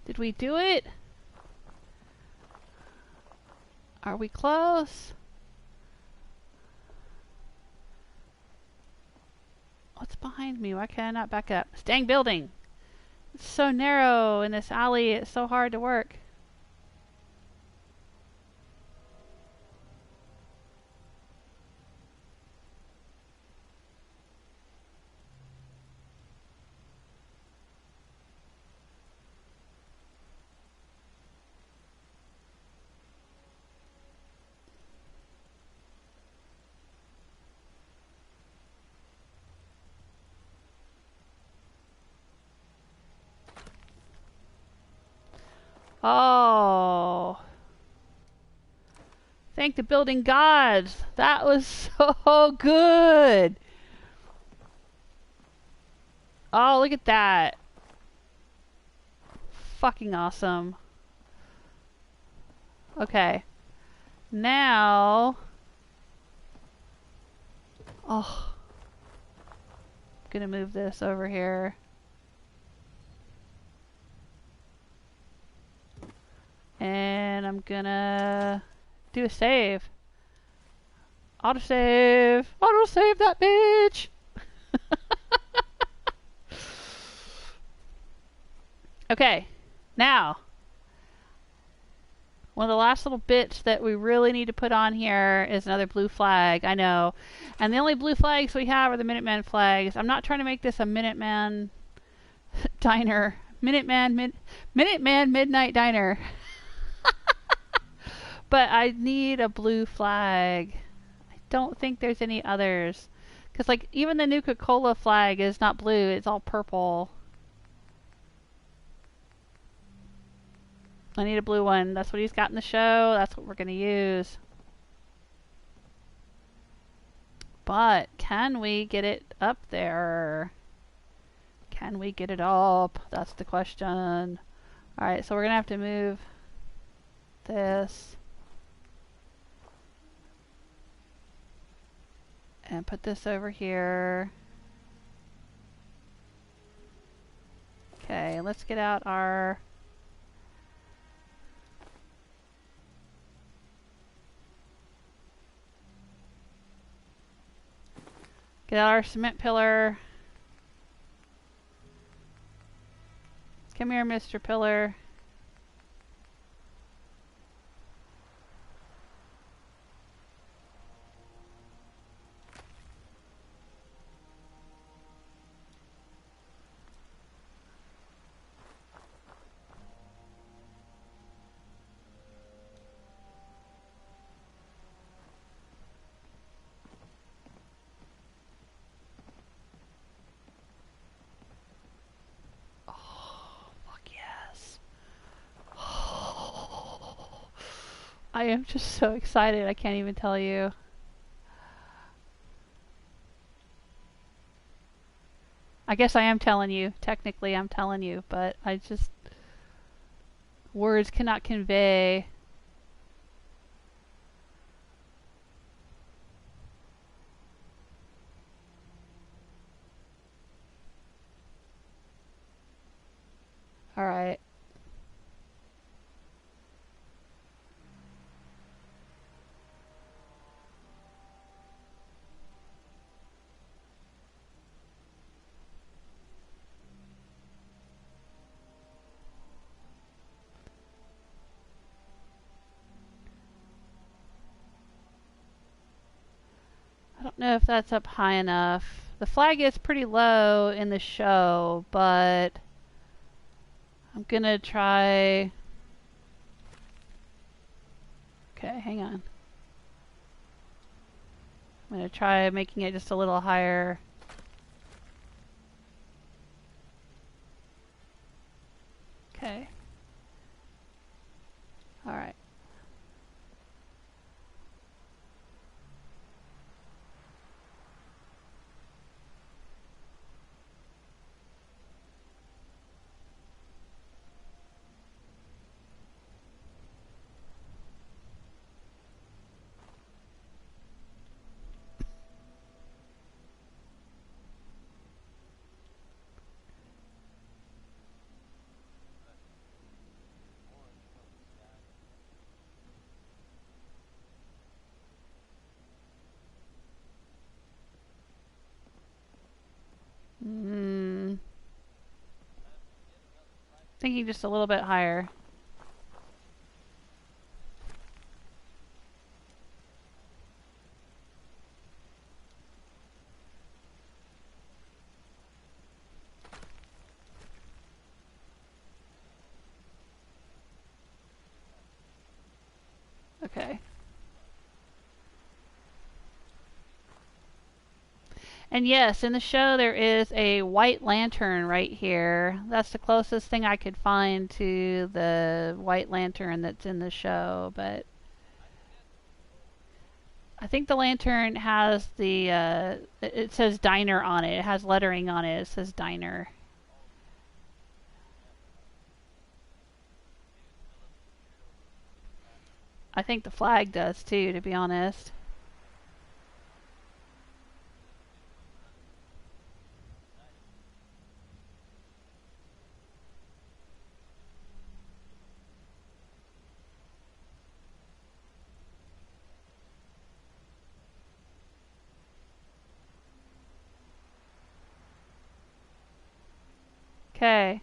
Did we do it? Are we close? What's behind me? Why can I not back up? This dang building! It's so narrow in this alley, it's so hard to work. Oh. Thank the building gods. That was so good. Oh, look at that. Fucking awesome. Okay. Now. Oh. I'm gonna move this over here. And I'm gonna do a save. Autosave! Autosave that bitch! Okay, now, one of the last little bits that we really need to put on here is another blue flag, I know. And the only blue flags we have are the Minuteman flags. I'm not trying to make this a Minuteman diner. Minuteman Midnight Diner. But I need a blue flag. I don't think there's any others. Because, like, even the Nuka-Cola flag is not blue, it's all purple. I need a blue one. That's what he's got in the show. That's what we're going to use. But can we get it up there? Can we get it up? That's the question. Alright, so we're going to have to move this. And put this over here. Okay, let's get out our... Get out our cement pillar. Come here, Mr. Pillar. I am just so excited, I can't even tell you. I guess I am telling you. Technically, I'm telling you, but I just... words cannot convey. Alright. I don't know if that's up high enough. The flag is pretty low in the show, but I'm gonna try... Okay, hang on. I'm gonna try making it just a little higher. Okay. Alright. Thinking just a little bit higher. Okay. And yes, in the show there is a white lantern right here. That's the closest thing I could find to the white lantern that's in the show, but I think the lantern has the, it says diner on it. It has lettering on it. It says diner. I think the flag does too, to be honest. Okay.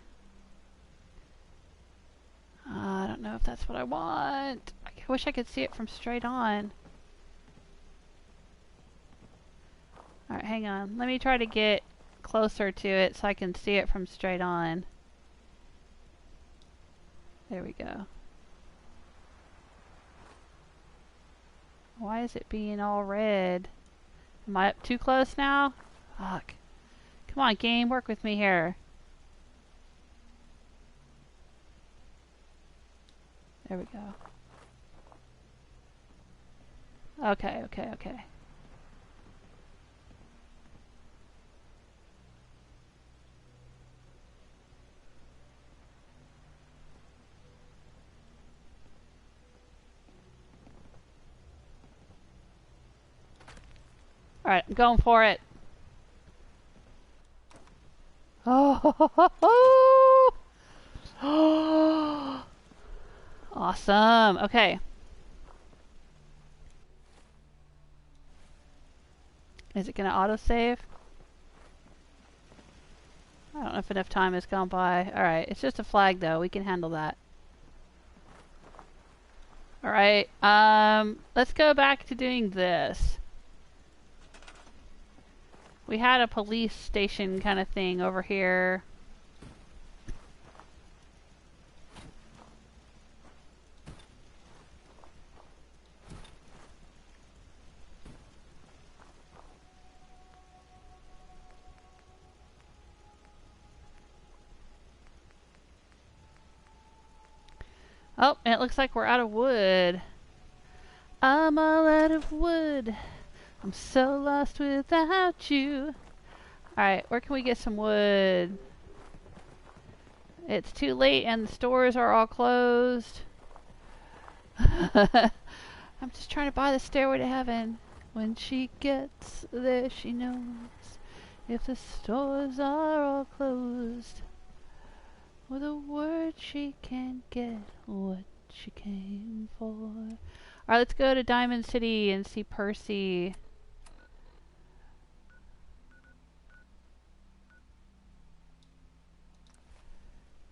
I don't know if that's what I want. I wish I could see it from straight on. Alright, hang on. Let me try to get closer to it so I can see it from straight on. There we go. Why is it being all red? Am I up too close now? Fuck. Come on, game, work with me here. There we go. Okay, okay, okay. Alright, I'm going for it. Oh, awesome. Okay. Is it going to autosave? I don't know if enough time has gone by. Alright, it's just a flag though. We can handle that. Alright, let's go back to doing this. We had a police station kind of thing over here. Oh, and it looks like we're out of wood. I'm all out of wood. I'm so lost without you. Alright, where can we get some wood? It's too late and the stores are all closed. I'm just trying to buy the stairway to heaven. When she gets there, she knows if the stores are all closed. With a word she can't get what she came for. Alright, let's go to Diamond City and see Percy.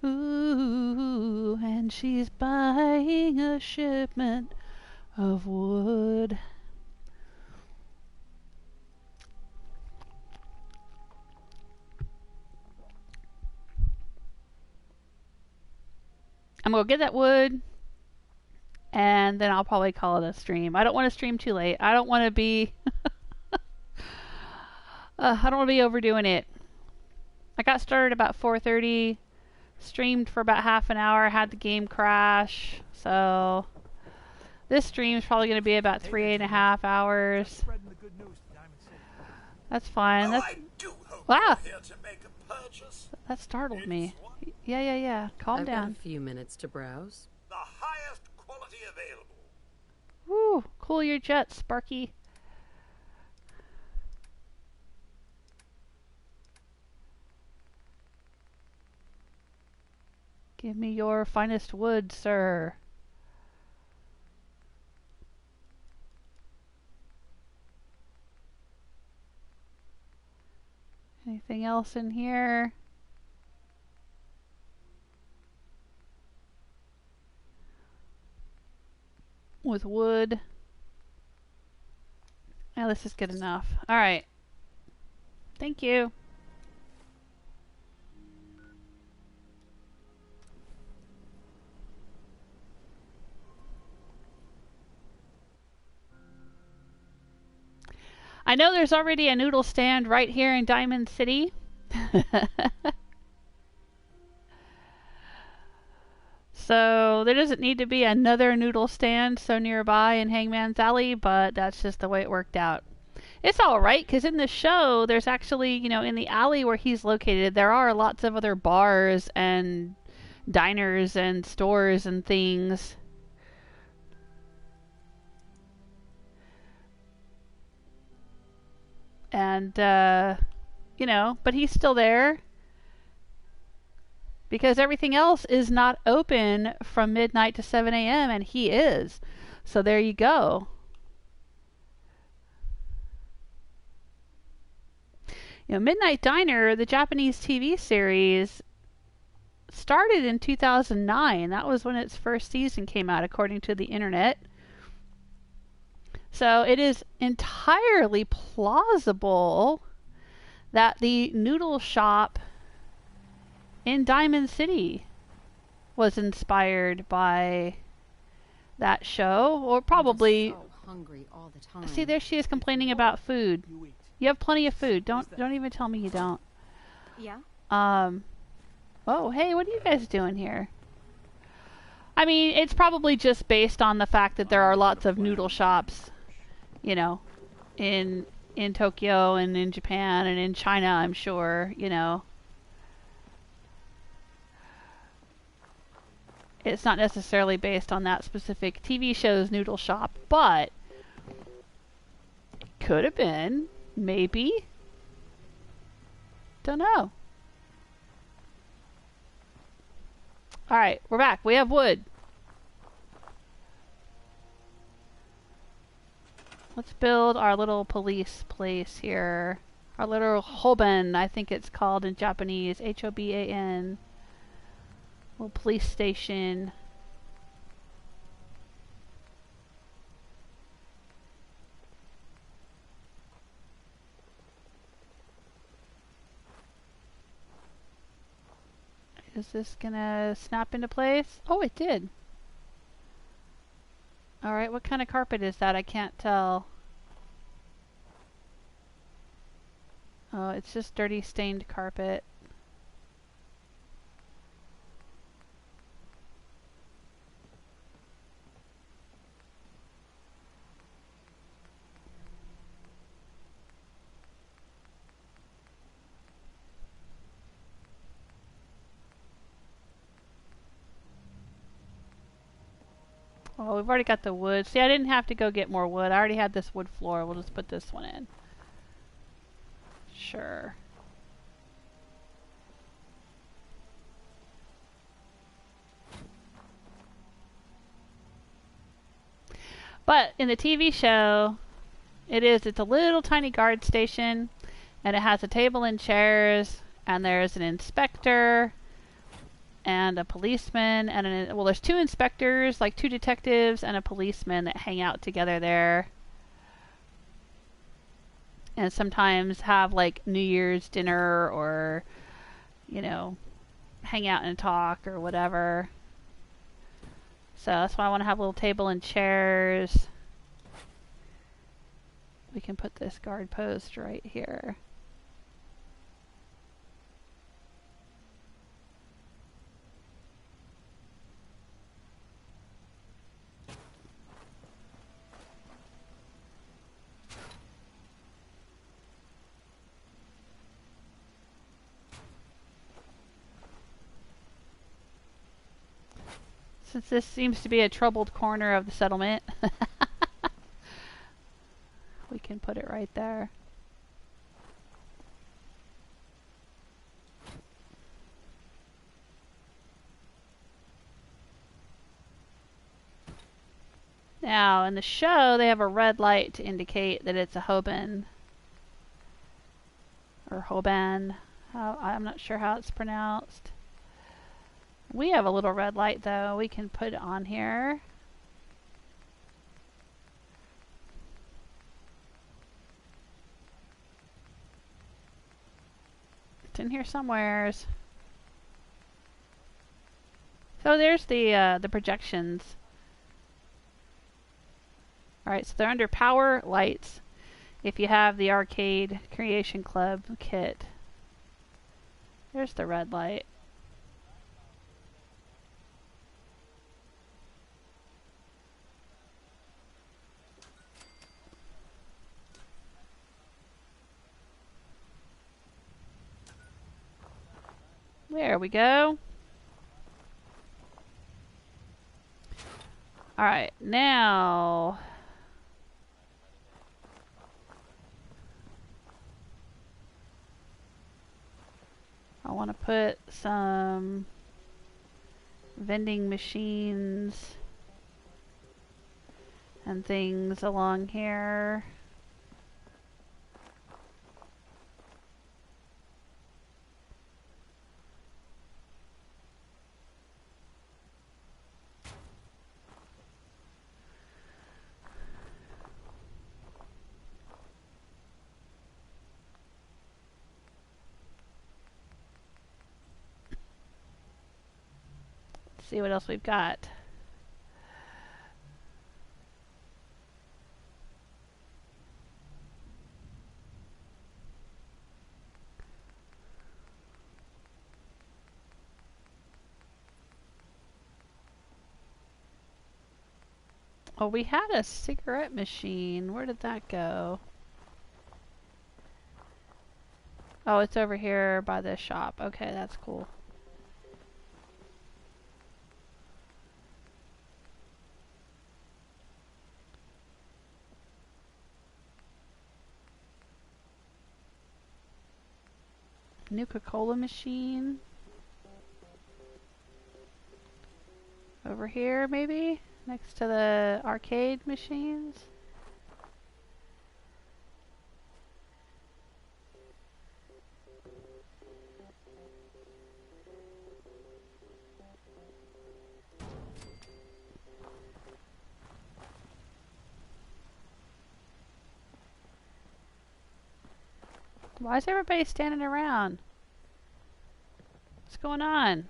Ooh, and she's buying a shipment of wood. I'm gonna get that wood, and then I'll probably call it a stream. I don't want to stream too late. I don't want to be I don't want to be overdoing it. I got started about 4:30. Streamed for about half an hour, had the game crash, so this stream is probably going to be about 3.5 hours. That's fine. That's, wow, that startled me. Yeah. Calm down. I've got a few minutes to browse. The highest quality available. Woo, cool your jets, Sparky. Give me your finest wood, sir. Anything else in here? With wood. Oh, this is good enough. Alright. Thank you. I know there's already a noodle stand right here in Diamond City. So there doesn't need to be another noodle stand so nearby in Hangman's Alley, but that's just the way it worked out. It's alright, because in the show, there's actually, you know, in the alley where he's located, there are lots of other bars and diners and stores and things. And, you know, but he's still there. Because everything else is not open from midnight to 7 a.m. and he is. So there you go. You know, Midnight Diner, the Japanese TV series, started in 2009. That was when its first season came out, according to the internet. So it is entirely plausible that the noodle shop in Diamond City was inspired by that show, or probably hungry all the time. See, there she is complaining about food. You eat. You have plenty of food. Don't even tell me you don't. Yeah? Oh, hey, what are you guys doing here? I mean, it's probably just based on the fact that there are lots of noodle shops, you know, in Tokyo and in Japan and in China, I'm sure, you know. It's not necessarily based on that specific TV show's noodle shop, but it could have been, maybe. Don't know. Alright, we're back. We have wood. Let's build our little police place here. Our little hoban, I think it's called in Japanese. Hoban. Little police station. Is this gonna snap into place? Oh, it did. Alright, what kind of carpet is that? I can't tell. Oh, it's just dirty stained carpet. Oh, we've already got the wood. See, I didn't have to go get more wood. I already had this wood floor. We'll just put this one in. Sure. But in the TV show, it's a little tiny guard station, and it has a table and chairs, and there's an inspector, and a policeman, and well, there's two inspectors, like two detectives, and a policeman that hang out together there. And sometimes have like New Year's dinner or, you know, hang out and talk or whatever. So that's why I want to have a little table and chairs. We can put this guard post right here. Since this seems to be a troubled corner of the settlement, we can put it right there. Now, in the show, they have a red light to indicate that it's a hoban. Or hoban. I'm not sure how it's pronounced. We have a little red light, though. We can put it on here. It's in here somewheres. So there's the projections. Alright, so they're under power lights if you have the Arcade Creation Club kit. There's the red light. There we go. Alright, now I want to put some vending machines and things along here. See what else we've got. Oh, we had a cigarette machine. Where did that go? Oh, it's over here by the shop. Okay, that's cool. Nuka-Cola machine. Over here, maybe? Next to the arcade machines? Why is everybody standing around? What's going on?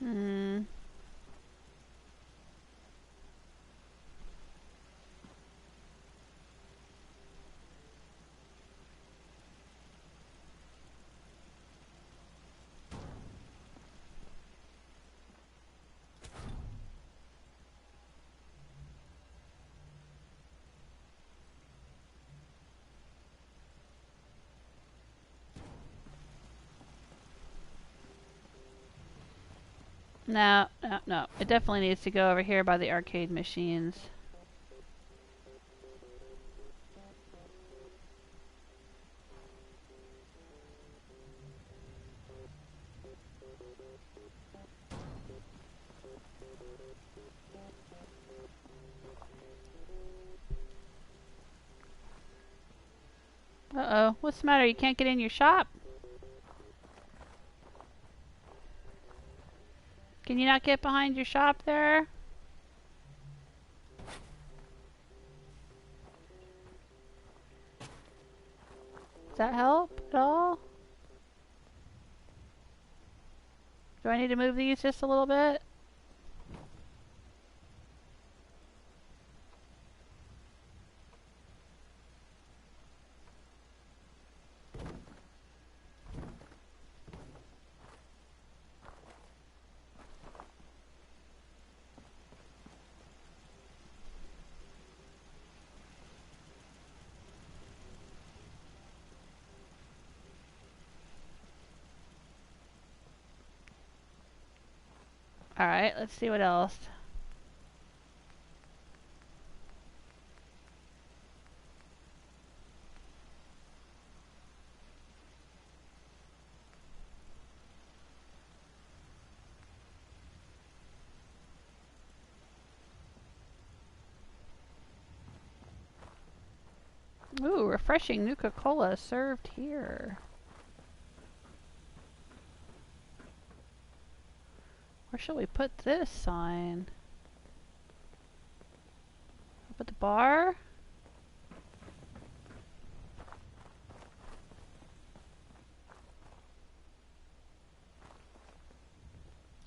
Hmm. No, no, no. It definitely needs to go over here by the arcade machines. Uh-oh. What's the matter? You can't get in your shop? Can you not get behind your shop there? Does that help at all? Do I need to move these just a little bit? Alright, let's see what else. Ooh, refreshing Nuka-Cola served here. Where shall we put this sign? Up at the bar?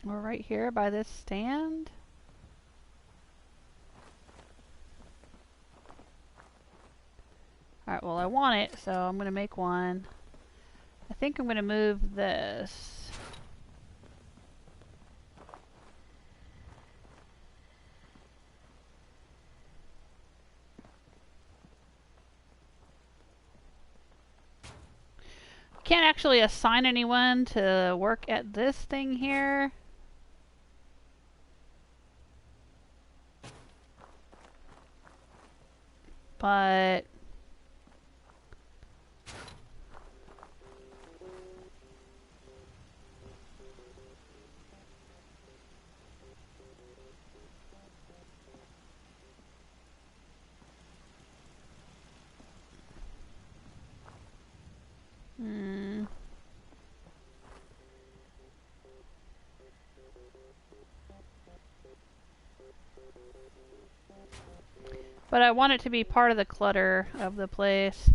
Or right here by this stand? Alright, well I want it, so I'm gonna make one. I think I'm gonna move this. Can't actually assign anyone to work at this thing here. But But I want it to be part of the clutter of the place.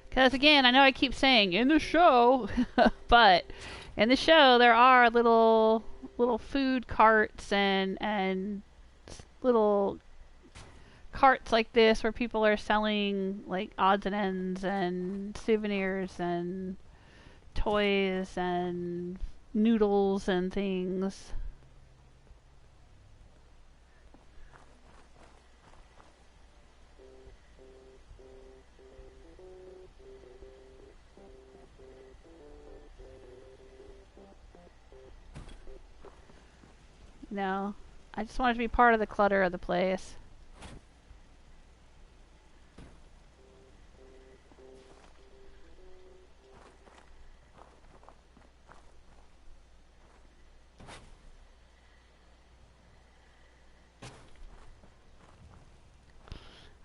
Because again, I know I keep saying in the show, but in the show there are little food carts and little carts like this where people are selling like odds and ends and souvenirs and toys and noodles and things. No, I just want it to be part of the clutter of the place.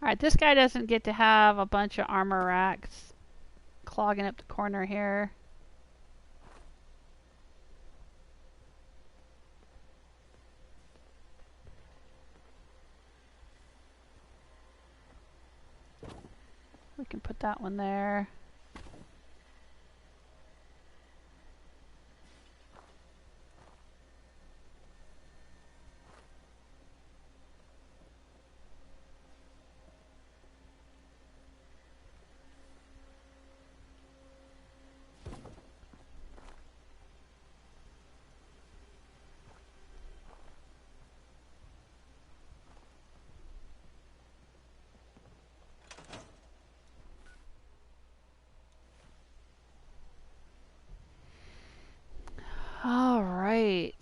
Alright, this guy doesn't get to have a bunch of armor racks clogging up the corner here. We can put that one there. All right.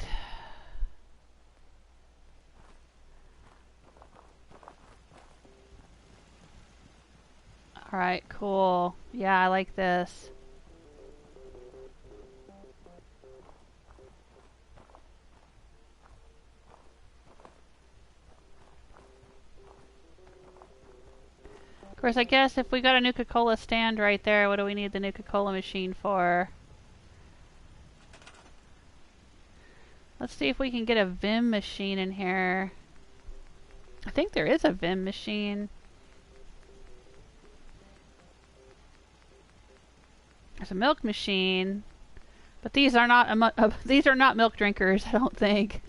All right, cool. Yeah, I like this. Of course, I guess if we got a Nuka-Cola stand right there, what do we need the Nuka-Cola machine for? Let's see if we can get a Vim machine in here. I think there is a Vim machine. There's a milk machine, but these are not these are not milk drinkers, I don't think.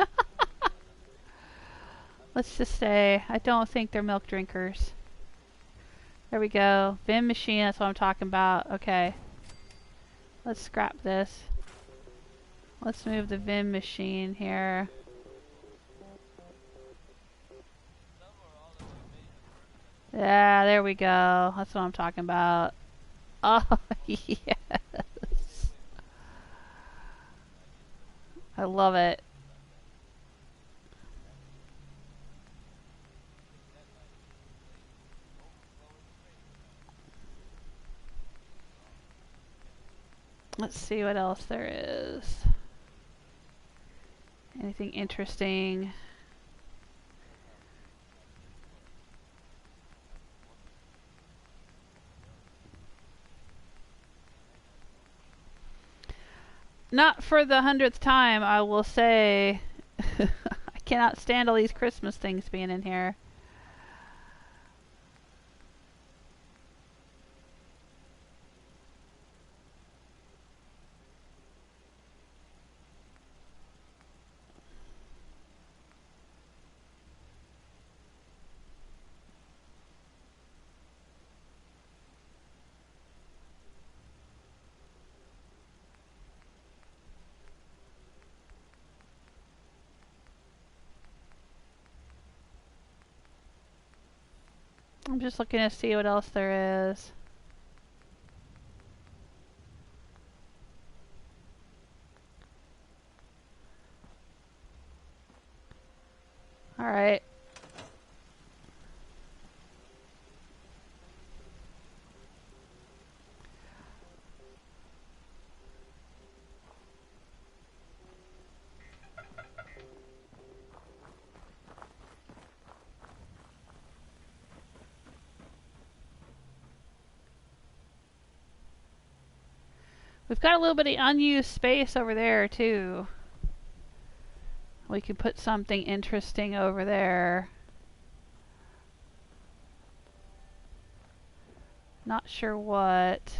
Let's just say I don't think they're milk drinkers. There we go. Vim machine, that's what I'm talking about. Okay. Let's scrap this. Let's move the Vim machine here. Yeah, there we go. That's what I'm talking about. Oh, yes. I love it. Let's see what else there is. Anything interesting? Not for the 100th time, I will say. I cannot stand all these Christmas things being in here. I'm just looking to see what else there is. Alright. We've got a little bit of unused space over there, too. We could put something interesting over there. Not sure what.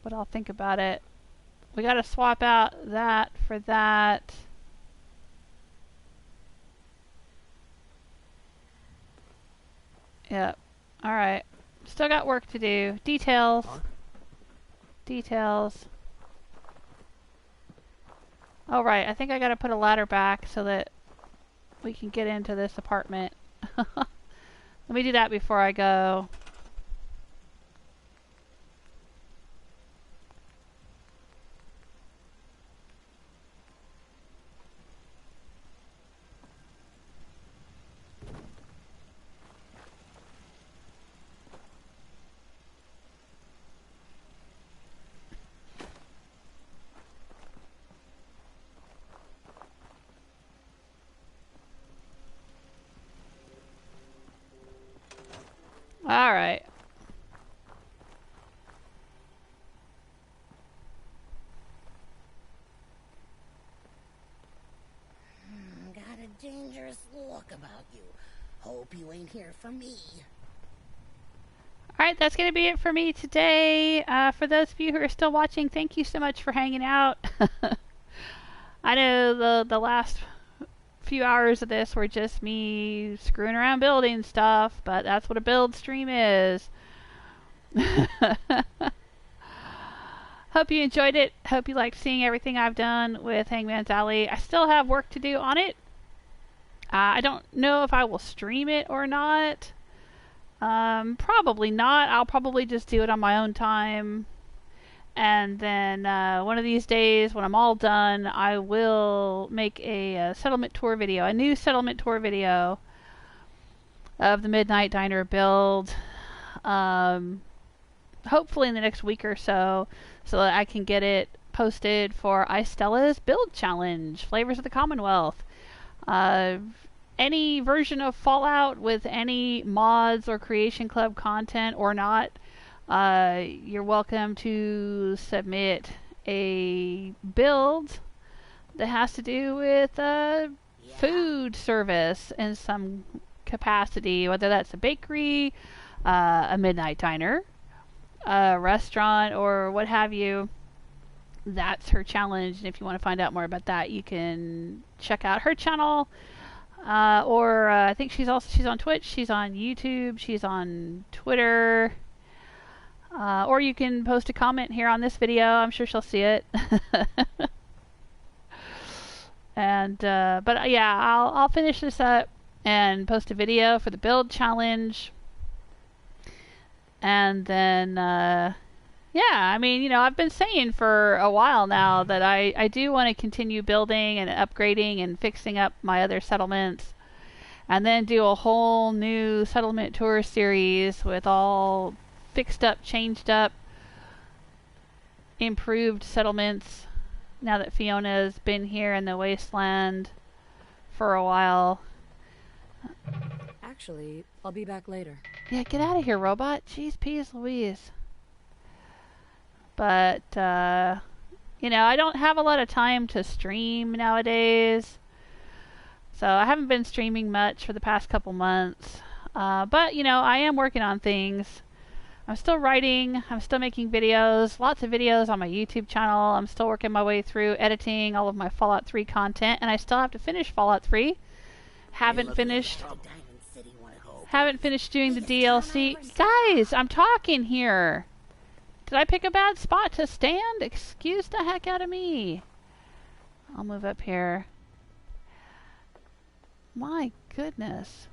But I'll think about it. We gotta swap out that for that. Yep. Alright. Still got work to do. Details. Details. Oh, right. I think I gotta put a ladder back so that we can get into this apartment. Let me do that before I go. Alright. Got a dangerous look about you. Hope you ain't here for me. Alright, that's going to be it for me today. For those of you who are still watching, thank you so much for hanging out. I know the last few hours of this were just me screwing around building stuff, but that's what a build stream is. Hope you enjoyed it. Hope you liked seeing everything I've done with Hangman's Alley. I still have work to do on it. I don't know if I will stream it or not. Probably not. I'll probably just do it on my own time. And then one of these days, when I'm all done, I will make a settlement tour video, a new settlement tour video of the Midnight Diner build. Hopefully in the next week or so that I can get it posted for Istella's build challenge, Flavors of the Commonwealth. Any version of Fallout with any mods or Creation Club content or not, you're welcome to submit a build that has to do with food service in some capacity, whether that's a bakery, a midnight diner, a restaurant, or what have you. That's her challenge, and if you want to find out more about that, you can check out her channel. Or I think she's on Twitch, she's on YouTube, she's on Twitter. Or you can post a comment here on this video. I'm sure she'll see it. And but yeah, I'll finish this up and post a video for the build challenge. And then yeah, I mean, you know, I've been saying for a while now that I do want to continue building and upgrading and fixing up my other settlements. And then do a whole new settlement tour series with all fixed up, changed up, improved settlements now that Fiona's been here in the wasteland for a while. Actually, I'll be back later. Yeah, get out of here, robot. Jeez, P's Louise. But, you know, I don't have a lot of time to stream nowadays. So I haven't been streaming much for the past couple months. But, you know, I am working on things. I'm still writing, I'm still making videos, lots of videos on my YouTube channel. I'm still working my way through editing all of my Fallout 3 content, and I still have to finish Fallout 3. Haven't finished doing the DLC. Guys, I'm talking here. Did I pick a bad spot to stand? Excuse the heck out of me. I'll move up here. My goodness.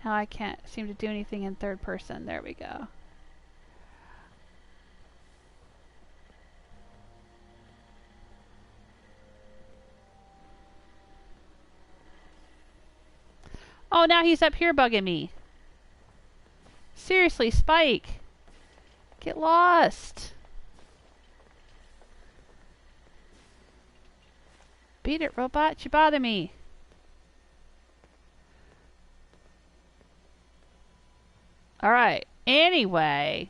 Now I can't seem to do anything in third person. There we go. Oh, now he's up here bugging me. Seriously, Spike. Get lost. Beat it, robot. You bother me. Alright, anyway.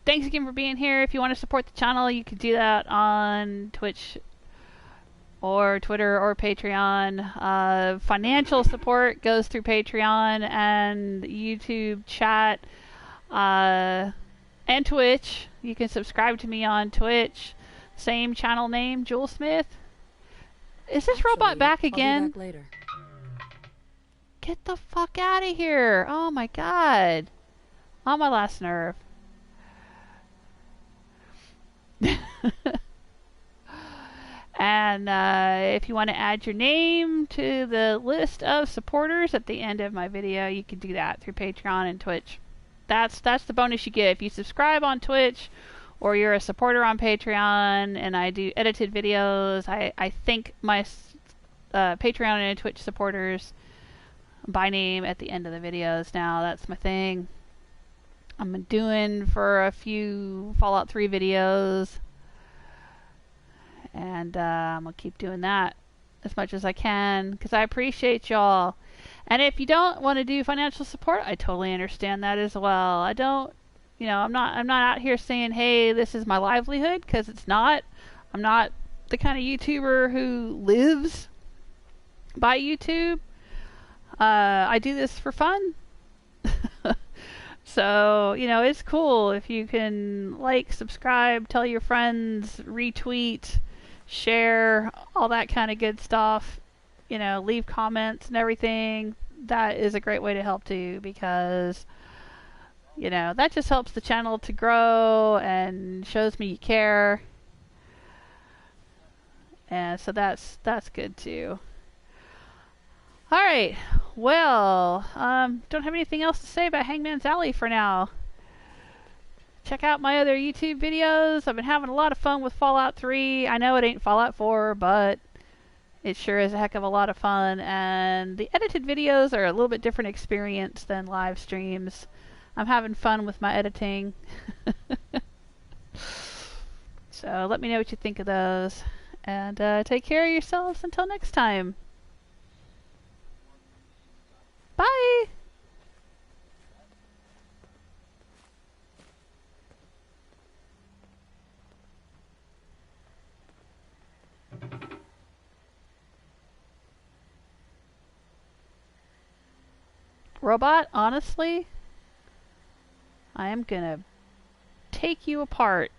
Thanks again for being here. If you want to support the channel, you can do that on Twitch or Twitter or Patreon. Financial support goes through Patreon and YouTube chat and Twitch. You can subscribe to me on Twitch. Same channel name, Jewel Smith. Is this robot back again? I'll be back later. Get the fuck out of here. Oh my god. On my last nerve. And if you want to add your name to the list of supporters at the end of my video, you can do that through Patreon and Twitch. That's the bonus you get if you subscribe on Twitch or you're a supporter on Patreon and I do edited videos. I thank my Patreon and Twitch supporters by name at the end of the videos now. That's my thing. I'm doing for a few Fallout 3 videos. And I'm going to keep doing that as much as I can because I appreciate y'all. And if you don't want to do financial support, I totally understand that as well. I don't, I'm not out here saying, hey, this is my livelihood, because it's not. I'm not the kind of YouTuber who lives by YouTube. I do this for fun. So, it's cool if you can like, subscribe, tell your friends, retweet, share, all that kind of good stuff. Leave comments and everything. That is a great way to help too, because that just helps the channel to grow and shows me you care. And so that's good too. Alright, well, don't have anything else to say about Hangman's Alley for now. Check out my other YouTube videos. I've been having a lot of fun with Fallout 3. I know it ain't Fallout 4, but it sure is a heck of a lot of fun. And the edited videos are a little bit different experience than live streams. I'm having fun with my editing. So let me know what you think of those. And take care of yourselves until next time. Bye! Robot, honestly, I am gonna take you apart.